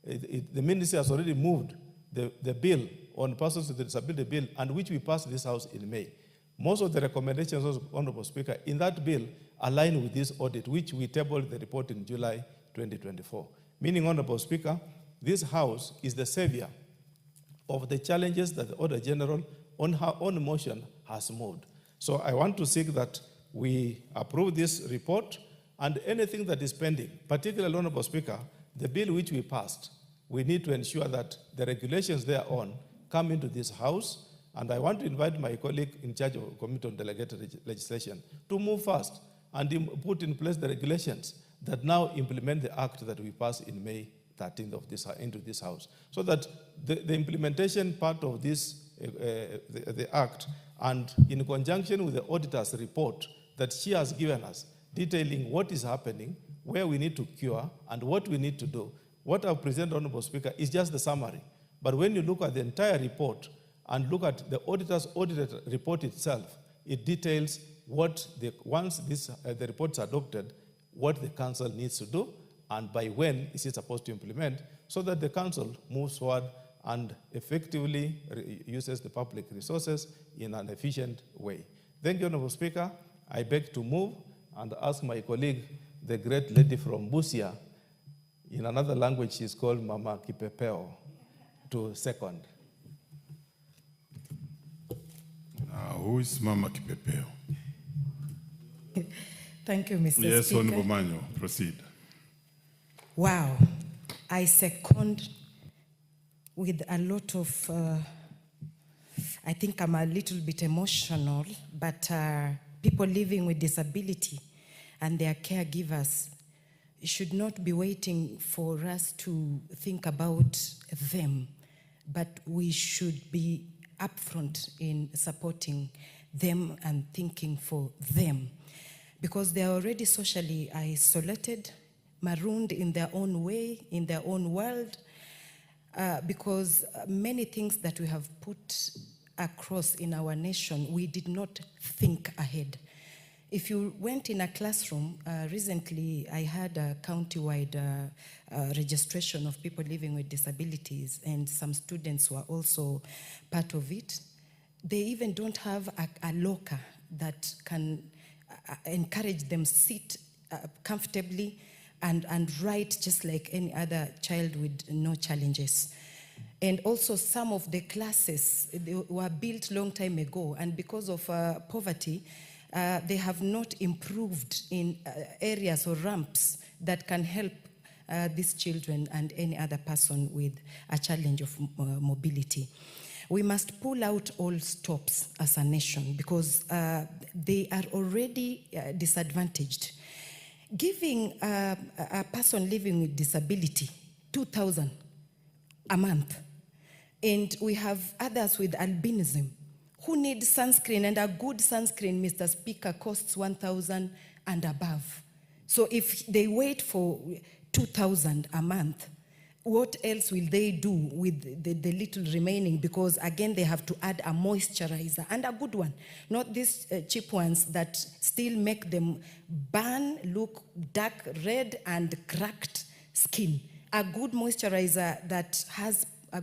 the ministry has already moved the bill on persons with disability bill, and which we passed this House in May. Most of the recommendations, Honorable Speaker, in that bill align with this audit, which we tabled the report in July 2024. Meaning, Honorable Speaker, this House is the savior of the challenges that the Auditor General on her own motion has moved. So I want to seek that we approve this report and anything that is pending, particularly, Honorable Speaker, the bill which we passed, we need to ensure that the regulations thereon come into this House, and I want to invite my colleague in charge of Committee on Delegated Legislation to move fast and put in place the regulations that now implement the act that we passed in May 13th of this, into this House, so that the implementation part of this, the act, and in conjunction with the auditor's report that she has given us, detailing what is happening, where we need to cure, and what we need to do. What I've presented, Honorable Speaker, is just the summary. But when you look at the entire report and look at the auditor's audited report itself, it details what, once the report's adopted, what the council needs to do, and by when is it supposed to implement, so that the council moves forward and effectively uses the public resources in an efficient way. Thank you, Honorable Speaker. I beg to move and ask my colleague, the great lady from Busia, in another language she's called Mama Kipepeo, to second. Who is Mama Kipepeo? Thank you, Mr. Yes, Speaker. Honorable Manyo, proceed. Wow. I second with a lot of, I think I'm a little bit emotional, but people living with disability and their caregivers should not be waiting for us to think about them, but we should be upfront in supporting them and thinking for them, because they are already socially isolated, marooned in their own way, in their own world, because many things that we have put across in our nation, we did not think ahead. If you went in a classroom, recently I had a county-wide registration of people living with disabilities, and some students were also part of it. They even don't have a locker that can encourage them sit comfortably and write just like any other child with no challenges. And also some of the classes, they were built long time ago, and because of poverty, they have not improved in areas or ramps that can help these children and any other person with a challenge of mobility. We must pull out all stops as a nation, because they are already disadvantaged. Giving a person living with disability 2,000 a month, and we have others with albinism who need sunscreen, and a good sunscreen, Mr. Speaker, costs 1,000 and above. So if they wait for 2,000 a month, what else will they do with the little remaining? Because again, they have to add a moisturizer, and a good one, not these cheap ones that still make them burn, look dark red and cracked skin. A good moisturizer that has a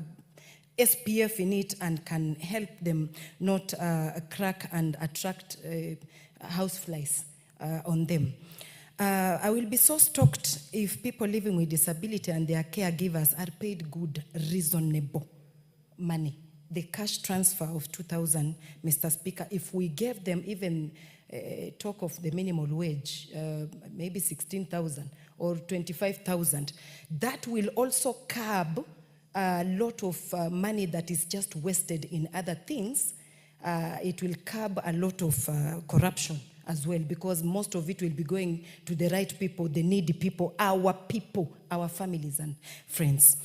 SPF in it and can help them not crack and attract houseflies on them. I will be so stoked if people living with disability and their caregivers are paid good, reasonable money. The cash transfer of 2,000, Mr. Speaker, if we gave them even talk of the minimum wage, maybe 16,000 or 25,000, that will also curb a lot of money that is just wasted in other things. It will curb a lot of corruption as well, because most of it will be going to the right people, the needy people, our families and friends.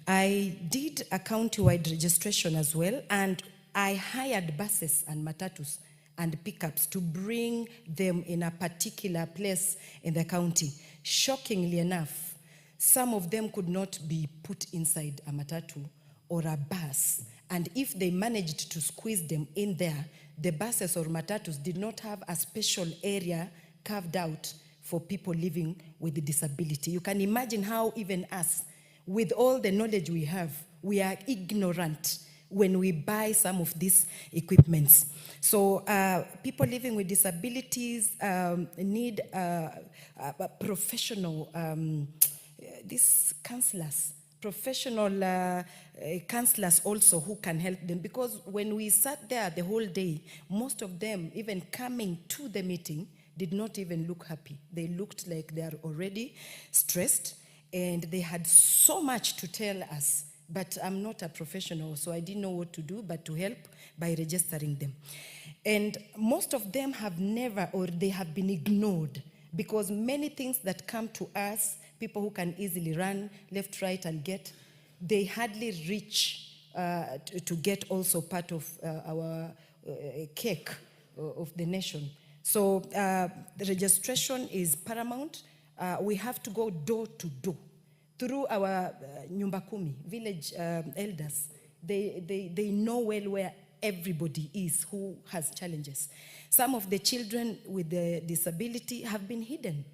I did a county-wide registration as well, and I hired buses and matatus and pickups to bring them in a particular place in the county. Shockingly enough, some of them could not be put inside a matatu or a bus, and if they managed to squeeze them in there, the buses or matatus did not have a special area carved out for people living with a disability. You can imagine how even us, with all the knowledge we have, we are ignorant when we buy some of these equipments. So people living with disabilities need professional, these counselors, professional counselors also who can help them, because when we sat there the whole day, most of them, even coming to the meeting, did not even look happy. They looked like they are already stressed, and they had so much to tell us, but I'm not a professional, so I didn't know what to do but to help by registering them. And most of them have never, or they have been ignored, because many things that come to us, people who can easily run left, right, and get, they hardly reach to get also part of our cake of the nation. So the registration is paramount. We have to go door to door through our Nyumba Kumi, village elders. They know well where everybody is who has challenges. Some of the children with the disability have been hidden.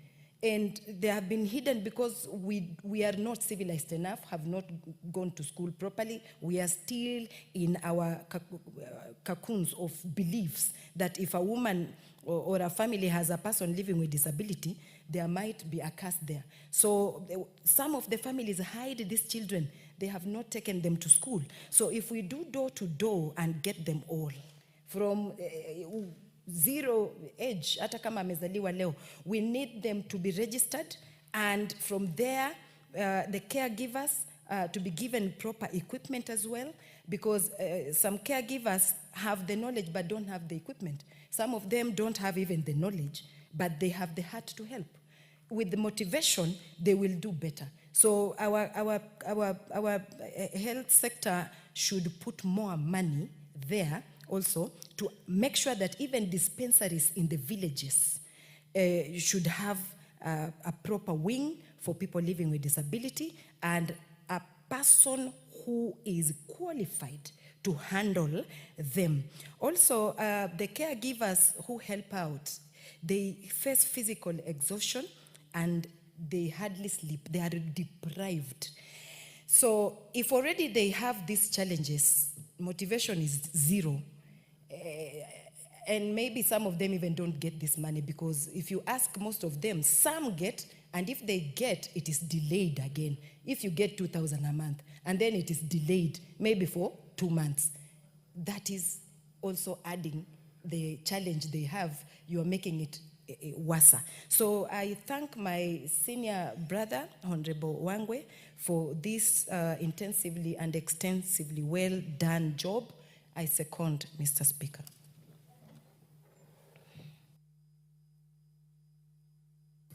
And they have been hidden because we are not civilized enough, have not gone to school properly. We are still in our cocoons of beliefs that if a woman or a family has a person living with disability, there might be a curse there. So some of the families hide these children. They have not taken them to school. So if we do door to door and get them all, from zero age, hata kama amezaliwa leo, we need them to be registered, and from there, the caregivers to be given proper equipment as well, because some caregivers have the knowledge but don't have the equipment. Some of them don't have even the knowledge, but they have the heart to help. With the motivation, they will do better. So our health sector should put more money there also to make sure that even dispensaries in the villages should have a proper wing for people living with disability and a person who is qualified to handle them. Also, the caregivers who help out, they face physical exhaustion and they hardly sleep. They are deprived. So if already they have these challenges, motivation is zero. And maybe some of them even don't get this money, because if you ask most of them, some get, and if they get, it is delayed again. If you get 2,000 a month, and then it is delayed, maybe for 2 months, that is also adding the challenge they have. You are making it worse. So I thank my senior brother, Honorable Ndiangui, for this intensively and extensively well done job. I second, Mr. Speaker.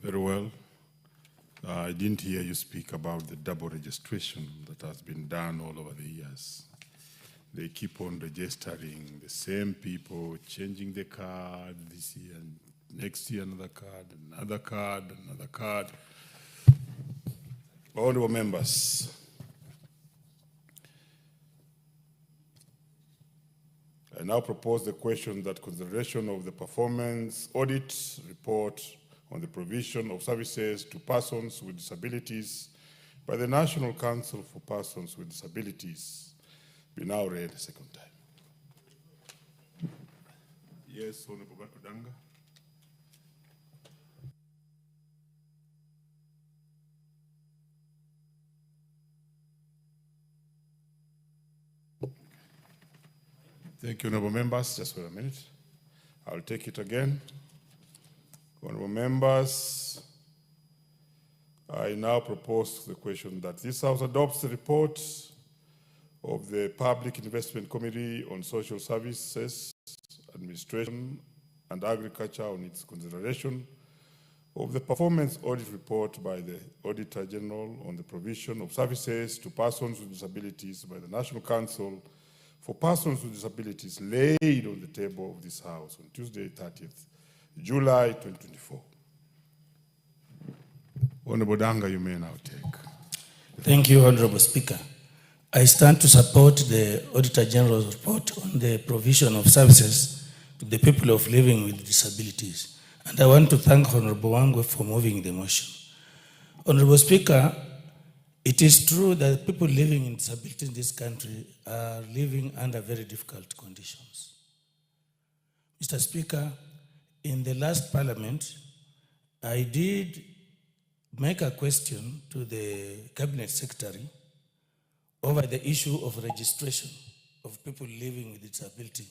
Very well. I didn't hear you speak about the double registration that has been done all over the years. They keep on registering the same people, changing the card this year, and next year another card, another card, another card. Honorable members, I now propose the question that consideration of the performance audit report on the provision of services to persons with disabilities by the National Council for Persons with Disabilities be now read a second time. Yes, Honorable Odanga. Thank you, honorable members. Just for a minute. I'll take it again. Honorable members, I now propose the question that this House adopts the report of the Public Investment Committee on Social Services, Administration and Agriculture on its consideration of the performance audit report by the Auditor General on the provision of services to persons with disabilities by the National Council for Persons with Disabilities laid on the table of this House on Tuesday, 30th July 2024. Honorable Danga, you may now take. Thank you, Honorable Speaker. I stand to support the Auditor General's report on the provision of services to the people of living with disabilities. And I want to thank Honorable Wangwe for moving the motion. Honorable Speaker, it is true that people living in disability in this country are living under very difficult conditions. Mr. Speaker, in the last parliament, I did make a question to the Cabinet Secretary over the issue of registration of people living with disability.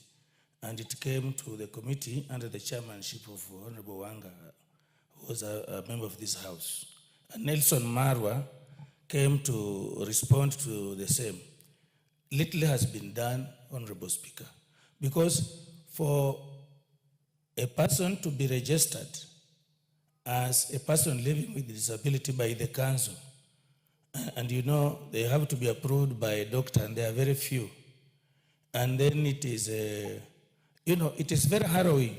And it came to the committee under the chairmanship of Honorable Wanga, who was a member of this House. And Nelson Marwa came to respond to the same. Little has been done, Honorable Speaker, because for a person to be registered as a person living with disability by the council, and you know, they have to be approved by a doctor, and there are very few. And then it is, it is very harrowing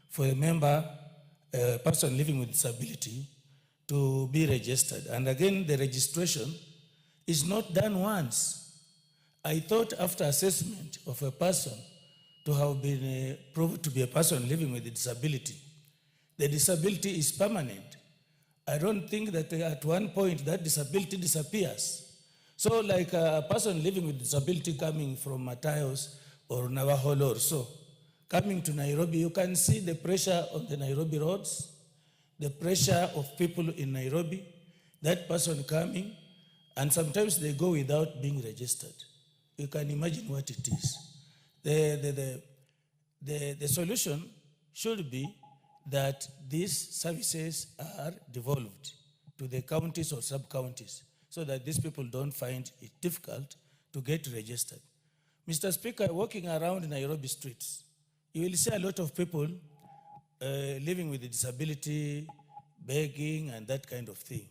for a member, a person living with disability, to be registered. And again, the registration is not done once. I thought after assessment of a person to have been proved to be a person living with a disability, the disability is permanent. I don't think that at one point that disability disappears. So like a person living with disability coming from Matayos or Navajo or so, coming to Nairobi, you can see the pressure on the Nairobi roads, the pressure of people in Nairobi, that person coming, and sometimes they go without being registered. You can imagine what it is. The solution should be that these services are devolved to the counties or sub-counties so that these people don't find it difficult to get registered. Mr. Speaker, walking around Nairobi streets, you will see a lot of people living with a disability, begging, and that kind of thing.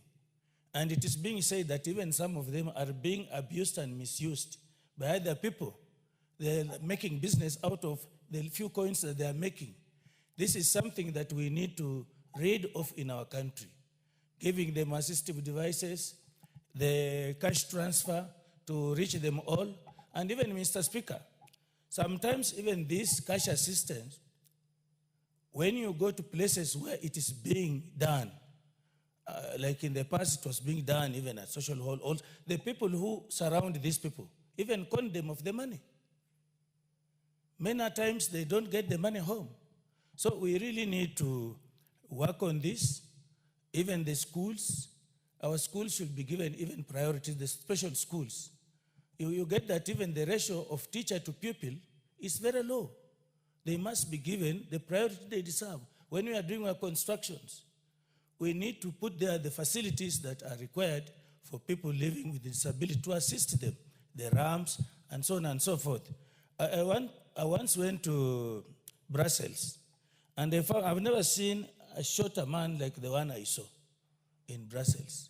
And it is being said that even some of them are being abused and misused by other people. They're making business out of the few coins that they are making. This is something that we need to rid of in our country, giving them assistive devices, the cash transfer to reach them all, and even, Mr. Speaker, sometimes even this cash assistance, when you go to places where it is being done, like in the past it was being done even at social hall, the people who surround these people even con them of the money. Many times they don't get the money home. So we really need to work on this. Even the schools, our schools should be given even priority, the special schools. You get that even the ratio of teacher to pupil is very low. They must be given the priority they deserve. When we are doing our constructions, we need to put there the facilities that are required for people living with disability to assist them, the ramps and so on and so forth. I once went to Brussels, and I've never seen a shorter man like the one I saw in Brussels.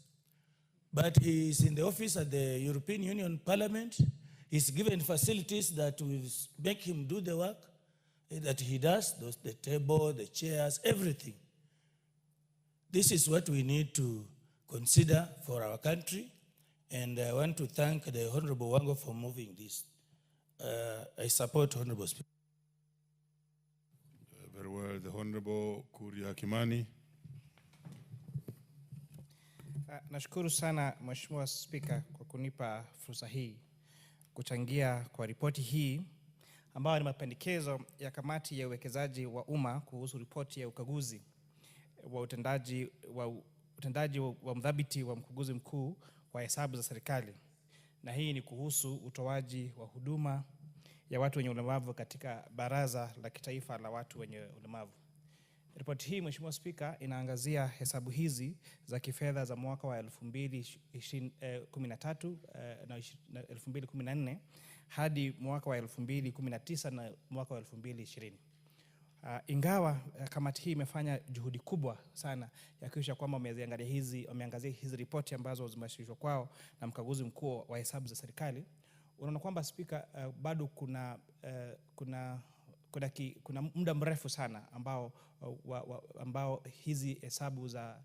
But he is in the office at the European Union Parliament. He's given facilities that will make him do the work that he does, the table, the chairs, everything. This is what we need to consider for our country. And I want to thank the Honorable Wango for moving this. I support Honorable Speaker. Very well, the Honorable Kuria Kimani. Nashukuru sana Mheshimiwa Spika kwa kunipa fursa hii kuchangia kwa ripoti hii ambayo ni mapendekezo ya kamati ya uwekezaji wa umma kuhusu ripoti ya ukaguzi wa utendaji wa mdhibiti wa mkaguzi mkuu wa hesabu za serikali. Na hii ni kuhusu utoaji wa huduma ya watu wenye ulemavu katika Baraza la Kitaifa la Watu wenye Ulemavu. Ripoti hii, Mheshimiwa Spika, inaangazia hesabu hizi za kifedha za mwaka wa 2013 na 2014 hadi mwaka wa 2019 na mwaka wa 2020. Ingawa kamati hii imefanya juhudi kubwa sana ya kuhakikisha kwamba wameangazia hizi ripoti ambazo zimewasilishwa kwao na mkaguzi mkuu wa hesabu za serikali, unaona kwamba Spika, bado kuna muda mrefu sana ambao hizi hesabu za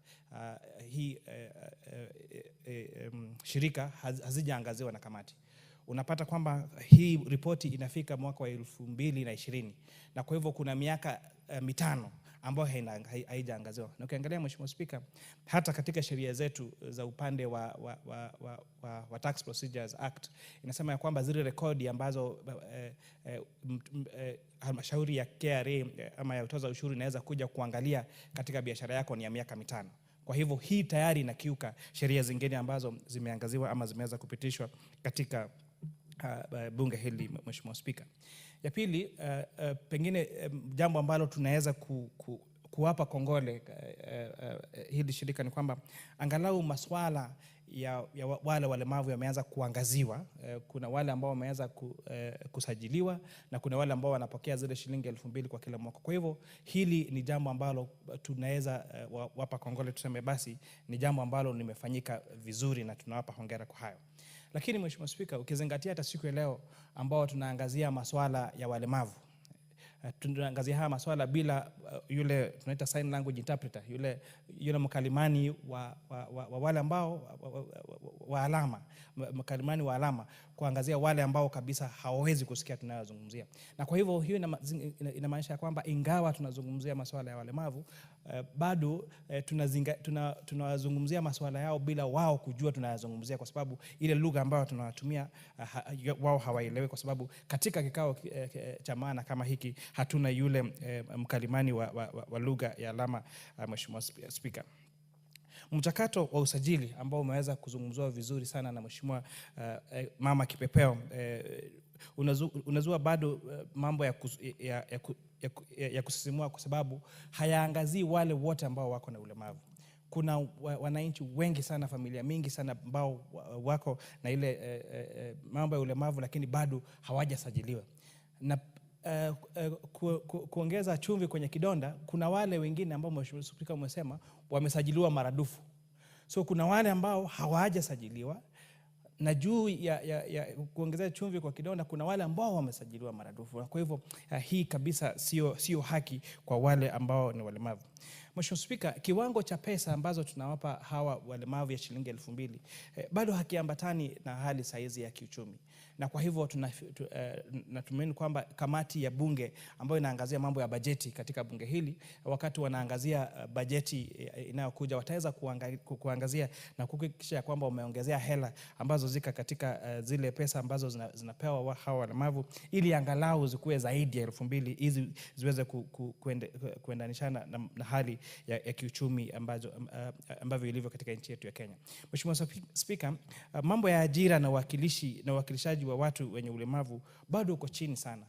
hii shirika hazijaangaziwa na kamati. unapata kwamba hii ripoti inafika mwaka wa 2020 na kwa hivyo kuna miaka 5 ambayo haijaangaziwa. Na ukiangalia Mheshimiwa Spika, hata katika sheria zetu za upande wa Tax Procedures Act inasema ya kwamba zile rekodi ambazo halmashauri ya KRA ama ya utoza ushuru inaweza kuja kuangalia katika biashara yako ni ya miaka 5. Kwa hivyo hii tayari inakiuka sheria zingine ambazo zimeangaziwa ama zimeweza kupitishwa katika bunge hili, Mheshimiwa Spika. Ya pili, pengine jambo ambalo tunaweza kuwapa kongole hili shirika ni kwamba angalau maswala ya wale walemavu yameanza kuangaziwa. Kuna wale ambao wameanza kusajiliwa na kuna wale ambao wanapokea zile shilingi 2,000 kwa kila mwaka. Kwa hivyo hili ni jambo ambalo tunaweza wapa kongole, tuseme basi ni jambo ambalo limefanyika vizuri na tunawapa hongera kwa hayo. Lakini Mheshimiwa Spika, ukizingatia hata siku ya leo ambao tunaangazia maswala ya walemavu, tunaangazia haya maswala bila yule tunaita sign language interpreter, yule mkalimani wa wale ambao wa alama, mkalimani wa alama, kuangazia wale ambao kabisa hawawezi kusikia tunayozungumzia. Na kwa hivyo hiyo inamaanisha kwamba ingawa tunazungumzia maswala ya walemavu, bado tunazungumzia maswala yao bila wao kujua tunayozungumzia, kwa sababu ile lugha ambayo tunatumia wao hawaelewi, kwa sababu katika kikao cha maana kama hiki hatuna yule mkalimani wa lugha ya alama. Mheshimiwa Spika, mchakato wa usajili ambao umeweza kuzungumzwa vizuri sana na Mheshimiwa Mama Kipepeo unazua bado mambo ya kusisimua, kwa sababu hayaangazii wale wote ambao wako na ulemavu. Kuna wananchi wengi sana, familia mingi sana ambao wako na ile mambo ya ulemavu lakini bado hawajasajiliwa. Na kuongeza chumvi kwenye kidonda, kuna wale wengine ambao Mheshimiwa Spika umesema wamesajiliwa maradufu. So kuna wale ambao hawajasajiliwa, na juu ya kuongezea chumvi kwa kidonda kuna wale ambao wamesajiliwa maradufu. Kwa hivyo hii kabisa sio haki kwa wale ambao ni walemavu. Mheshimiwa Spika, kiwango cha pesa ambazo tunawapa hawa walemavu ya shilingi 2,000 bado hakiambatani na hali saizi ya kiuchumi. Na kwa hivyo natumaini kwamba kamati ya bunge ambayo inaangazia mambo ya bajeti katika bunge hili, wakati wanaangazia bajeti inayokuja, wataweza kuangazia na kuhakikisha kwamba wameongezea hela ambazo zika katika zile pesa ambazo zinapewa hawa walemavu, ili angalau zikuwe zaidi ya 2,000 hizi ziweze kuendanishana na hali ya kiuchumi ambavyo ilivyo katika nchi yetu ya Kenya. Mheshimiwa Spika, mambo ya ajira na uwakilishaji wa watu wenye ulemavu bado uko chini sana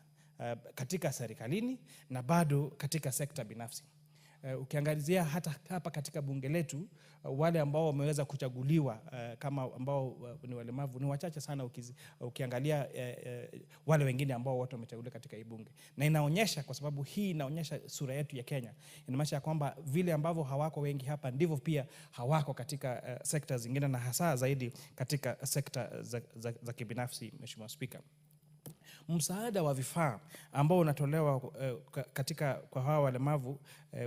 katika serikalini na bado katika sekta binafsi. Ukiangalizia hata hapa katika bunge letu, wale ambao wameweza kuchaguliwa kama ambao ni walemavu ni wachache sana, ukiangalia wale wengine ambao wote wamechaguliwa katika hii bunge. Na inaonyesha, kwa sababu hii inaonyesha sura yetu ya Kenya, inamaanisha kwamba vile ambavyo hawako wengi hapa ndivyo pia hawako katika sekta zingine, na hasa zaidi katika sekta za kibinafsi. Mheshimiwa Spika, msaada wa vifaa ambao unatolewa kwa hawa walemavu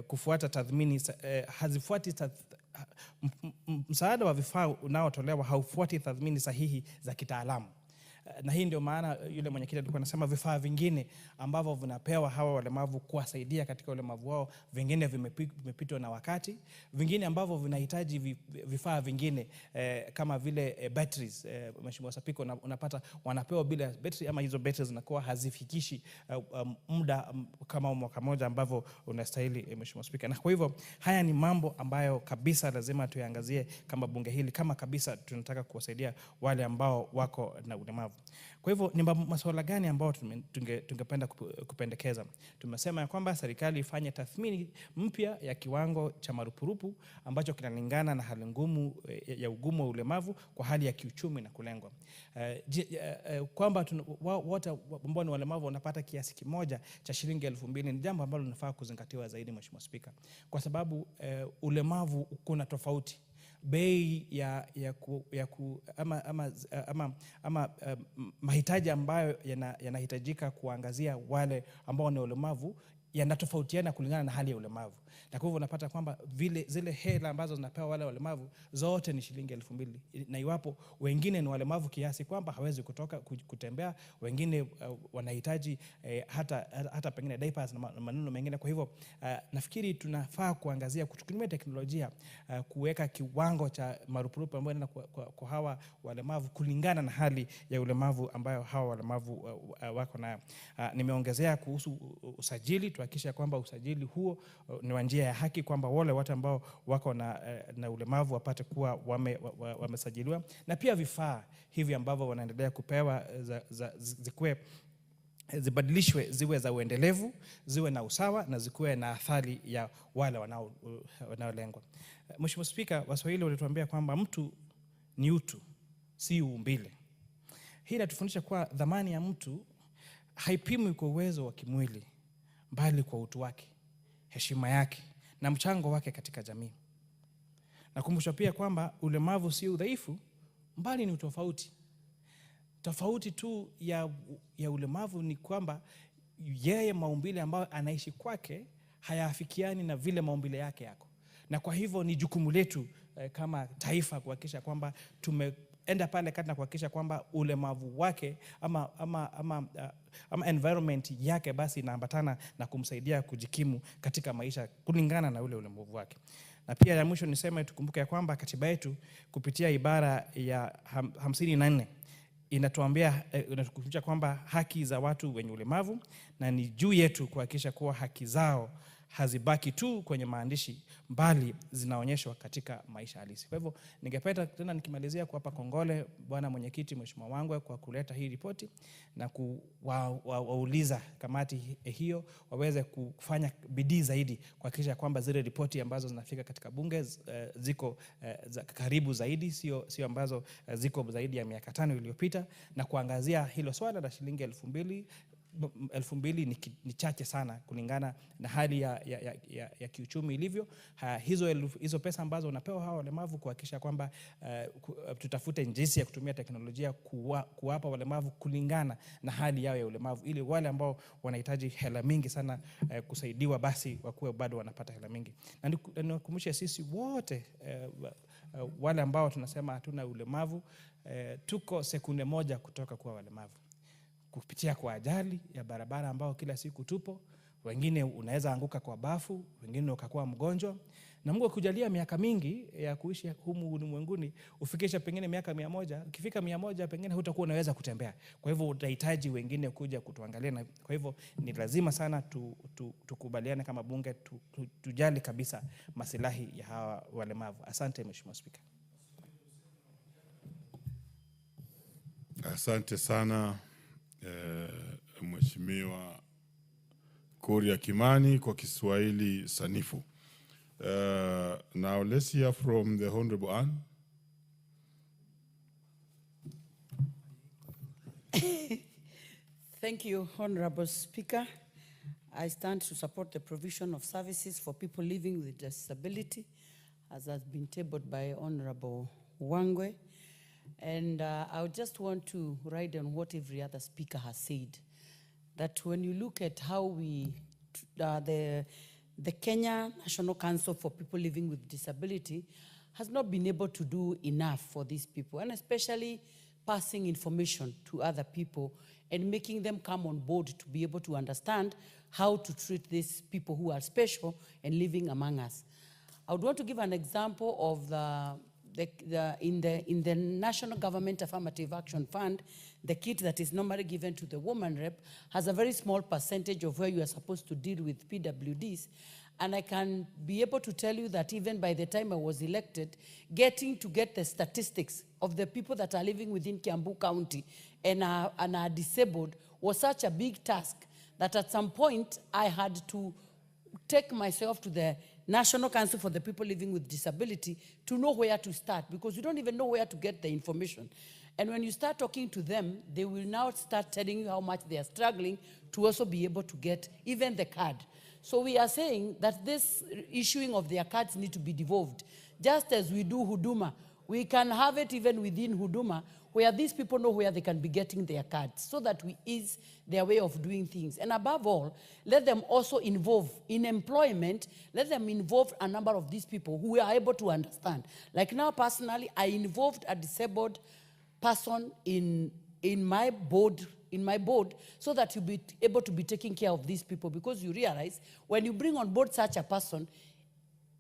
kufuata tathmini hazifuati msaada wa vifaa unaotolewa haufuati tathmini sahihi za kitaalamu. Na hii ndio maana yule mwenyekiti alikuwa anasema vifaa vingine ambavyo vinapewa hawa walemavu kuwasaidia katika ulemavu wao, vingine vimepitwa na wakati, vingine ambavyo vinahitaji vifaa vingine kama vile batteries. Mheshimiwa Spika, unapata wanapewa bila battery, ama hizo batteries zinakuwa hazifikishi muda kama mwaka mmoja ambavyo unastahili, Mheshimiwa Spika. Na kwa hivyo haya ni mambo ambayo kabisa lazima tuyaangazie kama bunge hili, kama kabisa tunataka kuwasaidia wale ambao wako na ulemavu. Kwa hivyo ni masuala gani ambao tungependa kupendekeza? Tumesema ya kwamba serikali ifanye tathmini mpya ya kiwango cha marupurupu ambacho kinalingana na hali ngumu ya ugumu wa ulemavu kwa hali ya kiuchumi na kulengwa. Kwamba wote ambao ni walemavu wanapata kiasi kimoja cha shilingi 2,000 ni jambo ambalo linafaa kuzingatiwa zaidi, Mheshimiwa Spika, kwa sababu ulemavu kuna tofauti. Bei mahitaji ambayo yanahitajika kuangazia wale ambao ni walemavu yanatofautiana kulingana na hali ya ulemavu. Na kwa hivyo unapata kwamba zile hela ambazo zinapewa wale walemavu zote ni shilingi 2,000. Na iwapo wengine ni walemavu kiasi kwamba hawezi kutoka kutembea, wengine wanahitaji hata pengine diapers na maneno mengine. Kwa hivyo nafikiri tunafaa kuangazia kutumia teknolojia kuweka kiwango cha marupurupu ambayo yanaenda kwa hawa walemavu kulingana na hali ya ulemavu ambayo hawa walemavu wako nayo. Nimeongezea kuhusu usajili, tuhakikisha kwamba usajili huo ni wa njia ya haki, kwamba wale watu ambao wako na ulemavu wapate kuwa wamesajiliwa, na pia vifaa hivi ambavyo wanaendelea kupewa zibadilishwe ziwe za uendelevu, ziwe na usawa na zikuwe na athari ya wale wanaolengwa. Mheshimiwa Spika, Waswahili walituambia kwamba mtu ni utu, si uumbile. Hii inatufundisha kuwa dhamani ya mtu haipimwi kwa uwezo wa kimwili, bali kwa utu wake, heshima yake na mchango wake katika jamii. Nakumbusha pia kwamba ulemavu si udhaifu, bali ni utofauti. Tofauti tu ya ulemavu ni kwamba yeye maumbile ambayo anaishi kwake hayaafikiani na vile maumbile yake yako. Na kwa hivyo ni jukumu letu kama taifa kuhakikisha kwamba tumeenda pale kati na kuhakikisha kwamba ulemavu wake ama environment yake basi inaambatana na kumsaidia kujikimu katika maisha kulingana na ule ulemavu wake. Na pia ya mwisho niseme tukumbuke ya kwamba katiba yetu kupitia ibara ya 54 inatuambia inatukumbusha kwamba haki za watu wenye ulemavu, na ni juu yetu kuhakikisha kuwa haki zao hazibaki tu kwenye maandishi, bali zinaonyeshwa katika maisha halisi. Kwa hivyo ningependa tena nikimalizia kuwapa kongole Bwana Mwenyekiti, Mheshimiwa Wangwe, kwa kuleta hii ripoti na kuwauliza kamati hiyo waweze kufanya bidii zaidi kuhakikisha kwamba zile ripoti ambazo zinafika katika bunge ziko karibu zaidi, sio ambazo ziko zaidi ya miaka 5 iliyopita, na kuangazia hilo swala la shilingi 2,000 ni chache sana kulingana na hali ya kiuchumi ilivyo. Hizo pesa ambazo unapewa hawa walemavu kuhakikisha kwamba tutafute jinsi ya kutumia teknolojia kuwapa walemavu kulingana na hali yao ya ulemavu, ili wale ambao wanahitaji hela mingi sana kusaidiwa basi wakuwe bado wanapata hela mingi. Na nikumbushe sisi wote wale ambao tunasema hatuna ulemavu tuko sekunde moja kutoka kuwa walemavu, kupitia kwa ajali ya barabara ambao kila siku tupo. Wengine unaweza anguka kwa bafu, wengine ukakuwa mgonjwa, na Mungu akujalia miaka mingi ya kuishi humu ulimwenguni ufikisha pengine miaka 100. Ukifika 100 pengine hutakuwa unaweza kutembea. Kwa hivyo utahitaji wengine kuja kutuangalia, na kwa hivyo ni lazima sana tukubaliane kama bunge tujali kabisa maslahi ya hawa walemavu. Asante Mheshimiwa Spika. Asante sana Mheshimiwa Kuria Kimani kwa Kiswahili sanifu. Now let's hear from the Honorable Anne. Thank you, Honorable Speaker. I stand to support the provision of services for people living with disability, as has been tabled by Honorable Wangwe. And I just want to ride on what every other speaker has said, that when you look at how the Kenya National Council for People Living with Disability has not been able to do enough for these people, and especially passing information to other people and making them come on board to be able to understand how to treat these people who are special and living among us. I would want to give an example of in the National Government Affirmative Action Fund, the kit that is normally given to the woman rep has a very small percentage of where you are supposed to deal with PWDs. And I can be able to tell you that even by the time I was elected, get the statistics of the people that are living within Kiambu County and are disabled was such a big task that at some point I had to take myself to the National Council for the People Living with Disability to know where to start, because you don't even know where to get the information. And when you start talking to them, they will now start telling you how much they are struggling to also be able to get even the card. So we are saying that this issuing of their cards need to be devolved. Just as we do Huduma, We can have it even within Huduma, where these people know where they can be getting their cards, so that we ease their way of doing things. And above all, let them also involve in employment, let them involve a number of these people who are able to understand. Like now, personally, I involved a disabled person in my board, so that you'll be able to be taking care of these people, because you realize when you bring on board such a person,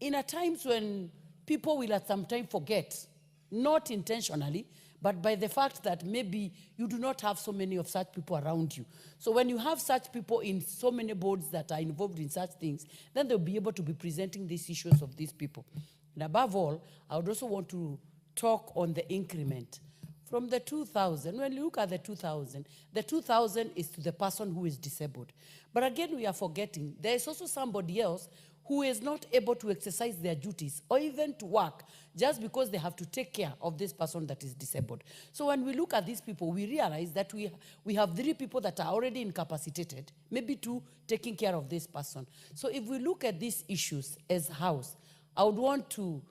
in a times when people will at some time forget, not intentionally, but by the fact that maybe you do not have so many of such people around you. So when you have such people in so many boards that are involved in such things, then they'll be able to be presenting these issues of these people. And above all, I would also want to talk on the increment. From the 2,000, when you look at the 2,000 is to the person who is disabled. But again, we are forgetting, there is also somebody else who is not able to exercise their duties or even to work just because they have to take care of this person that is disabled. So when we look at these people, we realize that we have 3 people that are already incapacitated, maybe 2 taking care of this person. So if we look at these issues as a house, I would want to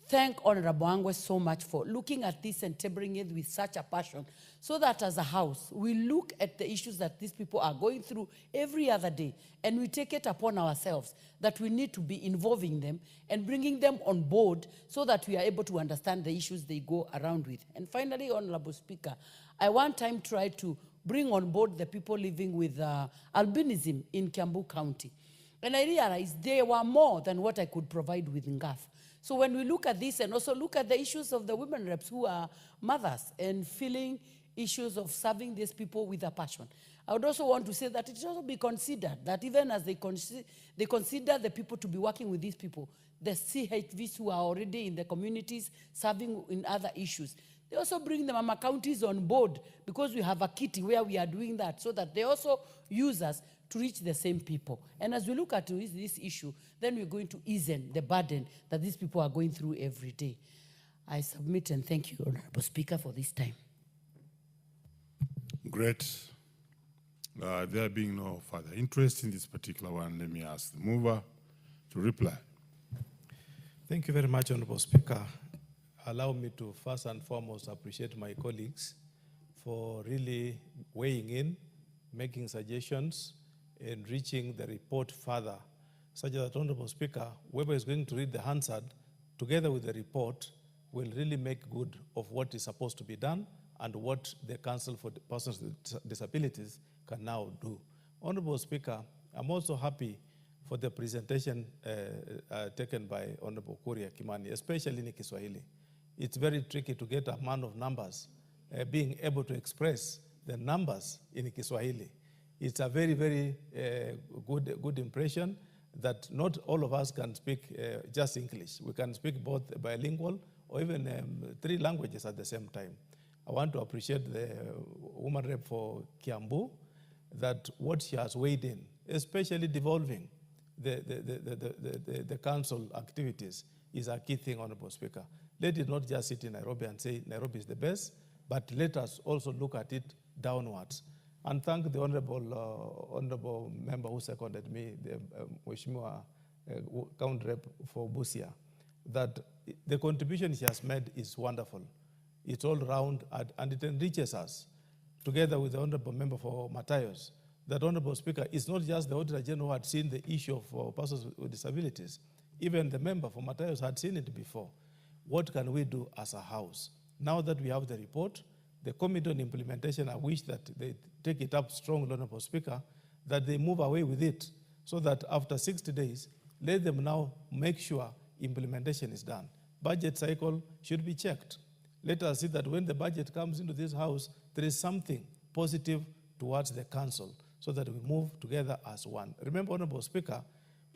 thank Honorable Ndiangui so much for looking at this and tabling it with such a passion, so that as a house, we look at the issues that these people are going through every other day, and we take it upon ourselves that we need to be involving them and bringing them on board so that we are able to understand the issues they go around with. And finally, Honorable Speaker, I one time tried to bring on board the people living with albinism in Kiambu County. And I realized they were more than what I could provide with Ngaf. So when we look at this and also look at the issues of the women reps who are mothers and feeling issues of serving these people with a passion, I would also want to say that it should also be considered that even as they consider the people to be working with these people, the CHVs who are already in the communities serving in other issues, they also bring the mama counties on board, because we have a kitty where we are doing that, so that they also use us to reach the same people. And as we look at this issue, then we're going to ease the burden that these people are going through every day. I submit and thank you, Honorable Speaker, for this time. Great. There being no further interest in this particular one, let me ask the mover to reply. Thank you very much, Honorable Speaker. Allow me to first and foremost appreciate my colleagues for really weighing in, making suggestions, and reaching the report further, such that, Honorable Speaker, whoever is going to read the Hansard, together with the report, will really make good of what is supposed to be done and what the Council for Persons with Disabilities can now do. Honorable Speaker, I'm also happy for the presentation taken by Honorable Kuria Kimani, especially in Kiswahili. It's very tricky to get a man of numbers being able to express the numbers in Kiswahili. It's a very, very good impression that not all of us can speak just English. We can speak both bilingual or even 3 languages at the same time. I want to appreciate the woman rep for Kiambu, that what she has weighed in, especially devolving the council activities, is a key thing, Honorable Speaker. Let it not just sit in Nairobi and say Nairobi is the best, but let us also look at it downwards. And thank the honorable member who seconded me, the Mheshimiwa County Rep for Busia, that the contribution she has made is wonderful. It's all round and it enriches us, together with the honorable member for Matayos. That, Honorable Speaker, it's not just the Auditor General who had seen the issue of persons with disabilities. Even the member for Matayos had seen it before. What can we do as a house? Now that we have the report, the Committee on Implementation, I wish that they take it up strongly, Honorable Speaker, that they move away with it, so that after 60 days, let them now make sure implementation is done. Budget cycle should be checked. Let us see that when the budget comes into this house, there is something positive towards the council, so that we move together as one. Remember, Honorable Speaker,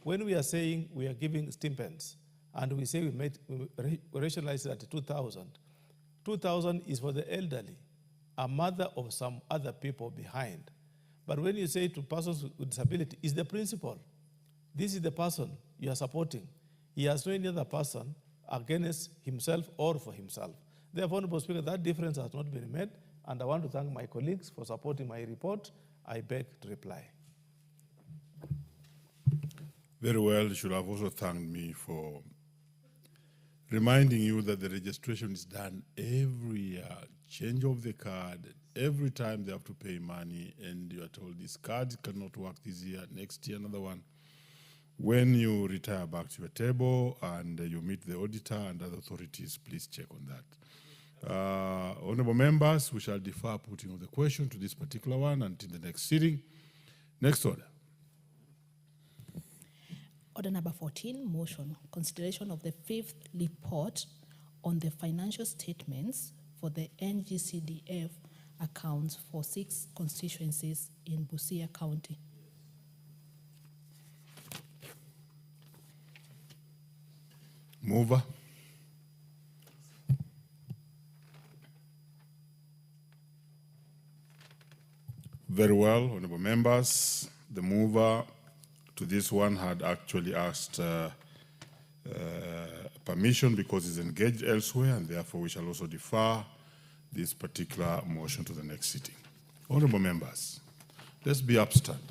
when we are saying we are giving stipends, and we say we rationalize it at 2,000, 2,000 is for the elderly, a mother of some other people behind. But when you say to persons with disability, is the principal. This is the person you are supporting. He has no any other person against himself or for himself. Therefore, Honorable Speaker, that difference has not been made, and I want to thank my colleagues for supporting my report. I beg to reply. Very well. You should have also thanked me for reminding you that the registration is done every year, change of the card, every time they have to pay money, and you are told this card cannot work this year, next year another one. When you retire back to your table and you meet the auditor and other authorities, please check on that. Honorable members, we shall defer putting of the question to this particular one until the next sitting. Next order. Order number 14, motion, consideration of the 5th report on the financial statements for the NGCDF accounts for 6 constituencies in Busia County. Mover. Very well, honorable members. The mover to this one had actually asked permission because he's engaged elsewhere, and therefore we shall also defer this particular motion to the next sitting. Honorable members, let's be upstanding.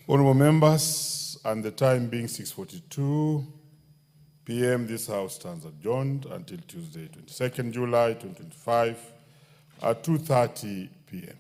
Honorable members, and the time being 6:42 p.m., this House stands adjourned until Tuesday, 22nd July 2025 at 2:30 p.m.